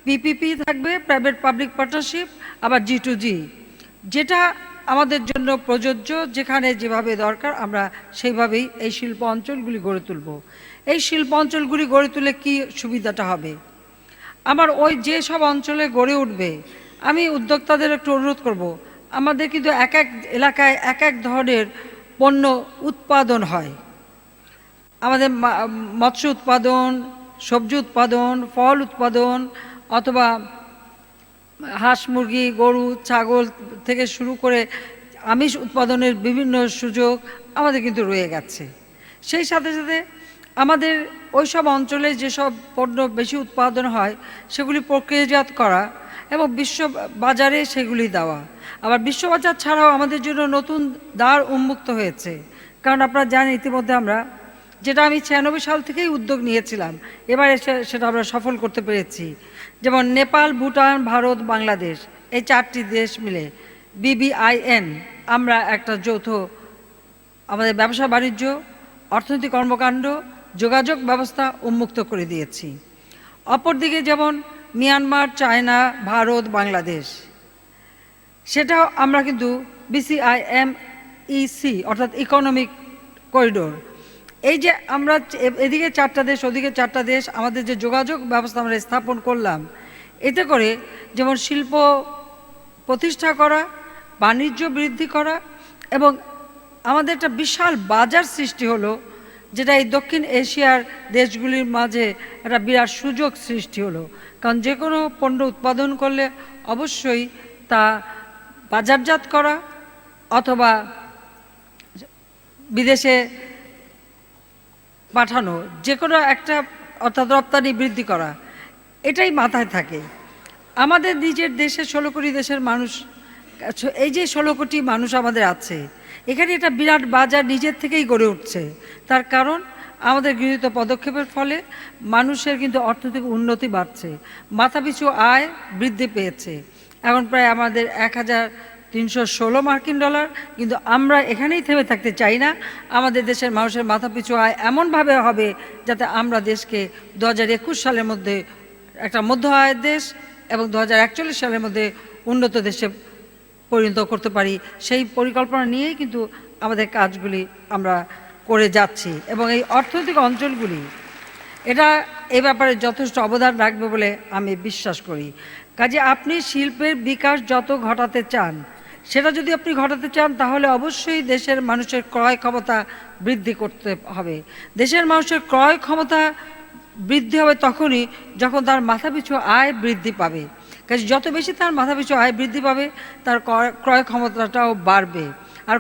PPP থাকবে, প্রাইভেট পাবলিক পার্টনারশিপ, আবার G2G যেটা আমাদের জন্য প্রযোজ্য, যেখানে যেভাবে দরকার আমরা সেইভাবেই এই শিল্প অঞ্চলগুলি গড়ে তুলব। এই শিল্প অঞ্চলগুলি গড়ে তুলে কি সুবিধাটা হবে, আমার ওই যে সব অঞ্চলে গড়ে উঠবে আমি উদ্যোক্তাদের একটু অনুরোধ করব, আমাদের কিন্তু এক এক এলাকায় এক এক ধরনের পণ্য উৎপাদন হয়। আমাদের মৎস্য উৎপাদন, সবজি উৎপাদন, ফল উৎপাদন অথবা হাঁস মুরগি গরু ছাগল থেকে শুরু করে আমিষ উৎপাদনের বিভিন্ন সুযোগ আমাদের কিন্তু রয়ে গেছে। সেই সাথে সাথে আমাদের ওই সব অঞ্চলে যেসব পণ্য বেশি উৎপাদন হয় সেগুলি প্রক্রিয়াজাত করা এবং বিশ্ব বাজারে সেগুলি দেওয়া। আবার বিশ্ববাজার ছাড়াও আমাদের জন্য নতুন দ্বার উন্মুক্ত হয়েছে, কারণ আপনারা জানেন ইতিমধ্যে আমরা যেটা আমি 96 সাল থেকেই উদ্যোগ নিয়েছিলাম, এবার সেটা আমরা সফল করতে পেরেছি। যেমন নেপাল, ভুটান, ভারত, বাংলাদেশ এই 4টি দেশ মিলে BBIN আমরা একটা যৌথ আমাদের ব্যবসা বাণিজ্য অর্থনৈতিক কর্মকাণ্ড যোগাযোগ ব্যবস্থা উন্মুক্ত করে দিয়েছি। অপরদিকে যেমন মিয়ানমার, চায়না, ভারত, বাংলাদেশ সেটাও আমরা কিন্তু BCIMEC অর্থাৎ ইকোনমিক করিডোর, এই যে আমরা এদিকে 4টা দেশ ওদিকে 4টা দেশ আমাদের যে যোগাযোগ ব্যবস্থা আমরা স্থাপন করলাম, এতে করে যেমন শিল্প প্রতিষ্ঠা করা, বাণিজ্য বৃদ্ধি করা এবং আমাদের একটা বিশাল বাজার সৃষ্টি হলো, যেটা এই দক্ষিণ এশিয়ার দেশগুলির মাঝে একটা বিরাট সুযোগ সৃষ্টি হলো। কারণ যে কোনো পণ্য উৎপাদন করলে অবশ্যই তা বাজারজাত করা অথবা বিদেশে পাঠানো, যে কোনো একটা অর্থাৎ রপ্তানি বৃদ্ধি করা, এটাই মাথায় থাকে। আমাদের নিজের দেশে 16 কোটি দেশের মানুষ, এই যে 16 কোটি মানুষ আমাদের আছে, এখানে একটা বিরাট বাজার নিজের থেকেই গড়ে উঠছে। তার কারণ আমাদের গৃহীত পদক্ষেপের ফলে মানুষের কিন্তু অর্থনৈতিক উন্নতি বাড়ছে, মাথাপিছু আয় বৃদ্ধি পেয়েছে, এখন প্রায় আমাদের 1316 মার্কিন ডলার। কিন্তু আমরা এখানেই থেমে থাকতে চাই না, আমাদের দেশের মানুষের মাথাপিছু আয় এমনভাবে হবে যাতে আমরা দেশকে 2021 সালের মধ্যে একটা মধ্য আয়ের দেশ এবং 2041 সালের মধ্যে উন্নত দেশে পরিণত করতে পারি। সেই পরিকল্পনা নিয়েই কিন্তু আমাদের কাজগুলি আমরা করে যাচ্ছি এবং এই অর্থনৈতিক অঞ্চলগুলি এটা এই ব্যাপারে যথেষ্ট অবদান রাখবে বলে আমি বিশ্বাস করি। কাজে আপনি শিল্পের বিকাশ যত ঘটাতে চান, সেটা যদি আপনি ঘটাতে চান তাহলে অবশ্যই দেশের মানুষের ক্রয় ক্ষমতা বৃদ্ধি করতে হবে। দেশের মানুষের ক্রয় ক্ষমতা বৃদ্ধি হবে তখনই যখন তার মাথাপিছু আয় বৃদ্ধি পাবে। কাজে যত বেশি তার মাথাপিছু আয় বৃদ্ধি পাবে তার ক্রয় ক্ষমতাটাও বাড়বে, আর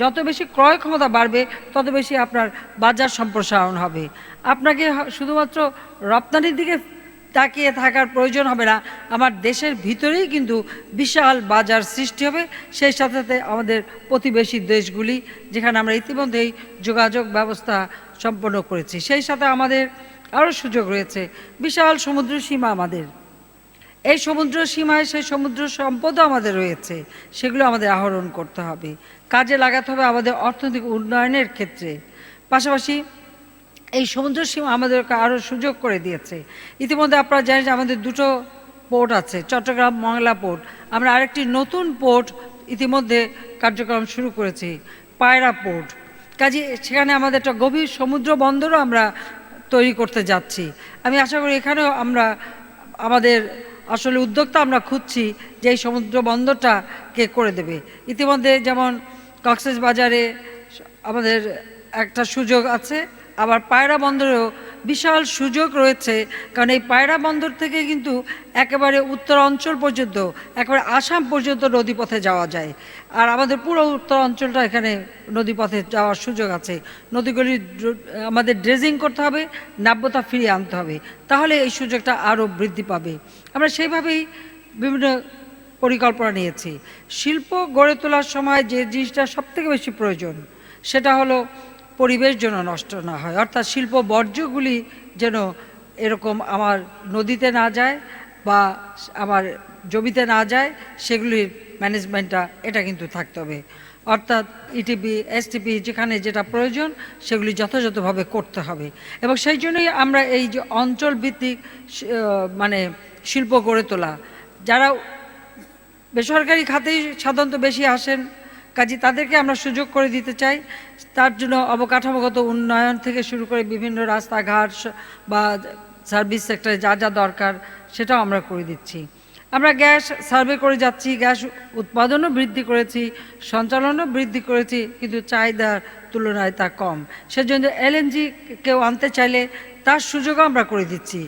যত বেশি ক্রয় ক্ষমতা বাড়বে তত বেশি আপনার বাজার সম্প্রসারণ হবে। আপনাকে শুধুমাত্র রপ্তানির দিকে তাকিয়ে থাকার প্রয়োজন হবে না, আমার দেশের ভিতরেই কিন্তু বিশাল বাজার সৃষ্টি হবে। সেই সাথে সাথে আমাদের প্রতিবেশী দেশগুলি যেখানে আমরা ইতিমধ্যেই যোগাযোগ ব্যবস্থা সম্পন্ন করেছি, সেই সাথে আমাদের আরও সুযোগ রয়েছে। বিশাল সমুদ্র সীমা আমাদের, এই সমুদ্র সীমায় সেই সমুদ্র সম্পদও আমাদের রয়েছে, সেগুলো আমাদের আহরণ করতে হবে, কাজে লাগাতে হবে আমাদের অর্থনৈতিক উন্নয়নের ক্ষেত্রে। পাশাপাশি এই সমুদ্র সীমা আমাদেরকে আরও সুযোগ করে দিয়েছে। ইতিমধ্যে আপনারা জানেন যে আমাদের দুটো পোর্ট আছে, চট্টগ্রাম মংলা পোর্ট। আমরা আরেকটি নতুন পোর্ট ইতিমধ্যে কার্যক্রম শুরু করেছি, পায়রা পোর্ট। কাজে সেখানে আমাদের একটা গভীর সমুদ্র বন্দরও আমরা তৈরি করতে যাচ্ছি। আমি আশা করি এখানেও আমরা আমাদের আসলে উদ্যোক্তা আমরা খুঁজছি যে এই সমুদ্র বন্দরটা কে করে দেবে। ইতিমধ্যে যেমন কক্সবাজারে আমাদের একটা সুযোগ আছে, আবার পায়রা বন্দরেও বিশাল সুযোগ রয়েছে, কারণ এই পায়রা বন্দর থেকে কিন্তু একেবারে উত্তর অঞ্চল পর্যন্ত, একেবারে আসাম পর্যন্ত নদীপথে যাওয়া যায়। আর আমাদের পুরো উত্তর অঞ্চলটা এখানে নদীপথে যাওয়ার সুযোগ আছে। নদীগুলি আমাদের ড্রেজিং করতে হবে, নাব্যতা ফিরিয়ে আনতে হবে, তাহলে এই সুযোগটা আরও বৃদ্ধি পাবে। আমরা সেইভাবেই বিভিন্ন পরিকল্পনা নিয়েছি। শিল্প গড়ে তোলার সময় যে জিনিসটা সবথেকে বেশি প্রয়োজন সেটা হলো পরিবেশ যেন নষ্ট না হয়, অর্থাৎ শিল্প বর্জ্যগুলি যেন এরকম আমার নদীতে না যায় বা আমার জমিতে না যায়, সেগুলির ম্যানেজমেন্টটা এটা কিন্তু থাকতে হবে। অর্থাৎ ইটিপি এসটিপি যেখানে যেটা প্রয়োজন সেগুলি যথাযথভাবে করতে হবে। এবং সেই জন্যই আমরা এই যে অঞ্চল ভিত্তিক মানে শিল্প গড়ে তোলা, যারা বেসরকারি খাতেই সাধারণত বেশি আসেন, কাজে তাদেরকে আমরা সুযোগ করে দিতে চাই। তার জন্য অবকাঠামোগত উন্নয়ন থেকে শুরু করে বিভিন্ন রাস্তাঘাট বা সার্ভিস সেক্টরে যা যা দরকার সেটাও আমরা করে দিচ্ছি। আমরা গ্যাস সার্ভে করে যাচ্ছি, গ্যাস উৎপাদনও বৃদ্ধি করেছি, সঞ্চালনও বৃদ্ধি করেছি, কিন্তু চাহিদার তুলনায় তা কম। সেজন্য এলএনজি কেউ আনতে চাইলে তার সুযোগও আমরা করে দিচ্ছি,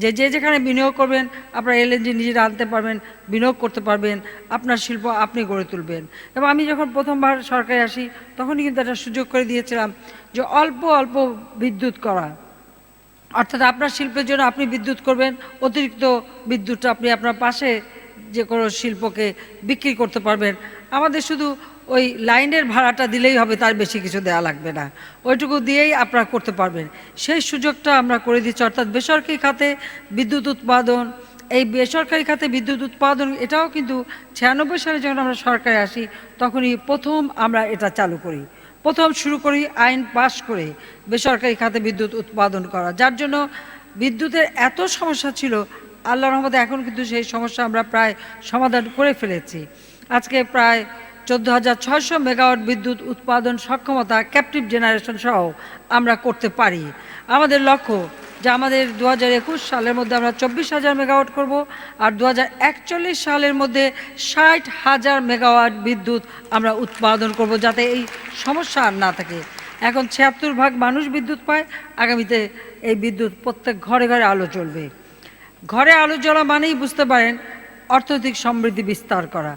যে যেখানে বিনিয়োগ করবেন আপনারা এলএনজি নিজেরা আনতে পারবেন, বিনিয়োগ করতে পারবেন, আপনার শিল্প আপনি গড়ে তুলবেন। এবং আমি যখন প্রথমবার সরকারে আসি তখনই কিন্তু একটা সুযোগ করে দিয়েছিলাম যে অল্প অল্প বিদ্যুৎ করা, অর্থাৎ আপনার শিল্পের জন্য আপনি বিদ্যুৎ করবেন, অতিরিক্ত বিদ্যুৎটা আপনি আপনার পাশে যে কোনো শিল্পকে বিক্রি করতে পারবেন। আমাদের শুধু ওই লাইনের ভাড়াটা দিলেই হবে, তার বেশি কিছু দেওয়া লাগবে না, ওইটুকু দিয়েই আপনারা করতে পারবেন। সেই সুযোগটা আমরা করে দিচ্ছি। অর্থাৎ বেসরকারি খাতে বিদ্যুৎ উৎপাদন, এই বেসরকারি খাতে বিদ্যুৎ উৎপাদন এটাও কিন্তু 96 সালে যখন আমরা সরকারে আসি তখনই প্রথম আমরা এটা চালু করি, প্রথম শুরু করি আইন পাশ করে বেসরকারি খাতে বিদ্যুৎ উৎপাদন করা, যার জন্য বিদ্যুতের এত সমস্যা ছিল। আল্লাহর রহমতে এখন কিন্তু সেই সমস্যা আমরা প্রায় সমাধান করে ফেলেছি। আজকে প্রায় 14,600 মেগাওয়াট বিদ্যুৎ উৎপাদন সক্ষমতা ক্যাপটিভ জেনারেশন সহ আমরা করতে পারি। আমাদের লক্ষ্য যে আমাদের 2021 সালের মধ্যে আমরা 24,000 মেগাওয়াট করব, আর 2041 সালের মধ্যে 60,000 মেগাওয়াট বিদ্যুৎ আমরা উৎপাদন করব, যাতে এই সমস্যা আর না থাকে। এখন 76% মানুষ বিদ্যুৎ পায়, আগামীতে এই বিদ্যুৎ প্রত্যেক ঘরে ঘরে আলো জ্বলবে। ঘরে আলো জ্বলা মানেই বুঝতে পারেন অর্থনৈতিক সমৃদ্ধি বিস্তার করা।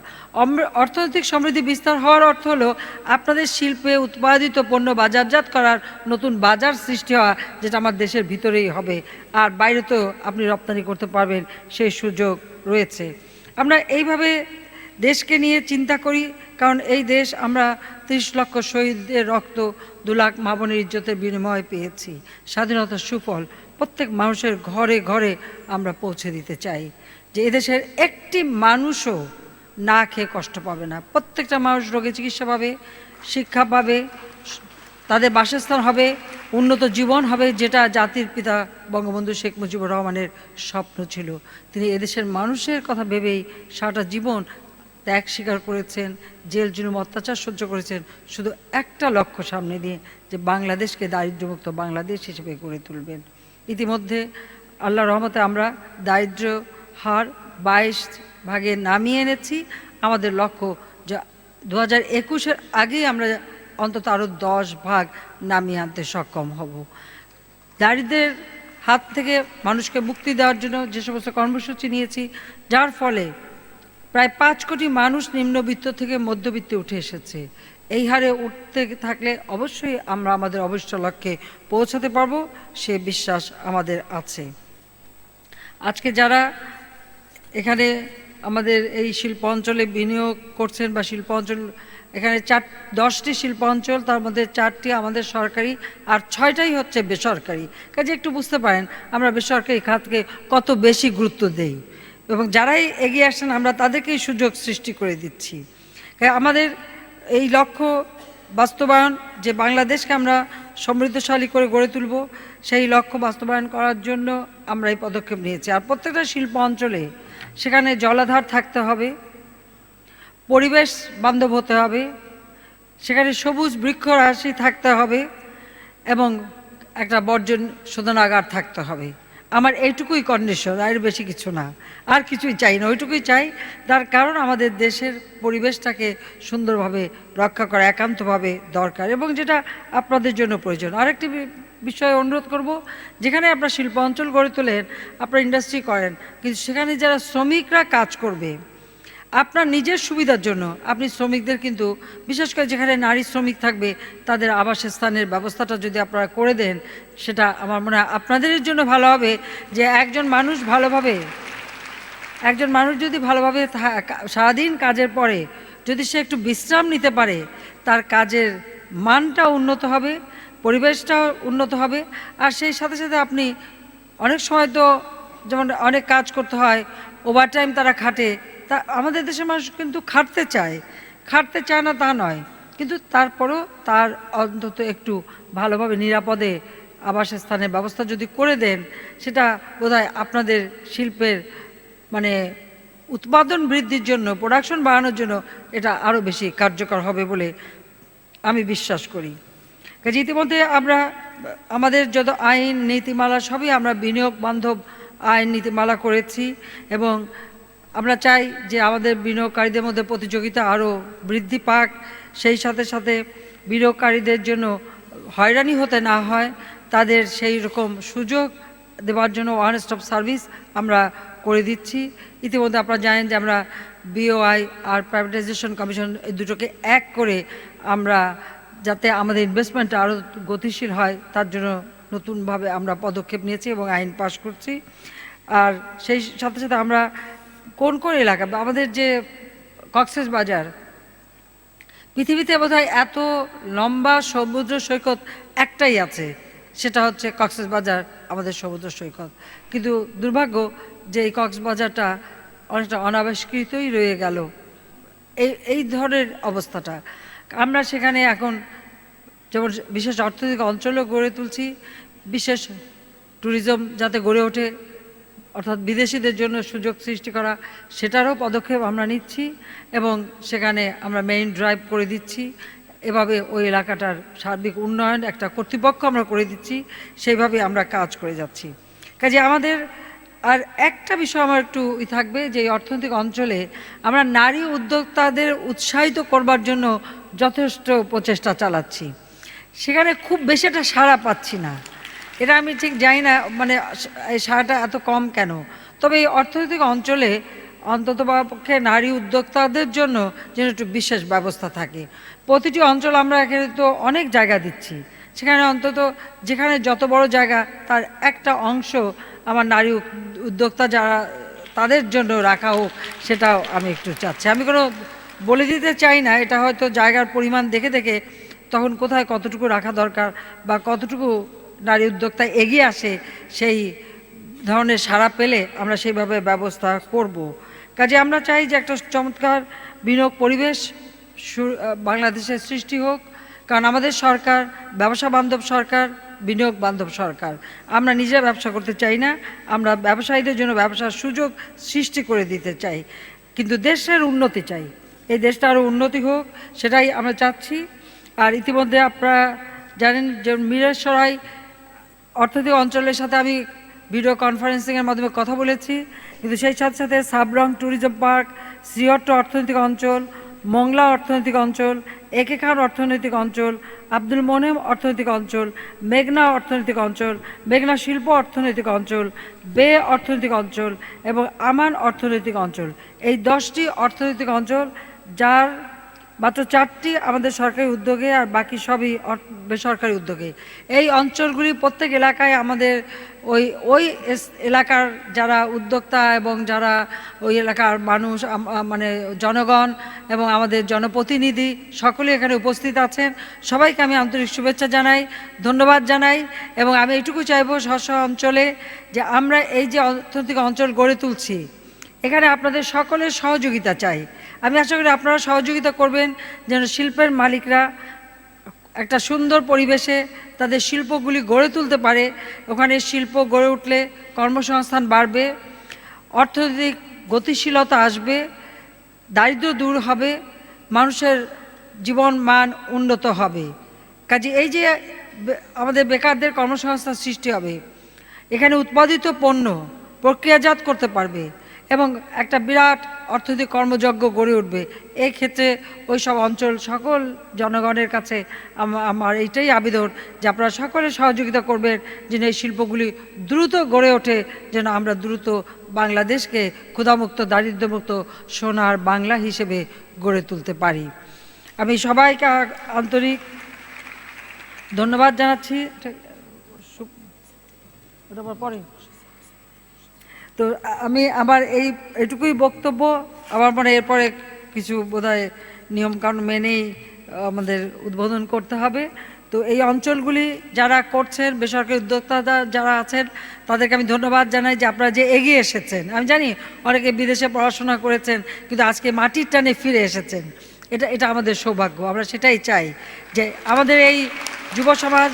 অর্থনৈতিক সমৃদ্ধি বিস্তার হওয়ার অর্থ হলো আপনাদের শিল্পে উৎপাদিত পণ্য বাজারজাত করার নতুন বাজার সৃষ্টি হওয়া, যেটা আমার দেশের ভিতরেই হবে, আর বাইরে তো আপনি রপ্তানি করতে পারবেন, সেই সুযোগ রয়েছে। আমরা এইভাবে দেশকে নিয়ে চিন্তা করি, কারণ এই দেশ আমরা 30 লক্ষ শহীদদের রক্ত, 2 লাখ মা বোনের ইজ্জতের বিনিময়ে পেয়েছি। স্বাধীনতার সুফল প্রত্যেক মানুষের ঘরে ঘরে আমরা পৌঁছে দিতে চাই, যে এদেশের একটি মানুষও না খেয়ে কষ্ট পাবে না। প্রত্যেকটা মানুষ রোগে চিকিৎসা পাবে, শিক্ষা পাবে, তাদের বাসস্থান হবে, উন্নত জীবন হবে, যেটা জাতির পিতা বঙ্গবন্ধু শেখ মুজিবুর রহমানের স্বপ্ন ছিল। তিনি এদেশের মানুষের কথা ভেবেই সারাটা জীবন ত্যাগ স্বীকার করেছেন, জেল জুলুম অত্যাচার সহ্য করেছেন, শুধু একটা লক্ষ্য সামনে দিয়ে, যে বাংলাদেশকে দারিদ্র্যমুক্ত বাংলাদেশ হিসেবে গড়ে তুলবেন। ইতিমধ্যে আল্লাহর রহমতে আমরা দারিদ্র্য হার 22% নামিয়ে এনেছি। আমাদের লক্ষ্য যে 2021-এর আগেই আমরা অন্তত আরও 10% নামিয়ে আনতে সক্ষম হব। দারিদ্র্যের হাত থেকে মানুষকে মুক্তি দেওয়ার জন্য যে সমস্ত কর্মসূচি নিয়েছি, যার ফলে প্রায় 5 কোটি মানুষ নিম্নবিত্ত থেকে মধ্যবিত্তে উঠে এসেছে। এই হারে উঠতে থাকলে অবশ্যই আমরা আমাদের অবশ্য লক্ষ্যে পৌঁছাতে পারবো, সে বিশ্বাস আমাদের আছে। আজকে যারা এখানে আমাদের এই শিল্প অঞ্চলে বিনিয়োগ করছেন বা শিল্প অঞ্চল, এখানে 10টি শিল্প অঞ্চল, তার মধ্যে 4টি আমাদের সরকারি আর 6টাই হচ্ছে বেসরকারি। কাজে একটু বুঝতে পারেন আমরা বেসরকারি খাতকে কত বেশি গুরুত্ব দেই। এবং যারাই এগিয়ে আসছেন আমরা তাদেরকেই সুযোগ সৃষ্টি করে দিচ্ছি। আমাদের এই লক্ষ্য বাস্তবায়ন, যে বাংলাদেশকে আমরা সমৃদ্ধশালী করে গড়ে তুলব, সেই লক্ষ্য বাস্তবায়ন করার জন্য আমরা এই পদক্ষেপ নিয়েছি। আর প্রত্যেকটা শিল্প অঞ্চলে সেখানে জলাধার থাকতে হবে, পরিবেশ বান্ধব হতে হবে, সেখানে সবুজ বৃক্ষরাশি থাকতে হবে এবং একটা বর্জন শোধনাগার থাকতে হবে। আমার এইটুকুই কন্ডিশন, আর বেশি কিছু না, আর কিছুই চাই না, ওইটুকুই চাই। তার কারণ আমাদের দেশের পরিবেশটাকে সুন্দরভাবে রক্ষা করা একান্তভাবে দরকার এবং যেটা আপনাদের জন্য প্রয়োজন। আরেকটি বিষয়ে অনুরোধ করব, যেখানে আপনারা শিল্প অঞ্চল গড়ে তোলেন, আপনারা ইন্ডাস্ট্রি করেন, কিন্তু সেখানে যারা শ্রমিকরা কাজ করবে আপনার নিজের সুবিধার জন্য আপনি শ্রমিকদের কিন্তু, বিশেষ করে যেখানে নারী শ্রমিক থাকবে, তাদের আবাসস্থানের ব্যবস্থাটা যদি আপনারা করে দেন, সেটা আমার মনে হয় আপনাদের জন্য ভালো হবে। যে একজন মানুষ যদি ভালোভাবে সারাদিন কাজের পরে যদি সে একটু বিশ্রাম নিতে পারে, তার কাজের মানটা উন্নত হবে, পরিবেশটাও উন্নত হবে। আর সেই সাথে সাথে আপনি অনেক সময় তো যেমন অনেক কাজ করতে হয়, ওভারটাইম তারা খাটে, তা আমাদের দেশের মানুষ কিন্তু খাটতে চায় না তা নয়, কিন্তু তারপরেও তার অন্তত একটু ভালোভাবে নিরাপদে আবাসস্থানের ব্যবস্থা যদি করে দেন, সেটা বোধহয় আপনাদের শিল্পের মানে উৎপাদন বৃদ্ধির জন্য, প্রোডাকশন বাড়ানোর জন্য এটা আরও বেশি কার্যকর হবে বলে আমি বিশ্বাস করি। কাজে ইতিমধ্যে আমরা আমাদের যত আইন নীতিমালা সবই আমরা বিনিয়োগ বান্ধব আইন নীতিমালা করেছি এবং আমরা চাই যে আমাদের বিনিয়োগকারীদের মধ্যে প্রতিযোগিতা আরও বৃদ্ধি পাক, সেই সাথে সাথে বিনিয়োগকারীদের জন্য হয়রানি হতে না হয়, তাদের সেই রকম সুযোগ দেওয়ার জন্য ওয়ান স্টপ সার্ভিস আমরা করে দিচ্ছি। ইতিমধ্যে আপনারা জানেন যে আমরা বিওআই আর প্রাইভেটাইজেশন কমিশন এই দুটোকে এক করে আমরা যাতে আমাদের ইনভেস্টমেন্টটা আরও গতিশীল হয় তার জন্য নতুনভাবে আমরা পদক্ষেপ নিয়েছি এবং আইন পাশ করছি। আর সেই সাথে সাথে আমরা কোন এলাকা, আমাদের যে কক্সবাজার, পৃথিবীতে বোধহয় এত লম্বা সমুদ্র সৈকত একটাই আছে, সেটা হচ্ছে কক্সবাজার আমাদের সমুদ্র সৈকত। কিন্তু দুর্ভাগ্য যে এই কক্সবাজারটা অনেকটা অনাবিষ্কৃতই রয়ে গেল, এই ধরনের অবস্থাটা। আমরা সেখানে এখন যেমন বিশেষ অর্থনৈতিক অঞ্চলও গড়ে তুলছি, বিশেষ ট্যুরিজম যাতে গড়ে ওঠে, অর্থাৎ বিদেশিদের জন্য সুযোগ সৃষ্টি করা, সেটারও পদক্ষেপ আমরা নিচ্ছি এবং সেখানে আমরা মেইন ড্রাইভ করে দিচ্ছি। এভাবে ওই এলাকাটার সার্বিক উন্নয়ন একটা কর্তৃপক্ষ আমরা করে দিচ্ছি, সেইভাবে আমরা কাজ করে যাচ্ছি। কাজে আমাদের আর একটা বিষয় আমার একটু থাকবে যে অর্থনৈতিক অঞ্চলে আমরা নারী উদ্যোক্তাদের উৎসাহিত করবার জন্য যথেষ্ট প্রচেষ্টা চালাচ্ছি, সেখানে খুব বেশি একটা সাড়া পাচ্ছি না। এটা আমি ঠিক জানি না মানে এই সাড়াটা এত কম কেন। তবে এই অর্থনৈতিক অঞ্চলে অন্ততপক্ষে নারী উদ্যোক্তাদের জন্য যেন একটু বিশেষ ব্যবস্থা থাকে। প্রতিটি অঞ্চল আমরা এখানে তো অনেক জায়গা দিচ্ছি, সেখানে অন্তত যেখানে যত বড় জায়গা তার একটা অংশ আমার নারী উদ্যোক্তা যারা তাদের জন্য রাখা হোক, সেটাও আমি একটু চাচ্ছি। আমি কোনো বলে দিতে চাই না, এটা হয়তো জায়গার পরিমাণ দেখে দেখে তখন কোথায় কতটুকু রাখা দরকার বা কতটুকু নারী উদ্যোক্তা এগিয়ে আসে সেই ধরনের সাড়া পেলে আমরা সেইভাবে ব্যবস্থা করব। কাজে আমরা চাই যে একটা চমৎকার বিনিয়োগ পরিবেশ বাংলাদেশের সৃষ্টি হোক, কারণ আমাদের সরকার ব্যবসা বান্ধব সরকার, বিনিয়োগ বান্ধব সরকার। আমরা নিজেরা ব্যবসা করতে চাই না, আমরা ব্যবসায়ীদের জন্য ব্যবসার সুযোগ সৃষ্টি করে দিতে চাই, কিন্তু দেশের উন্নতি চাই, এই দেশটা আরও উন্নতি হোক সেটাই আমরা চাচ্ছি। আর ইতিমধ্যে আপনারা জানেন যে মিরসরাই অর্থনৈতিক অঞ্চলের সাথে আমি ভিডিও কনফারেন্সিংয়ের মাধ্যমে কথা বলেছি, কিন্তু সেই সাথে সাথে সাবরং ট্যুরিজম পার্ক, শ্রীহট্ট অর্থনৈতিক অঞ্চল, মংলা অর্থনৈতিক অঞ্চল, একে খান অর্থনৈতিক অঞ্চল, আব্দুল মোনেম অর্থনৈতিক অঞ্চল, মেঘনা অর্থনৈতিক অঞ্চল, মেঘনা শিল্প অর্থনৈতিক অঞ্চল, বে অর্থনৈতিক অঞ্চল এবং আমান অর্থনৈতিক অঞ্চল, এই 10টি অর্থনৈতিক অঞ্চল, যার মাত্র 4টি আমাদের সরকারি উদ্যোগে আর বাকি সবই বেসরকারি উদ্যোগে। এই অঞ্চলগুলি প্রত্যেক এলাকায় আমাদের ওই এলাকার যারা উদ্যোক্তা এবং যারা ওই এলাকার মানুষ মানে জনগণ এবং আমাদের জনপ্রতিনিধি সকলে এখানে উপস্থিত আছেন, সবাইকে আমি আন্তরিক শুভেচ্ছা জানাই, ধন্যবাদ জানাই। এবং আমি এইটুকু চাইব স্ব অঞ্চলে যে আমরা এই যে অর্থনৈতিক অঞ্চল গড়ে তুলছি, এখানে আপনাদের সকলের সহযোগিতা চাই। আমি আশা করি আপনারা সহযোগিতা করবেন যেন শিল্পের মালিকরা একটা সুন্দর পরিবেশে তাদের শিল্পগুলি গড়ে তুলতে পারে। ওখানে শিল্প গড়ে উঠলে কর্মসংস্থান বাড়বে, অর্থনৈতিক গতিশীলতা আসবে, দারিদ্র্য দূর হবে, মানুষের জীবন মান উন্নত হবে। কাজে এই যে আমাদের বেকারদের কর্মসংস্থান সৃষ্টি হবে, এখানে উৎপাদিত পণ্য প্রক্রিয়াজাত করতে পারবে এবং একটা বিরাট অর্থনৈতিক কর্মযজ্ঞ গড়ে উঠবে। এই ক্ষেত্রে ওই সব অঞ্চল সকল জনগণের কাছে আমার এইটাই আবেদন যে আপনারা সকলে সহযোগিতা করবেন যেন এই শিল্পগুলি দ্রুত গড়ে ওঠে, যেন আমরা দ্রুত বাংলাদেশকে ক্ষুধামুক্ত দারিদ্র্যমুক্ত সোনার বাংলা হিসেবে গড়ে তুলতে পারি। আমি সবাইকে আন্তরিক ধন্যবাদ জানাচ্ছি। পরে তো আমি আমার এইটুকুই বক্তব্য। আমার মনে এরপরে কিছু বোধহয় নিয়মকানুন মেনেই আমাদের উদ্বোধন করতে হবে। তো এই অঞ্চলগুলি যারা করছেন, বেসরকারি উদ্যোক্তা যারা আছেন, তাদেরকে আমি ধন্যবাদ জানাই যে আপনারা যে এগিয়ে এসেছেন। আমি জানি অনেকে বিদেশে পড়াশোনা করেছেন কিন্তু আজকে মাটির টানে ফিরে এসেছেন। এটা আমাদের সৌভাগ্য। আমরা সেটাই চাই যে আমাদের এই যুব সমাজ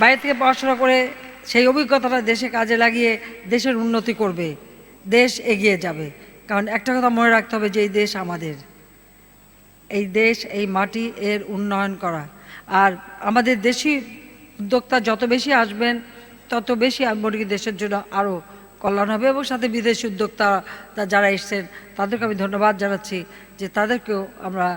বাইরে থেকে পড়াশোনা করে সেই অভিজ্ঞতাটা দেশে কাজে লাগিয়ে দেশের উন্নতি করবে, দেশ এগিয়ে যাবে। কারণ একটা কথা মনে রাখতে হবে যে এই দেশ আমাদের, এই দেশ এই মাটি এর উন্নয়ন করা। আর আমাদের দেশি উদ্যোক্তা যত বেশি আসবেন তত বেশি আমি মনে করি দেশের জন্য আরও কল্যাণ হবে। এবং সাথে বিদেশি উদ্যোক্তা যারা এসছেন তাদেরকে আমি ধন্যবাদ জানাচ্ছি যে তাদেরকেও আমরা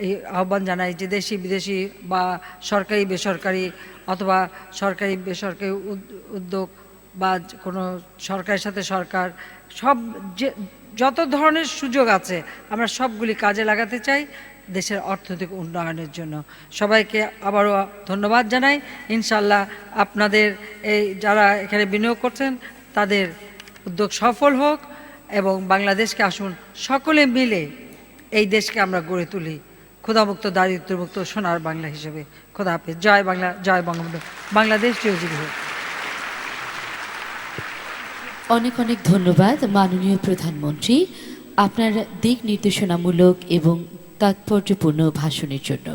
এই আহ্বান জানাই যে দেশি বিদেশি বা সরকারি বেসরকারি অথবা সরকারি বেসরকারি উদ্যোগ বা কোনো সরকারের সাথে সরকার সব যে যত ধরনের সুযোগ আছে আমরা সবগুলি কাজে লাগাতে চাই দেশের অর্থনৈতিক উন্নয়নের জন্য। সবাইকে আবারও ধন্যবাদ জানাই। ইনশাল্লাহ আপনাদের এই যারা এখানে বিনিয়োগ করছেন তাদের উদ্যোগ সফল হোক এবং বাংলাদেশকে আসুন সকলে মিলে এই দেশকে আমরা গড়ে তুলি ক্ষুধামুক্ত দারিদ্র্যমুক্ত সোনার বাংলা হিসেবে। খোদা হাফেজ। জয় বাংলা, জয় বঙ্গবন্ধু। বাংলাদেশ চিরজীবী হোক। অনেক অনেক ধন্যবাদ মাননীয় প্রধানমন্ত্রী আপনার দিক নির্দেশনামূলক এবং তাৎপর্যপূর্ণ ভাষণের জন্য।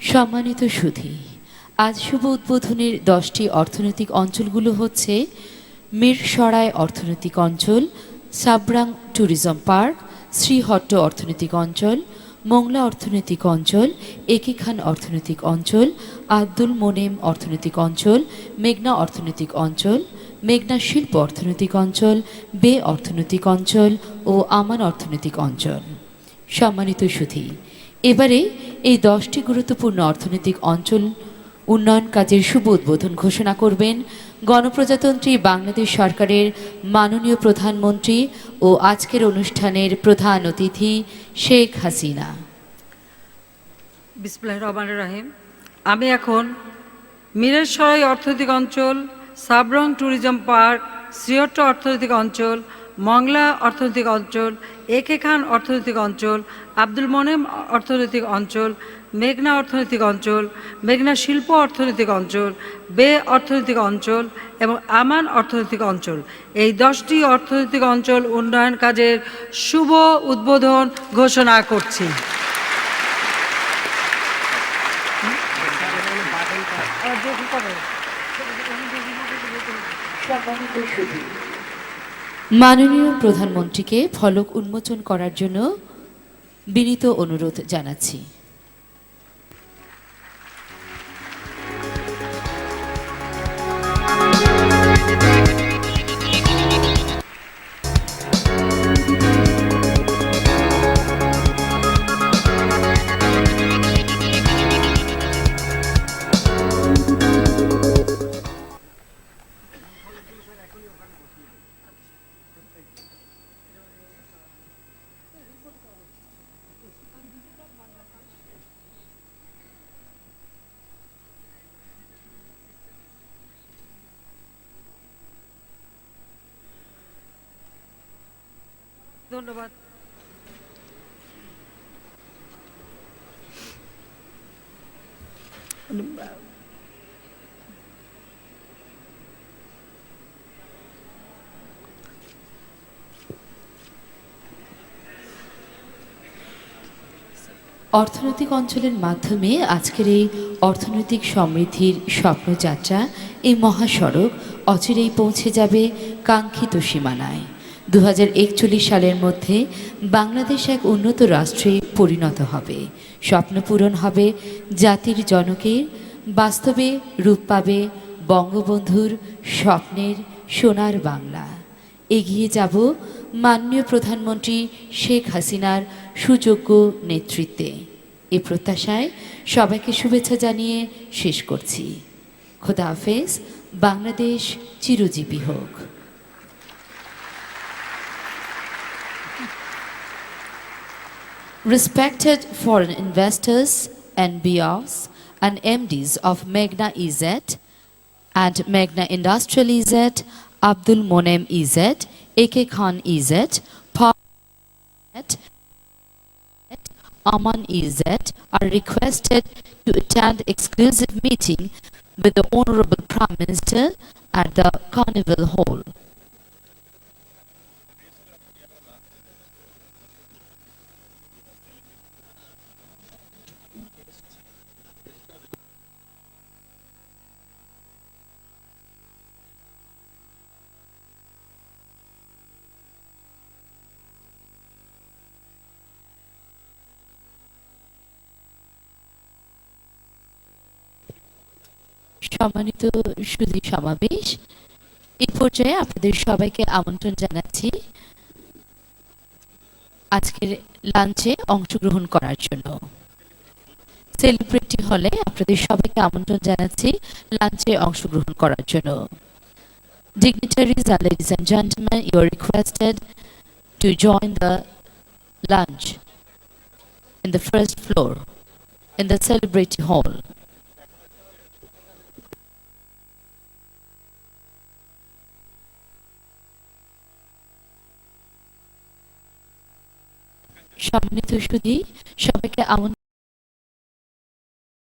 সম্মানিত সুধী, আজ শুভ উদ্বোধনের 10টি অর্থনৈতিক অঞ্চলগুলো হচ্ছে মিরসরাই অর্থনৈতিক অঞ্চল, সাবরাং ট্যুরিজম পার্ক, শ্রীহট্ট অর্থনৈতিক অঞ্চল, মোংলা অর্থনৈতিক অঞ্চল, একে খান অর্থনৈতিক অঞ্চল, আব্দুল মোনেম অর্থনৈতিক অঞ্চল, মেঘনা অর্থনৈতিক অঞ্চল, মেঘনা শিল্প অর্থনৈতিক অঞ্চল, বে অর্থনৈতিক অঞ্চল ও আমান অর্থনৈতিক অঞ্চল। সম্মানিত সুধী, এবারে এই 10টি গুরুত্বপূর্ণ অর্থনৈতিক অঞ্চল উন্নয়ন কাজের শুভ উদ্বোধন ঘোষণা করবেন গণপ্রজাতন্ত্রী বাংলাদেশ সরকারের মাননীয় প্রধানমন্ত্রী ও আজকের অনুষ্ঠানের প্রধান অতিথি শেখ হাসিনা। বিসমিল্লাহির রহমানির রহিম। আমি এখন মিরসরাই অর্থনৈতিক অঞ্চল, সাবরং ট্যুরিজম পার্ক, শ্রীহট্ট অর্থনৈতিক অঞ্চল, মংলা অর্থনৈতিক অঞ্চল, একে খান অর্থনৈতিক অঞ্চল, আব্দুল মোনেম অর্থনৈতিক অঞ্চল, মেঘনা অর্থনৈতিক অঞ্চল, মেঘনা শিল্প অর্থনৈতিক অঞ্চল, বে অর্থনৈতিক অঞ্চল এবং আমান অর্থনৈতিক অঞ্চল, এই 10টি অর্থনৈতিক অঞ্চল উন্নয়ন কাজের শুভ উদ্বোধন ঘোষণা করছি। মাননীয় প্রধানমন্ত্রীকে ফলক উন্মোচন করার জন্য বিনীত অনুরোধ জানাচ্ছি। ধন্যবাদ। অর্থনৈতিক অঞ্চলের মাধ্যমে আজকের এই অর্থনৈতিক সমৃদ্ধির স্বপ্নযাত্রা, এই মহাসড়ক অচিরেই পৌঁছে যাবে কাঙ্ক্ষিত সীমানায়। 2041 সালের মধ্যে বাংলাদেশ এক উন্নত রাষ্ট্রে পরিণত হবে। স্বপ্ন পূরণ হবে জাতির জনকের, বাস্তবে রূপ পাবে বঙ্গবন্ধুর স্বপ্নের সোনার বাংলা। এগিয়ে যাব মাননীয় প্রধানমন্ত্রী শেখ হাসিনার সুযোগ্য নেতৃত্বে। এ প্রত্যাশায় সবাইকে শুভেচ্ছা জানিয়ে শেষ করছি। খোদা হাফেজ। বাংলাদেশ চিরজীবী হোক। Respected foreign investors, NBOs and MDs of Meghna EZ and Meghna Industrial EZ, Abdul Monem EZ, AK Khan EZ, Aman EZ are requested to attend exclusive meeting with the Honorable Prime Minister at the Carnival Hall. সম্মানিত সুধী সমাবেশ, এই পর্যায়ে আপনাদের সবাইকে আমন্ত্রণ জানাচ্ছি আজকের লাঞ্চে অংশগ্রহণ করার জন্য। সেলিব্রিটি হলে আপনাদের সবাইকে আমন্ত্রণ জানাচ্ছি লাঞ্চে অংশগ্রহণ করার জন্য। Dignitaries and ladies and gentlemen, you are requested to join the lunch in the first floor in the celebrity hall. সম্মানিত সুধী, সবাইকে আমন্ত্রণ